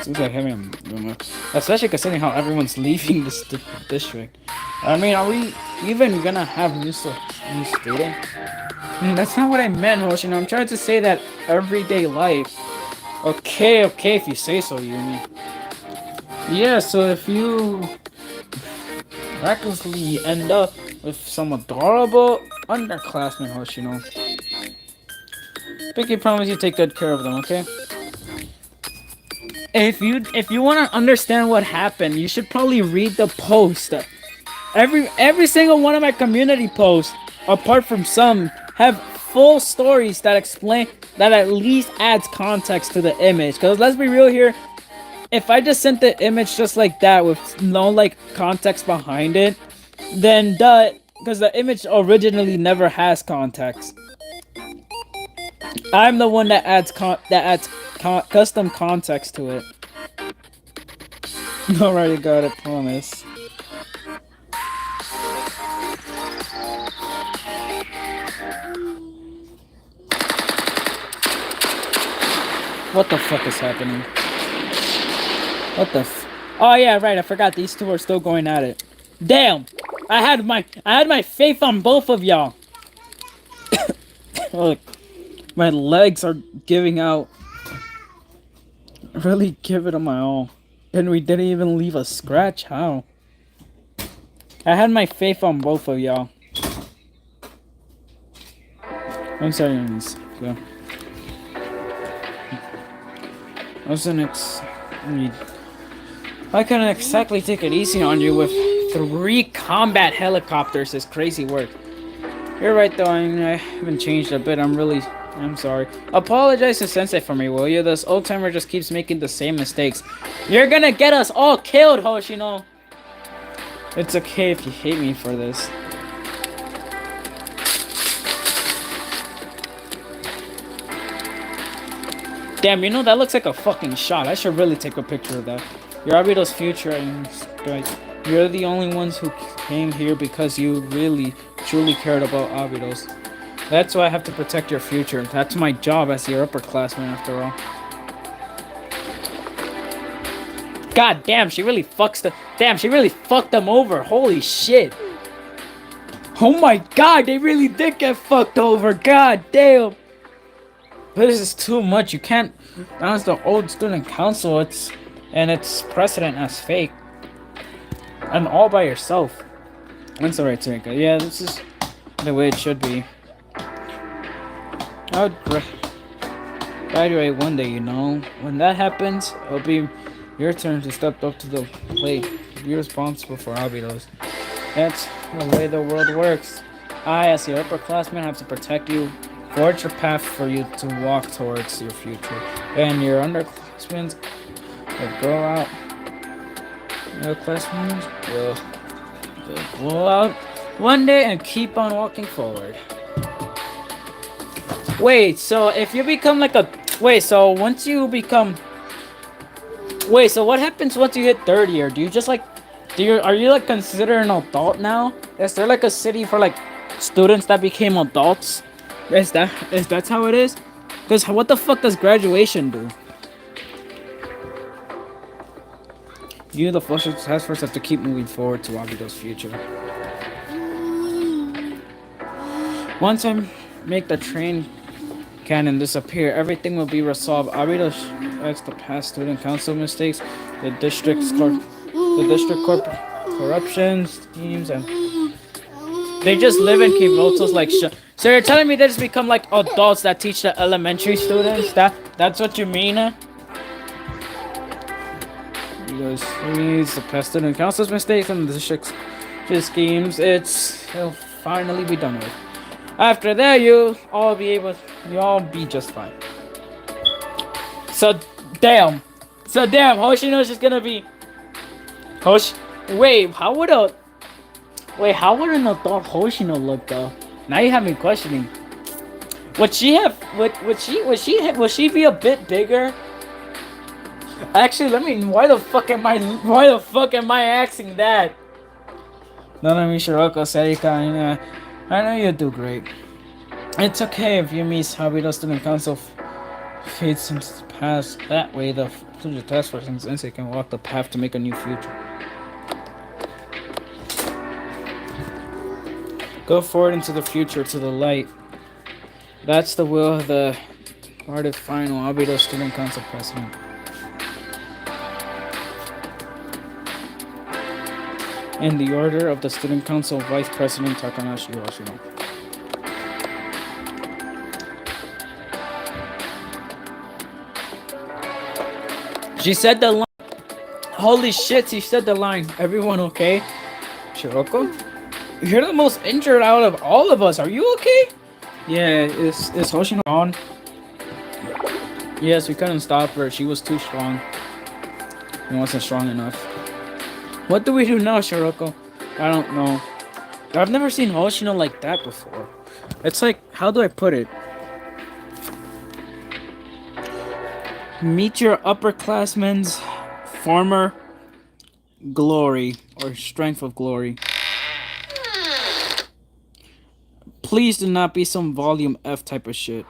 A: Seems like having especially considering how everyone's leaving this district. I mean, are we even gonna have new student? That's not what I meant, Hoshino. I'm trying to say that everyday life. Okay, if you say so, Yumi. Yeah, so if you recklessly end up with some adorable underclassmen, Hoshino, Pinky promise you take good care of them, okay? If you want to understand what happened, you should probably read the post. Every single one of my community posts, apart from some, have full stories that explain, that at least adds context to the image. Because let's be real here, if I just sent the image just like that with no like context behind it, then because the image originally never has context. I'm the one that adds custom context to it. Already got it, promise. What the fuck is happening? What the Oh yeah, right, I forgot these two are still going at it. Damn! I had my faith on both of y'all. Look. My legs are giving out. Really give it my all. And we didn't even leave a scratch. How? I had my faith on both of y'all. I'm sorry, Miss. Go. I couldn't exactly take it easy on you with 3 combat helicopters. Is crazy work. You're right though, I haven't changed a bit. I'm sorry. Apologize to Sensei for me, will you? This old timer just keeps making the same mistakes. You're gonna get us all killed, Hoshino! It's okay if you hate me for this. Damn, you know, that looks like a fucking shot. I should really take a picture of that. You're Abido's future, and guys, you're the only ones who came here because you really, truly cared about Abidos. That's why I have to protect your future. That's my job as your upperclassman, after all. God damn, she really fucks the... Damn, she really fucked them over. Holy shit. Oh my god, they really did get fucked over. God damn. But this is too much. You can't announce the old student council. It's precedent as fake. And all by yourself. I'm sorry, Tsunika. Yeah, this is the way it should be. I would graduate one day, you know. When that happens, it'll be your turn to step up to the plate. Be responsible for Abidos. That's the way the world works. I, as your upperclassman, have to protect you, forge a path for you to walk towards your future. And your underclassmen will go out. Your classmates will go out one day and keep on walking forward. Wait, so if you become like a... Wait, so once you become... Wait, so what happens once you hit 30 year? Do you just like... Are you like considered an adult now? Is there like a city for like students that became adults? Is that how it is? Because what the fuck does graduation do? You, the Flush Task Force, have to keep moving forward to Abido's future. Once I make the train cannon disappear, everything will be resolved. Abido expects the past student council mistakes, the district corruption schemes, and they just live and keep mottos like So you're telling me they just become like adults that teach the elementary students? That's what you mean? Because it's the past student council's mistakes and the district schemes. It'll finally be done with. After that, you'll all be just fine. So damn, Hoshino's just gonna be Wait, how would an adult Hoshino look though? Now you have me questioning. Would she be a bit bigger? Actually, why the fuck am I asking that? Nanami, Shiroko, Serika, I know you do great. It's okay if you miss Abido Student Council fades into the past. That way, the future task force and Sensei can walk the path to make a new future. Go forward into the future, to the light. That's the will of the departed final Abido Student Council president. In the order of the Student Council Vice President Takanashi Hoshino. She said the line. Holy shit, she said the line. Everyone okay? Shiroko? You're the most injured out of all of us. Are you okay? Yeah, is Hoshino on? Yes, we couldn't stop her. She was too strong. It wasn't strong enough. What do we do now, Shiroko? I don't know. I've never seen Hoshino like that before. It's like, how do I put it? Meet your upperclassmen's former glory, or strength of glory. Please do not be some volume F type of shit.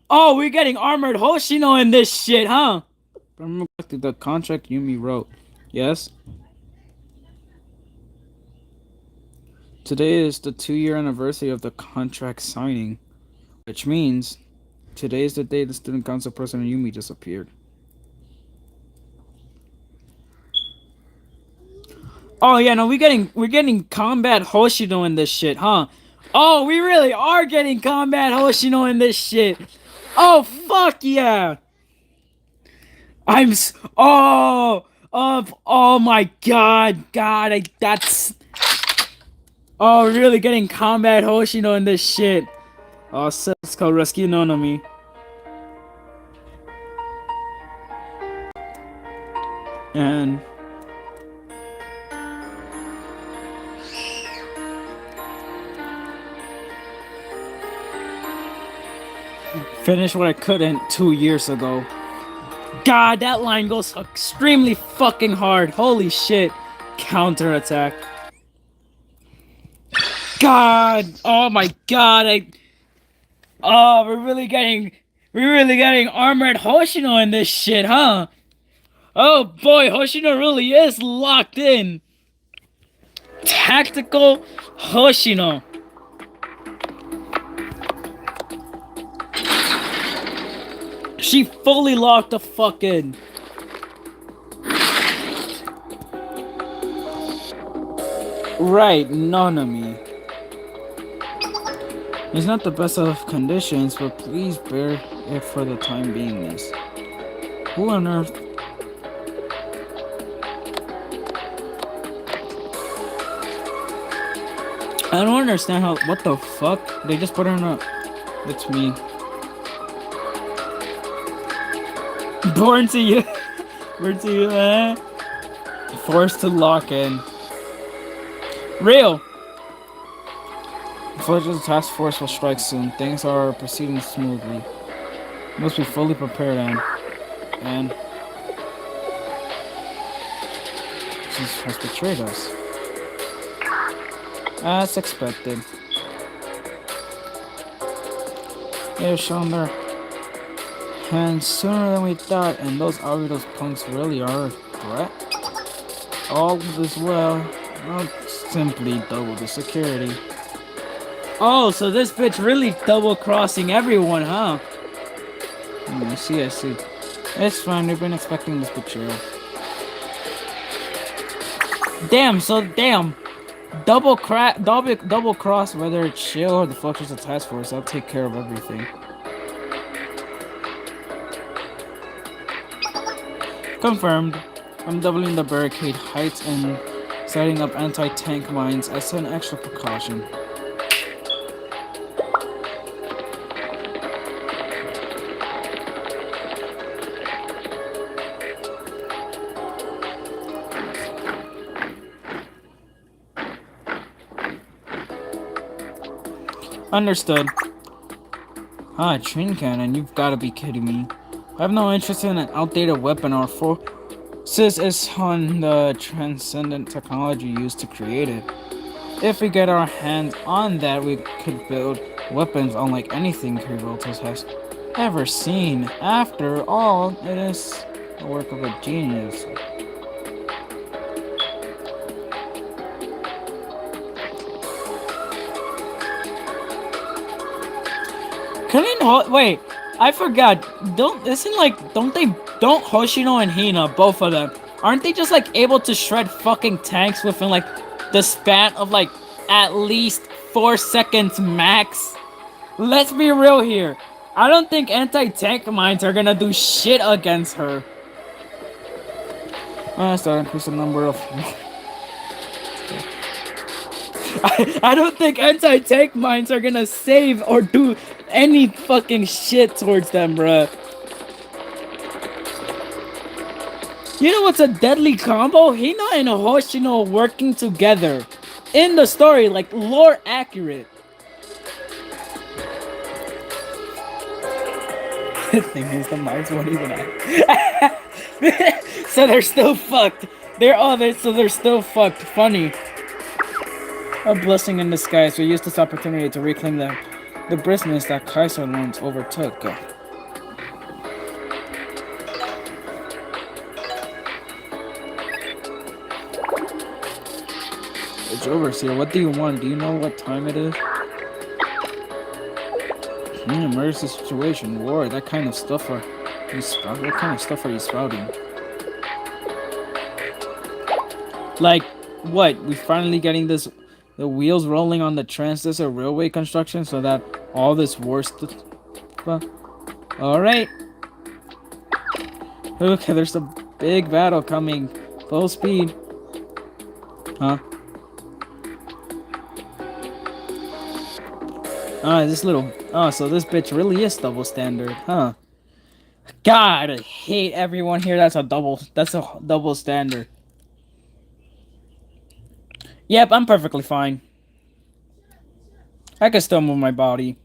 A: Oh, we're getting armored Hoshino in this shit, huh? Remember the contract Yumi wrote. Yes? Today is the 2-year anniversary of the contract signing, which means today is the day the student council president Yumi disappeared. Oh yeah, no, we're getting combat Hoshino in this shit, huh? Oh, we really are getting combat Hoshino in this shit. Oh fuck yeah! Oh, of, oh my god, that's, oh, really getting combat Hoshino in this shit. Oh, so it's called Rescue Nonomi. And finish what I couldn't 2 years ago. God, that line goes extremely fucking hard. Holy shit. Counterattack. God, oh my god, oh, we're really getting armored Hoshino in this shit, huh? Oh boy, Hoshino really is locked in. Tactical Hoshino. She fully locked the fuck in. Right, Nonomi. It's not the best of conditions, but please bear it for the time being, miss. Who on earth? I don't understand how. What the fuck? They just put her in a. It's me. Born to you. Born to you, eh? Forced to lock in. Real. The task force will strike soon. Things are proceeding smoothly. Must be fully prepared and she has betrayed us. As expected. They've shown their hands sooner than we thought, and those Arudos punks really are a threat. All is well. I'll simply double the security. Oh, so this bitch really double-crossing everyone, huh? I see. It's fine, we've been expecting this betrayal. Damn, double cross, whether it's Shield or the Fluxus of Task Force, I'll take care of everything. Confirmed. I'm doubling the barricade heights and setting up anti-tank mines as an extra precaution. Understood. Ah, train cannon, you've gotta be kidding me. I have no interest in an outdated weapon. Our focus is on the transcendent technology used to create it. If we get our hands on that, we could build weapons unlike anything Kiribotos has ever seen. After all, it is the work of a genius. Wait, I forgot. Don't Hoshino and Hina, both of them, aren't they just like able to shred fucking tanks within like the span of like at least 4 seconds max? Let's be real here. I don't think anti-tank mines are gonna do shit against her. Start increase the number of. I don't think anti-tank mines are gonna save or do any fucking shit towards them, bruh. You know what's a deadly combo? Hina and Hoshino working together in the story, like lore accurate. The thing is, the mines won't even act. So they're still fucked. So they're still fucked. Funny. A blessing in disguise. We used this opportunity to reclaim the business that Kaiser once overtook. It's overseer. What do you want? Do you know what time it is? Emergency situation, war. That kind of stuff are you spout? What kind of stuff are you spouting? Like what? We finally getting this. The wheels rolling on the transistor railway construction so that all this war stuff. Alright. Okay, there's a big battle coming. Full speed. Huh? This little... Oh, so this bitch really is double standard, huh? God, I hate everyone here. That's a double standard. Yep, I'm perfectly fine. I can still move my body.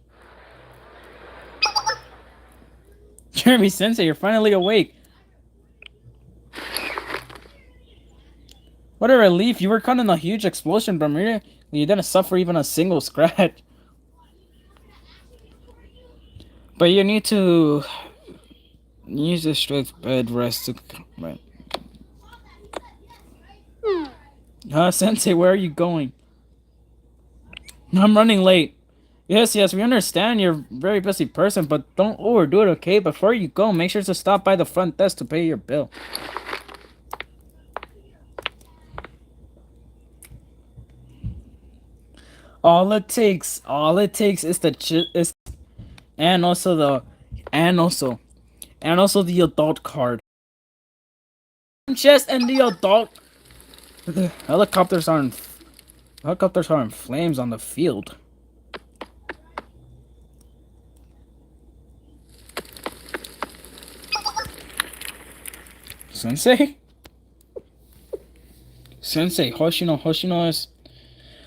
A: Jeremy Sensei, you're finally awake. What a relief. You were caught in a huge explosion, but you didn't suffer even a single scratch. But you need to use a strict bed rest to... Right. Sensei, where are you going? I'm running late. Yes, we understand you're a very busy person, but don't overdo it, okay? Before you go, make sure to stop by the front desk to pay your bill. All it takes is the and also the adult card. Chest and the adult. The helicopters are in flames on the field. Sensei, Hoshino is...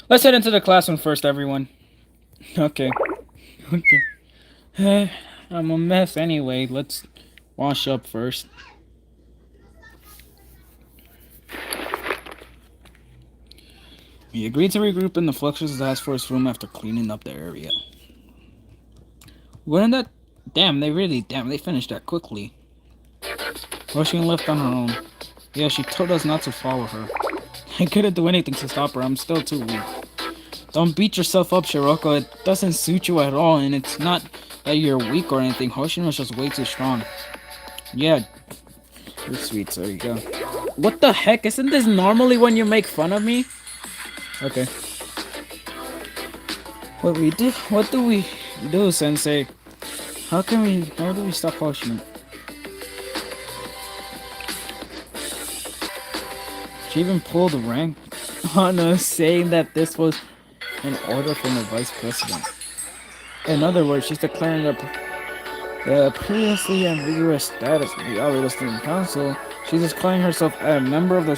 A: Let's head into the classroom first, everyone. Okay. I'm a mess anyway. Let's wash up first. We agreed to regroup in the Fluxus Task Force room after cleaning up the area. Wouldn't that... they finished that quickly. Hoshino left on her own. Yeah, she told us not to follow her. I couldn't do anything to stop her. I'm still too weak. Don't beat yourself up, Shiroko. It doesn't suit you at all, and it's not that you're weak or anything. Hoshino was just way too strong. Yeah, you're sweet, so there you go. What the heck? Isn't this normally when you make fun of me? Okay. What do we do, Sensei? How do we stop Hoshino? She even pulled a rank on us, saying that this was an order from the vice president. In other words, she's declaring the previously ambiguous status of the Albedo Student Council. She's declaring herself a member of the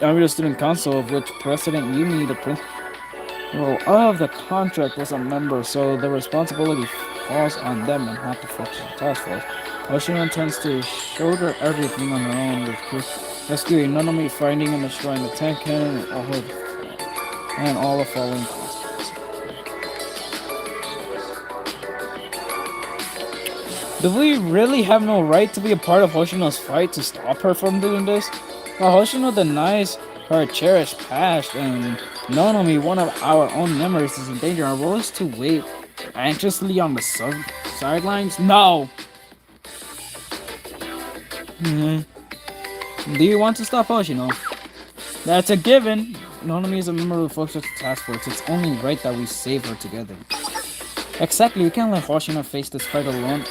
A: Albedo Student Council, of which President Yumi, the principal of the contract, was a member, so the responsibility falls on them and not the task force. Hoshino intends to shoulder everything on her own, with rescuing Nanami, finding and destroying the tank cannon, and all the following consequences. Do we really have no right to be a part of Hoshino's fight to stop her from doing this? While Hoshino denies her cherished past and Nanami, one of our own memories, is in danger, our role is to wait anxiously on the sidelines? No! Do you want to stop Hoshino? That's a given. Nanami is a member of the Fluxus Task Force. It's only right that we save her together. Exactly, we can't let Hoshino face this fight alone.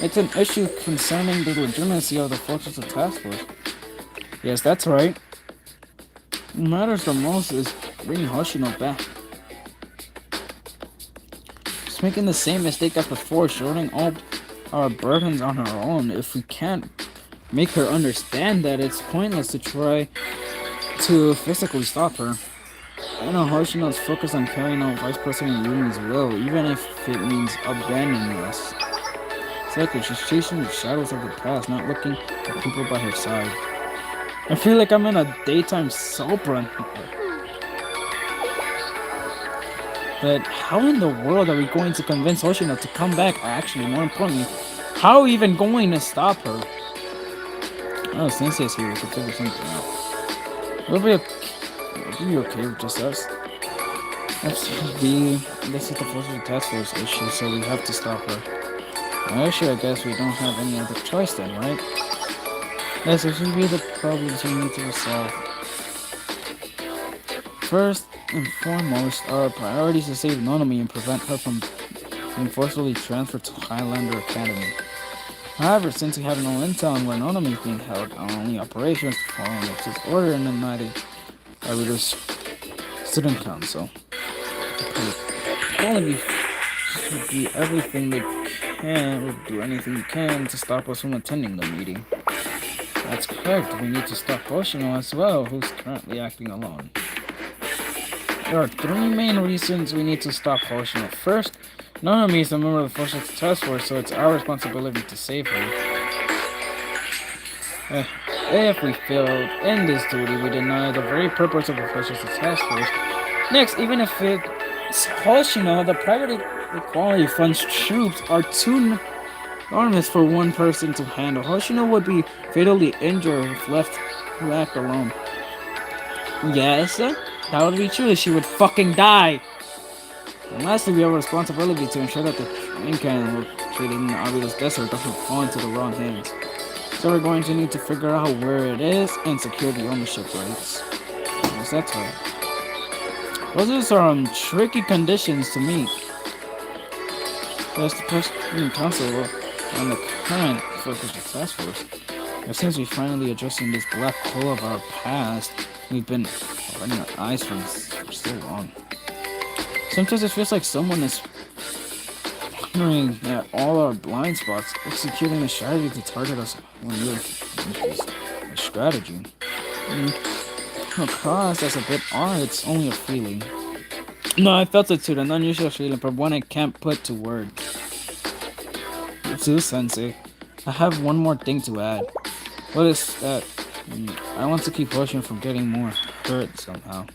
A: It's an issue concerning the legitimacy of the Fluxus Task Force. Yes, that's right. What matters the most is bringing Hoshino back. She's making the same mistake as before, shouldering all our burdens on her own. If we can't make her understand that, it's pointless to try to physically stop her. I know Hoshino is focused on carrying out Vice President Yumi's will, even if it means abandoning us. Exactly, she's chasing the shadows of the past, not looking at people by her side. I feel like I'm in a daytime soap run. But how in the world are we going to convince Hoshino to come back? Actually, more importantly, how are we even going to stop her? Oh, Sensei's here, we can figure something out. We'll be okay with just us. This is the Fluxus Task Force issue, so we have to stop her. Actually, I guess we don't have any other choice then, right? Yes, this should be the problems we need to resolve. First and foremost, our priority is to save Nanami and prevent her from being forcibly transferred to Highlander Academy. However, since we have no intel on where Nonami is being held, our only operations following its order in the Mighty Naruto's Student Council. Quality should do everything they can, or do anything you can to stop us from attending the meeting. That's correct. We need to stop Hoshino as well, who's currently acting alone. There are three main reasons we need to stop Hoshino. First, Nanami is a member of the Forces Task Force, so it's our responsibility to save her. If we failed in this duty, we deny the very purpose of the Forces Task Force. Next, even if it's Hoshino, the private equality fund's troops are too enormous for one person to handle. Hoshino would be fatally injured if left alone. Yes, that would be true. She would fucking die. And lastly, we have a responsibility to ensure that the train cannon located in the Obelisk Desert doesn't fall into the wrong hands. So we're going to need to figure out where it is and secure the ownership rights. Yes, that's right. Those are tricky conditions to meet. Yes, the President Council on the current focus of task force. As soon as we finally addressing this black hole of our past, we've been running our eyes for so long. Sometimes it feels like someone is wondering at all our blind spots, executing a strategy to target us when we're a strategy. Across, that's a bit odd, it's only a feeling. No, I felt it too, an unusual feeling, but one I can't put to words. Too, Sensei. I have one more thing to add. What is that? I want to keep Hoshino from getting more hurt somehow.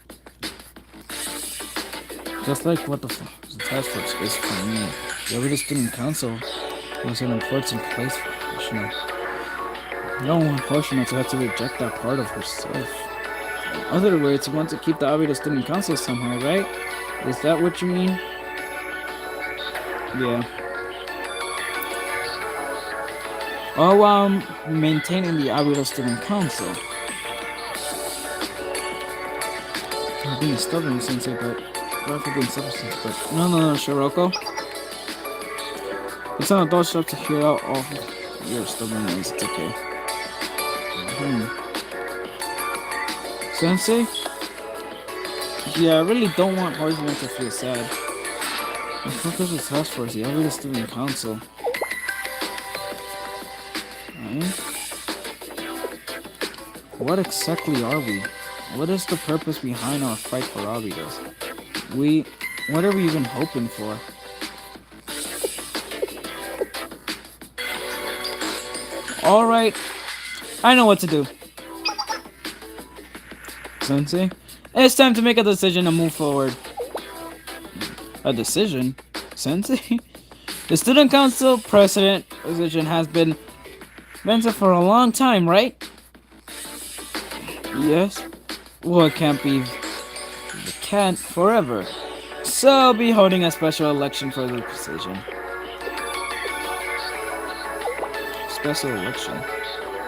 A: Just like what the task force is for me. The Obelisk Student Council was an important place for Hoshino. I don't want Hoshino to have to reject that part of herself. In other words, you want to keep the Obelisk Student Council somehow, right? Is that what you mean? Yeah. All while maintaining the Obelisk Student Council. I'm being stubborn, Sensei, but no, Shiroko. It's an adult start to hear out all your stubbornness. It's okay. Sensei? Yeah, I really don't want Hoshino to feel sad. The focus of task force, the Obelisk Student Council. What exactly are we? What is the purpose behind our fight for Abidos? What are we even hoping for? Alright, I know what to do. Sensei, it's time to make a decision and move forward. A decision? Sensei? The Student Council President position has been vacant for a long time, right? Yes. Well, it can't be. It can't forever. So I'll be holding a special election for the position. Special election?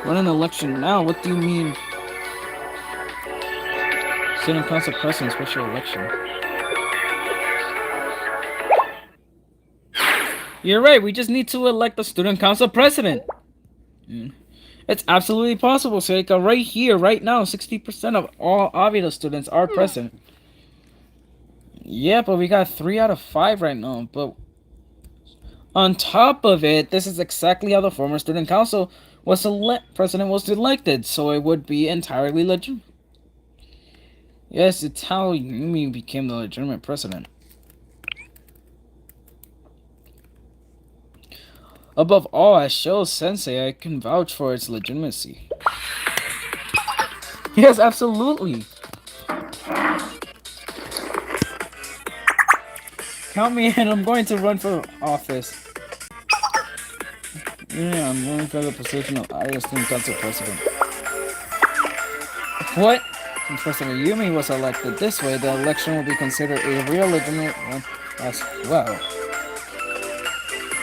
A: What an election now? What do you mean? Student Council President special election. You're right, we just need to elect the Student Council President. It's absolutely possible, Seika. Right here, right now, 60% of all Obito students are present. Yeah, but we got 3 out of 5 right now. But on top of it, this is exactly how the former Student Council president was elected, so it would be entirely legitimate. Yes, it's how Yumi became the legitimate president. Above all, as Sho Sensei, I can vouch for its legitimacy. Yes, absolutely. Count me in, I'm going to run for office. Yeah, I'm running for the position of Iowa Student Council President. What? Since President Yumi was elected this way, the election will be considered a real legitimate one as well.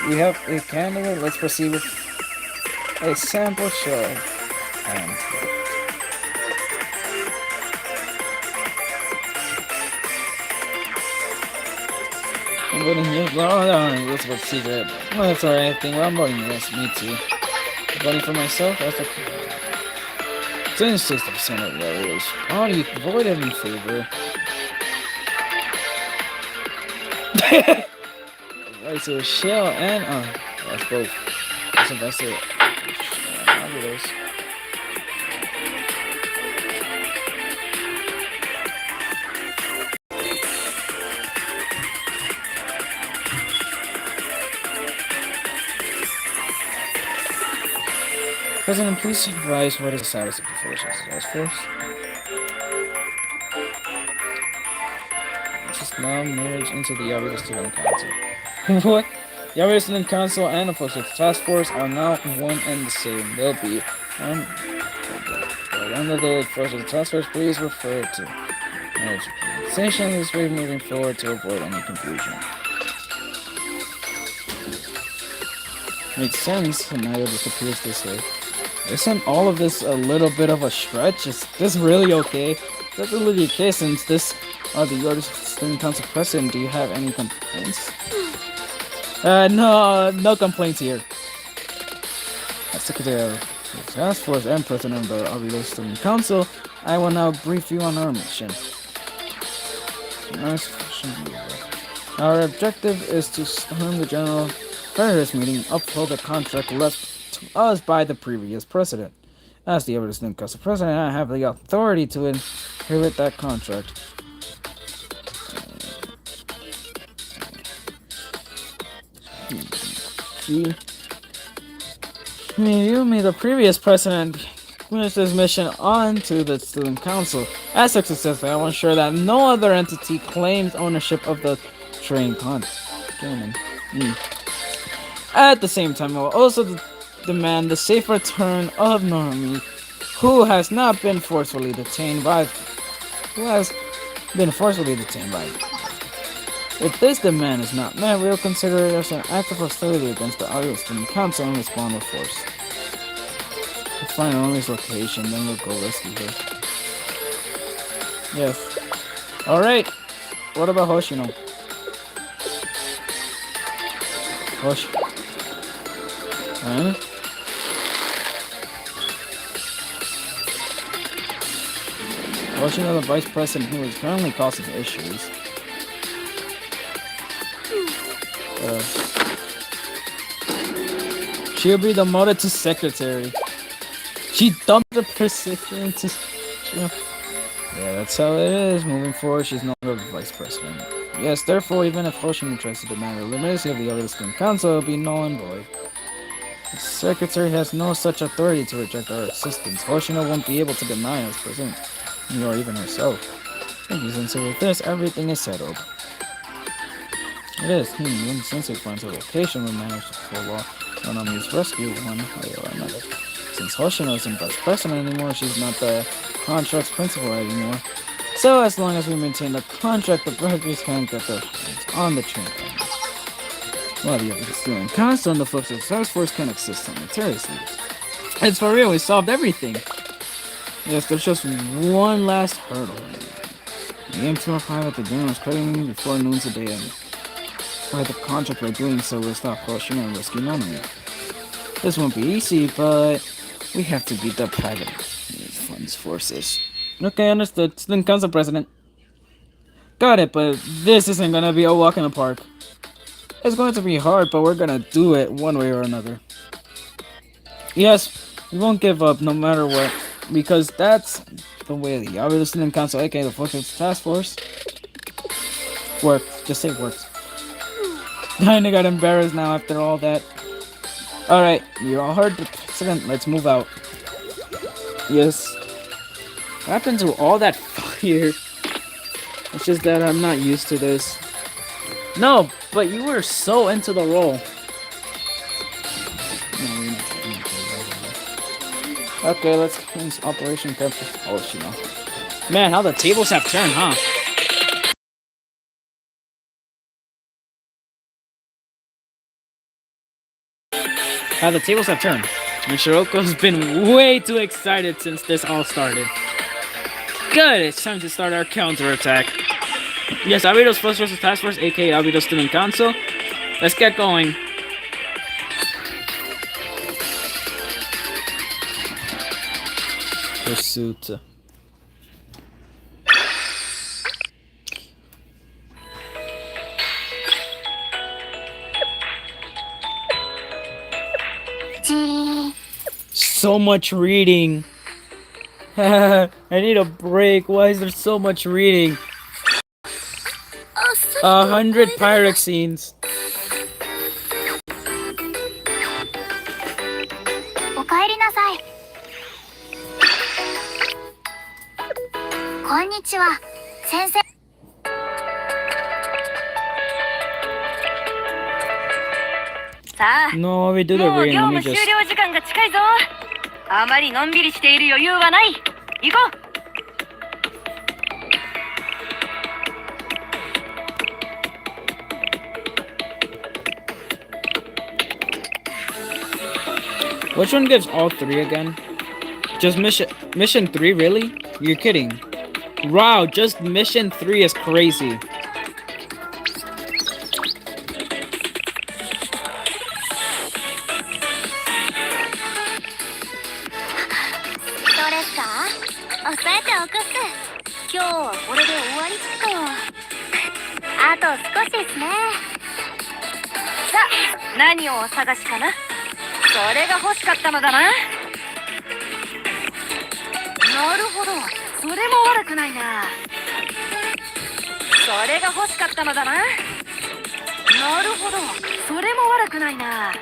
A: We have a candidate. Let's proceed with a sample show. I'm voting yes. Well, no, Elizabeth Secret. Well, that's alright. I think I'm voting yes. Me too. Voting for myself as the since 60% of voters already voted in favor. Right, so Shell and that's both. That's invested. I'll do those. President, please advise what is the status of the Forces Task Force. Just now merged into the Yabba Student Council. What? Yabba Student Council and the Forces Task Force are now one and the same. They'll be under the Forces Task Force. Please refer to marriage organization this way moving forward to avoid any confusion. Makes sense, and now it just appears this way. Isn't all of this a little bit of a stretch? Is this really okay? That's really okay since this are the orders of the Student Council President. Do you have any complaints? No complaints here. As Secretary of the Task Force and President of the Arbido Student Council, I will now brief you on our mission. Our objective is to storm the General Paris meeting, uphold the contract left to us by the previous president. As the Arbido Student Council President, I have the authority to inherit that contract. The previous president finished his mission on to the Student Council. As a successor, I will ensure that no other entity claims ownership of the train At the same time, I will also demand the safe return of Normie, who has been forcefully detained by. If this demand is not met, we will consider it as an act of hostility against the Arbido Student Council and respond with force. We'll find Normie's location, then we'll go rescue her. Yes. Alright. What about Hoshino? Huh? Hoshino, the vice president who is currently causing issues. She'll be demoted to secretary. She dumped the position into. Yeah, that's how it is. Moving forward, she's no longer the vice president. Yes, therefore, even if Hoshino tries to demand the legitimacy of the other Student Council, it will be null and void. The secretary has no such authority to reject our assistance. Hoshino won't be able to deny us president, nor even herself. Thank you, Sensei. With this, everything is settled. It is. When Sensei finds her location, we manage to pull off Nanami's rescue one way or another. Since Hoshino isn't vice president anymore, she's not the contract's principal anymore. So as long as we maintain the contract, the Bradleys can't get their hands on the train. While the other Student Council and the Forces Task Force can exist simultaneously. It's for real, we solved everything. Yes, there's just one last hurdle. We aim to arrive at the General's cutting before noon today and by the contract by doing so will stop Hoshino and rescue Nanami. This won't be easy, but we have to beat the private funds forces. Okay, understood. Student Council President. Got it, but this isn't gonna be a walk in the park. It's going to be hard, but we're gonna do it one way or another. Yes, we won't give up no matter what, because that's the way the Arbido Student Council, aka the Forces Task Force, works. Just say works. Kinda got embarrassed now after all that. Alright, you all heard the president. Let's move out. Yes. What happened to all that fire? It's just that I'm not used to this. No, but you were so into the role. Okay, let's finish Operation Pepper. Oh, shit, no. Man, how the tables have turned, huh? How the tables have turned. And Shiroko's been way too excited since this all started. Good, it's time to start our counterattack. Yes, Arbido's Forces Task Force, aka Arbido Student Council. Let's get going. pursuit. So much reading. I need a break. Why is there so much reading? 100 pirate scenes.
B: おかえりなさい。こんにちは、先生。さあ、
A: No, we do the
B: もう
A: reading.
B: 業
A: Let me
B: 務終
A: just.
B: 了時間が近いぞ。あまりのんびりしている余裕はない。行こう。
A: Which one gives all three again? Just mission 3, really? You're kidding. Wow, just mission 3 is crazy.
B: どうですか？押さえておくっす。今日はこれで終わりっと。あと少しですね。さあ、何をお探しかな？それが欲しかったのだな。なるほど、それも悪くないな。それが欲しかったのだな。なるほど、それも悪くないな。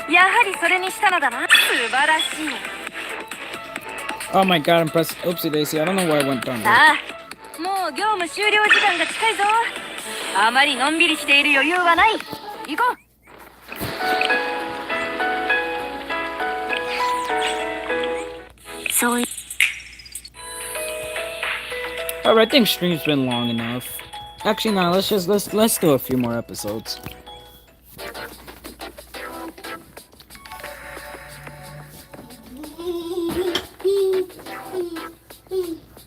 B: やはりそれにしたのだな。素晴らしい。
A: Oh my god, I'm pressing. Oopsie daisy. I don't know why I went down
B: さ
A: there.
B: あ、もう業務終了時間が近いぞ。あまりのんびりしている余裕はない。行こう。そうい
A: Alright, I think stream's been long enough. Actually, no. Let's do a few more episodes.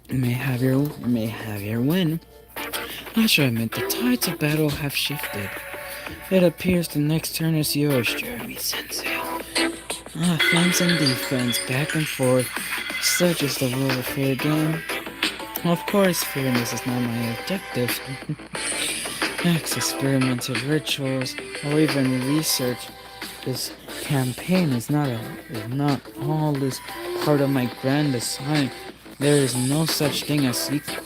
A: You may have your win. I should admit, the tides of battle have shifted. It appears the next turn is yours, Jeremy Sensei. Offense and defense, back and forth. Such is the rule of fair game. Of course, fairness is not my objective. Acts, experimented rituals, or even research. This campaign is not all this part of my grand design. There is no such thing as equally,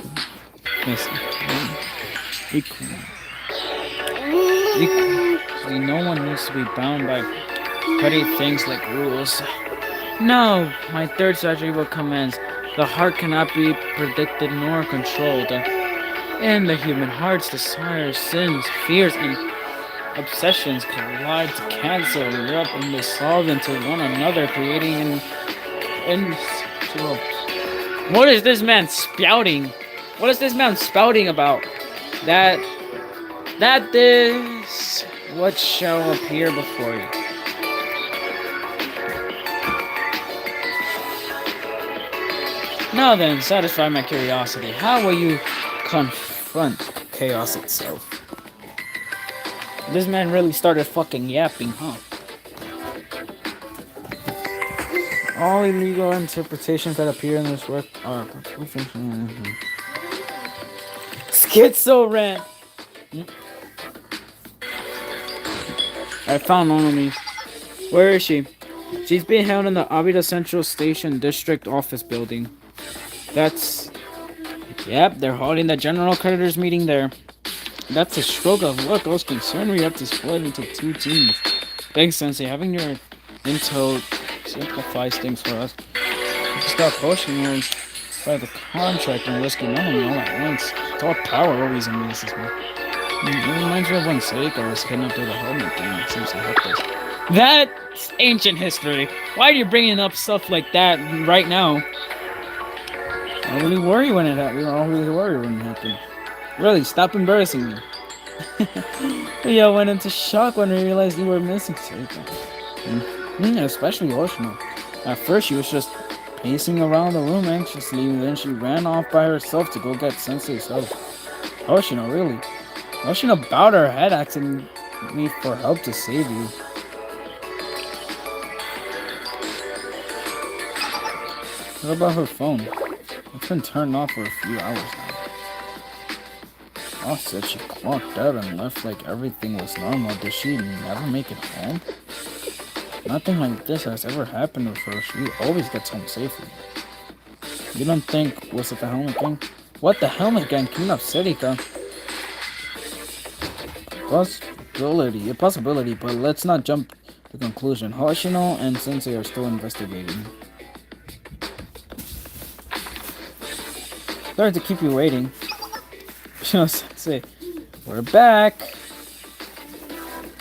A: no one needs to be bound by petty things like rules. No, my third strategy will commence. The heart cannot be predicted nor controlled. In the human heart's desires, sins, fears, and obsessions collide to cancel, erupt, and dissolve into one another, creating an What is this man spouting? What is this man spouting about? That is what shall appear before you. Now then, satisfy my curiosity. How will you confront chaos itself? This man really started fucking yapping, huh? All illegal interpretations that appear in this work are Schizo rant. I found Onami. Where is she? She's being held in the Abida Central Station District Office Building. Yep, they're holding the general creditors meeting there. That's a stroke of luck. I was concerned we have to split into two teams. Thanks, Sensei. Having your intel simplifies things for us. Stop pushing us by the contract and risking Onami all at once. Thought power always amuses me. It reminds me of when Seika was kidnapped through the helmet thing. It seems to help us. That's ancient history. Why are you bringing up stuff like that right now? I really worry when it happened. We were all really worried when it happened. Really, stop embarrassing me. I went into shock when I realized you were missing Seika. Especially Oshino. At first, she was just pacing around the room anxiously, and then she ran off by herself to go get Sensei's help. Oshino, really? Oshino bowed her head, asking me for help to save you. What about her phone? It's been turned off for a few hours now. Oh, said she clocked out and left like everything was normal. Did she never make it home? Nothing like this has ever happened with her. She always gets home safely. You don't think, was it the helmet gang? What, the helmet gang? Clean up city, huh? A possibility, but let's not jump to conclusion. Hoshino and Sensei are still investigating. Sorry to keep you waiting. Hoshino Sensei, we're back.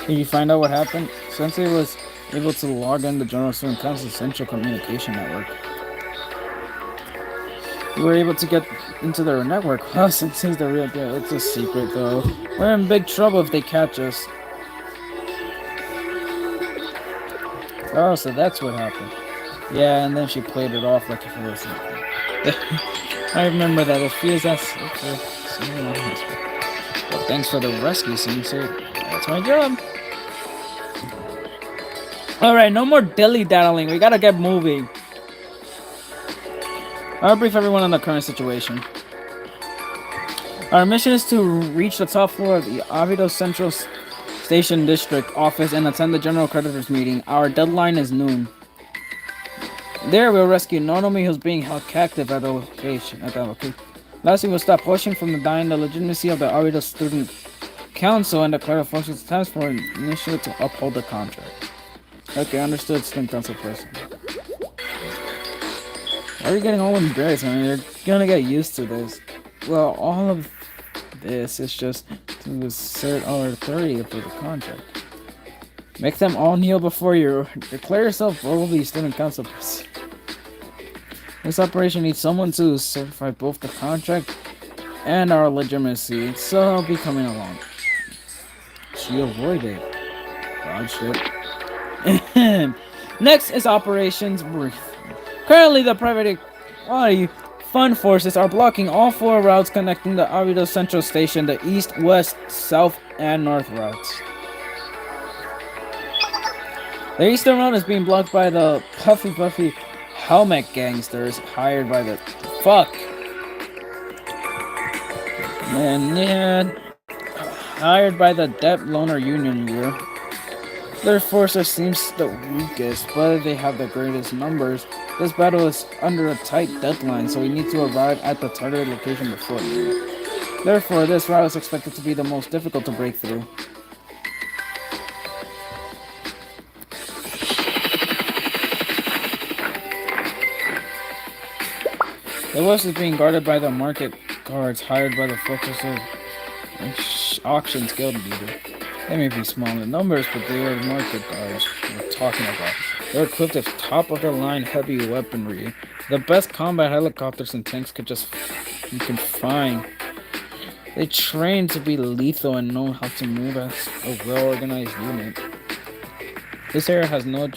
A: Did you find out what happened? Sensei was able to log in the General Student Council's Central Communication Network. We were able to get into their network. Well, Sensei's the real deal. It's a secret, though. We're in big trouble if they catch us. Oh, so that's what happened. Yeah, and then she played it off like if it was nothing. I remember that. It feels that. Well, thanks for the rescue, Sensei. That's my job. Alright, no more dilly-daddling. We gotta get moving. I'll brief everyone on the current situation. Our mission is to reach the top floor of the Avido Central Station District office and attend the General Creditors meeting. Our deadline is noon. There, we'll rescue Nonomi, who's being held captive at that location. Lastly, we'll stop Hoshin from denying the legitimacy of the Avido Student Council and declare the forces task for an initiative to uphold the contract. Okay, understood, Student Council person. Why are you getting all embarrassed? I mean, you're gonna get used to this. Well, all of this is just to assert our authority for the contract. Make them all kneel before you. Declare yourself boldly, Student Council person. This operation needs someone to certify both the contract and our legitimacy, so I'll be coming along. She avoided. God shit. Next is Operations Brief. Currently, the private fund forces are blocking all 4 routes connecting the Avido Central Station, the east, west, south, and north routes. The eastern route is being blocked by the Puffy helmet gangsters hired by the hired by the Debt Loaner Union here. Their force seems the weakest, but they have the greatest numbers. This battle is under a tight deadline, so we need to arrive at the targeted location before noon. Therefore, this route is expected to be the most difficult to break through. The west is being guarded by the market guards hired by the Focuser Auctions Guild leader. They may be small in numbers, but they are market guards we're talking about. They're equipped with top-of-the-line heavy weaponry. The best combat helicopters and tanks you can find. They train to be lethal and know how to move as a well-organized unit. This area has no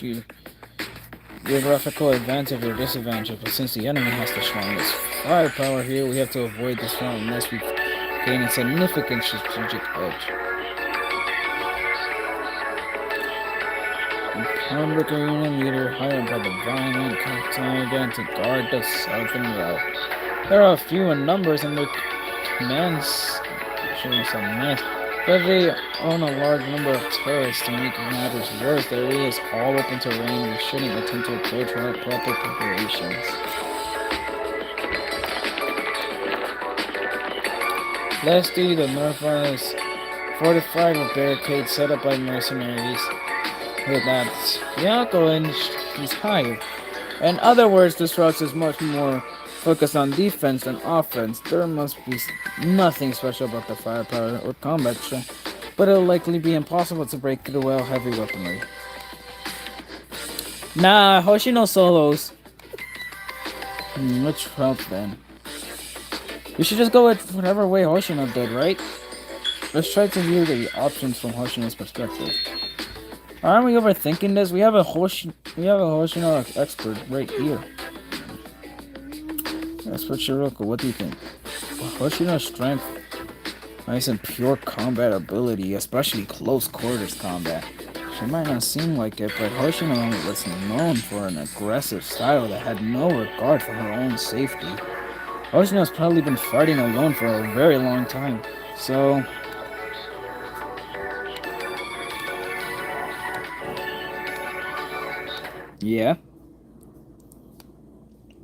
A: geographical advantage or disadvantage, but since the enemy has the strongest firepower here, we have to avoid this round unless we gain a significant strategic edge. Convict Union leader hired by the violent Cartago to guard the southern route. There are few in numbers and their commands showing some mess, but they own a large number of terrorists. To make matters worse, the area is all open terrain. We shouldn't attempt to approach without proper preparations. Lastly, the north front is fortified with barricades set up by mercenaries. With that, Yako and he's hired. In other words, this route is much more focused on defense than offense. There must be nothing special about the firepower or combat strength, but it'll likely be impossible to break through well heavy weaponry. Nah, Hoshino solos. Which route then? We should just go with whatever way Hoshino did, right? Let's try to view the options from Hoshino's perspective. Aren't we overthinking this? We have a Hoshino expert right here. Expert Shiroko, what do you think? Hoshino's strength lies in pure combat ability, especially close quarters combat. It might not seem like it, but Hoshino was known for an aggressive style that had no regard for her own safety. Hoshino's probably been fighting alone for a very long time, so... Yeah?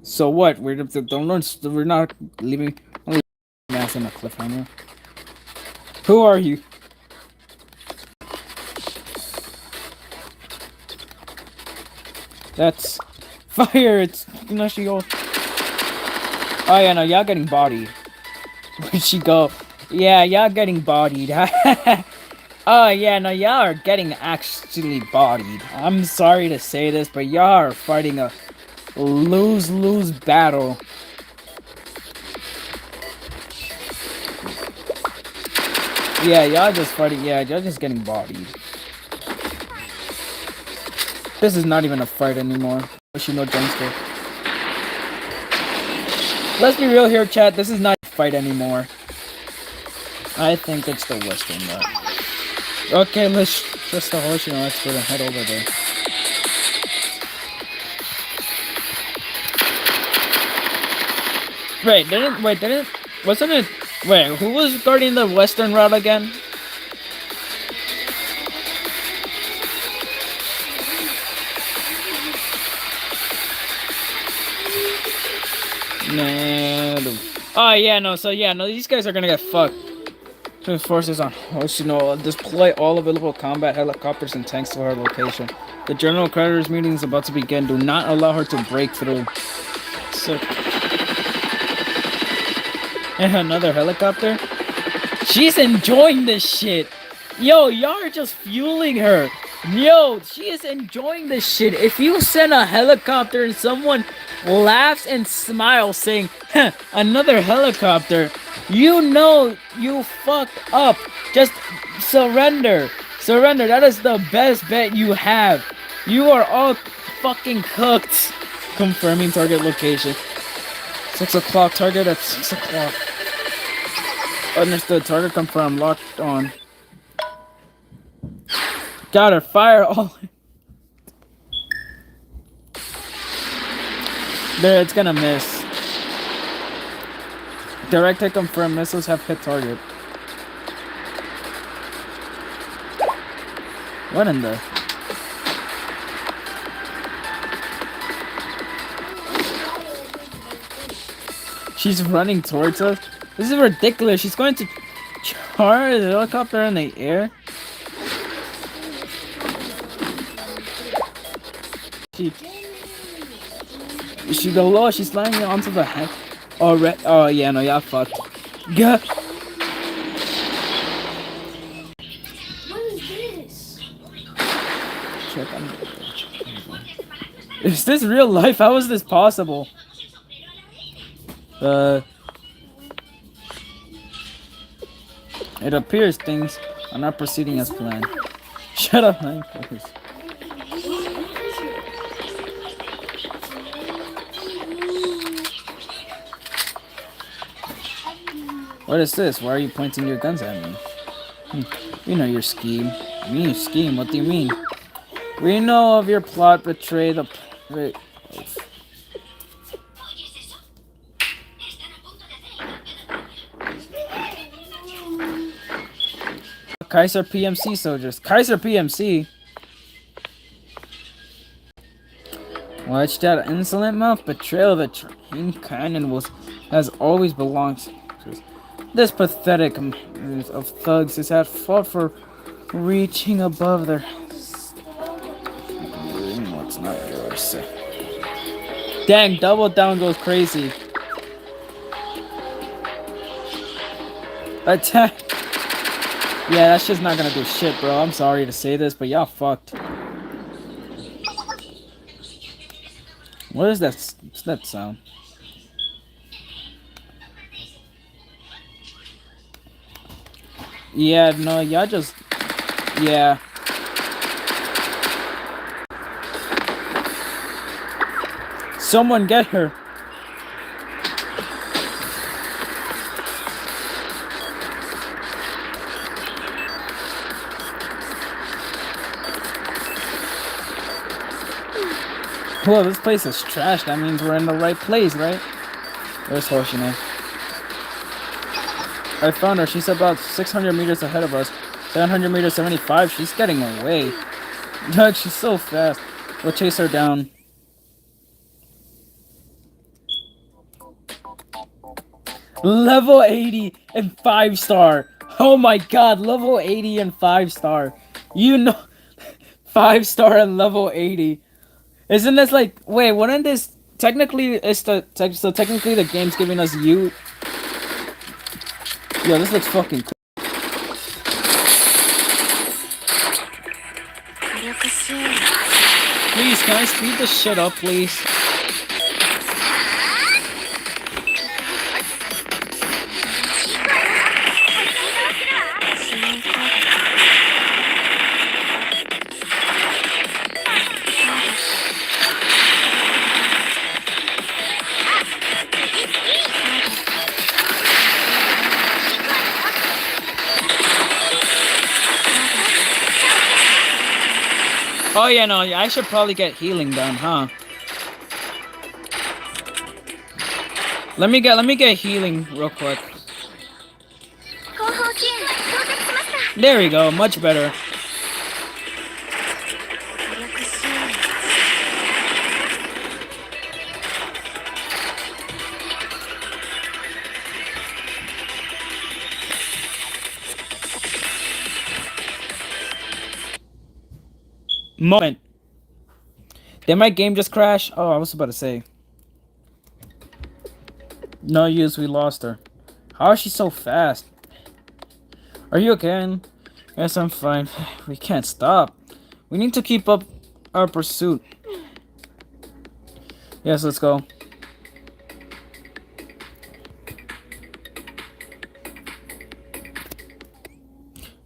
A: So what? We're not leaving ass on a cliffhanger. Who are you? That's fire. It's Nashio. Oh yeah, no, y'all getting bodied. Where'd she go? Yeah, y'all getting bodied. Oh yeah, no, y'all are getting actually bodied. I'm sorry to say this, but y'all are fighting a lose-lose battle. Yeah, y'all just fighting. Yeah, y'all just getting bodied. This is not even a fight anymore. Hoshino Junster. Let's be real here, chat. This is not a fight anymore. I think it's the Western route. Okay, let's trust the Hoshino expert and head over there. Wasn't it? Wait, who was guarding the Western route again? No. Oh yeah, no. So yeah, no. These guys are gonna get fucked. Forces on Hoshino deploy all available combat helicopters and tanks to her location. The general creditors meeting is about to begin. Do not allow her to break through. So, and another helicopter. She's enjoying this shit. Yo, y'all are just fueling her. Yo, she is enjoying this shit. If you send a helicopter and someone laughs and smiles saying, huh, another helicopter, you know you fucked up. Just surrender. Surrender. That is the best bet you have. You are all fucking cooked. Confirming target location. 6 o'clock. Target at 6 o'clock. Understood. Target confirmed. Locked on. Got her. Fire all. There, it's gonna miss. Direct hit confirmed. Missiles have hit target. What in the? She's running towards us. This is ridiculous. She's going to charge the helicopter in the air. She go low. She's flying onto the head. Oh yeah, no, y'all fucked. Gah.
C: What is this?
A: Check on. Is this real life? How is this possible? It appears things are not proceeding as planned. Shut up, man. Focus. What is this? Why are you pointing your guns at me? We know your scheme. Me scheme? What do you mean? We know of your plot. Betray the. Wait. Kaiser PMC soldiers. Kaiser PMC. Watch that insolent mouth. Betrayal of the trained cannon has always belonged to this pathetic of thugs is at fault for reaching above their. What's not yours? Dang, Double Down goes crazy. Attack. Yeah, that's just not gonna do shit, bro. I'm sorry to say this, but y'all fucked. What is that? What's that sound? Yeah, no, y'all just... Yeah. Someone get her. Well, this place is trash. That means we're in the right place, right? There's Hoshine. I found her. She's about 600 meters ahead of us. 700 meters, 75. She's getting away. Look, she's so fast. We'll chase her down. Level 80 and 5-star. Oh my god, level 80 and 5-star. You know, 5-star and level 80. Isn't this like, wait, wouldn't this, technically, so technically the game's giving us you. Yo, this looks fucking cool.
B: 火力支援
A: Please, can I speed this shit up, please? Oh yeah, no, I should probably get healing done, huh? Let me get healing real quick.
B: 後方支援到着しました
A: There we go, much better.
B: 火力支援
A: Moment. Did my game just crash? Oh, I was about to say. No use, we lost her. How is she so fast? Are you okay? Yes, I'm fine. We can't stop. We need to keep up our pursuit. Yes, let's go.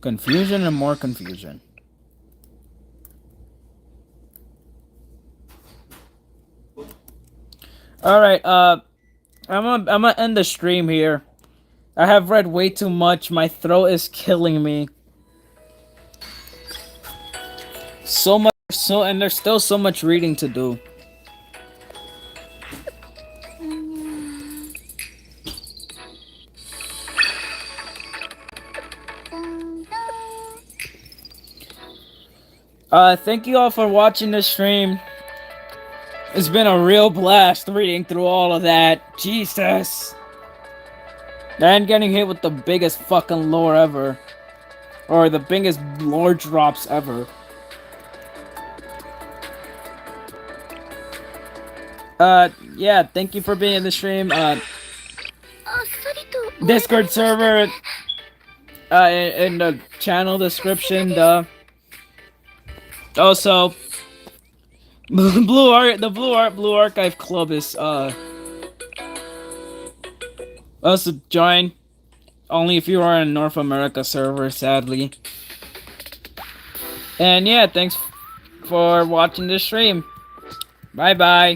A: Confusion and more confusion. Alright, I'm gonna end the stream here. I have read way too much. My throat is killing me. So much, and there's still so much reading to do. Thank you all for watching this stream. It's been a real blast reading through all of that. Jesus. And getting hit with the biggest fucking lore ever. Or the biggest lore drops ever. Yeah, thank you for being in the stream.
B: あっさりと
A: Discord server, in the channel description, the also the Blue Archive Club is also join only if you are in North America server, sadly. And yeah, thanks for watching this stream. Bye bye.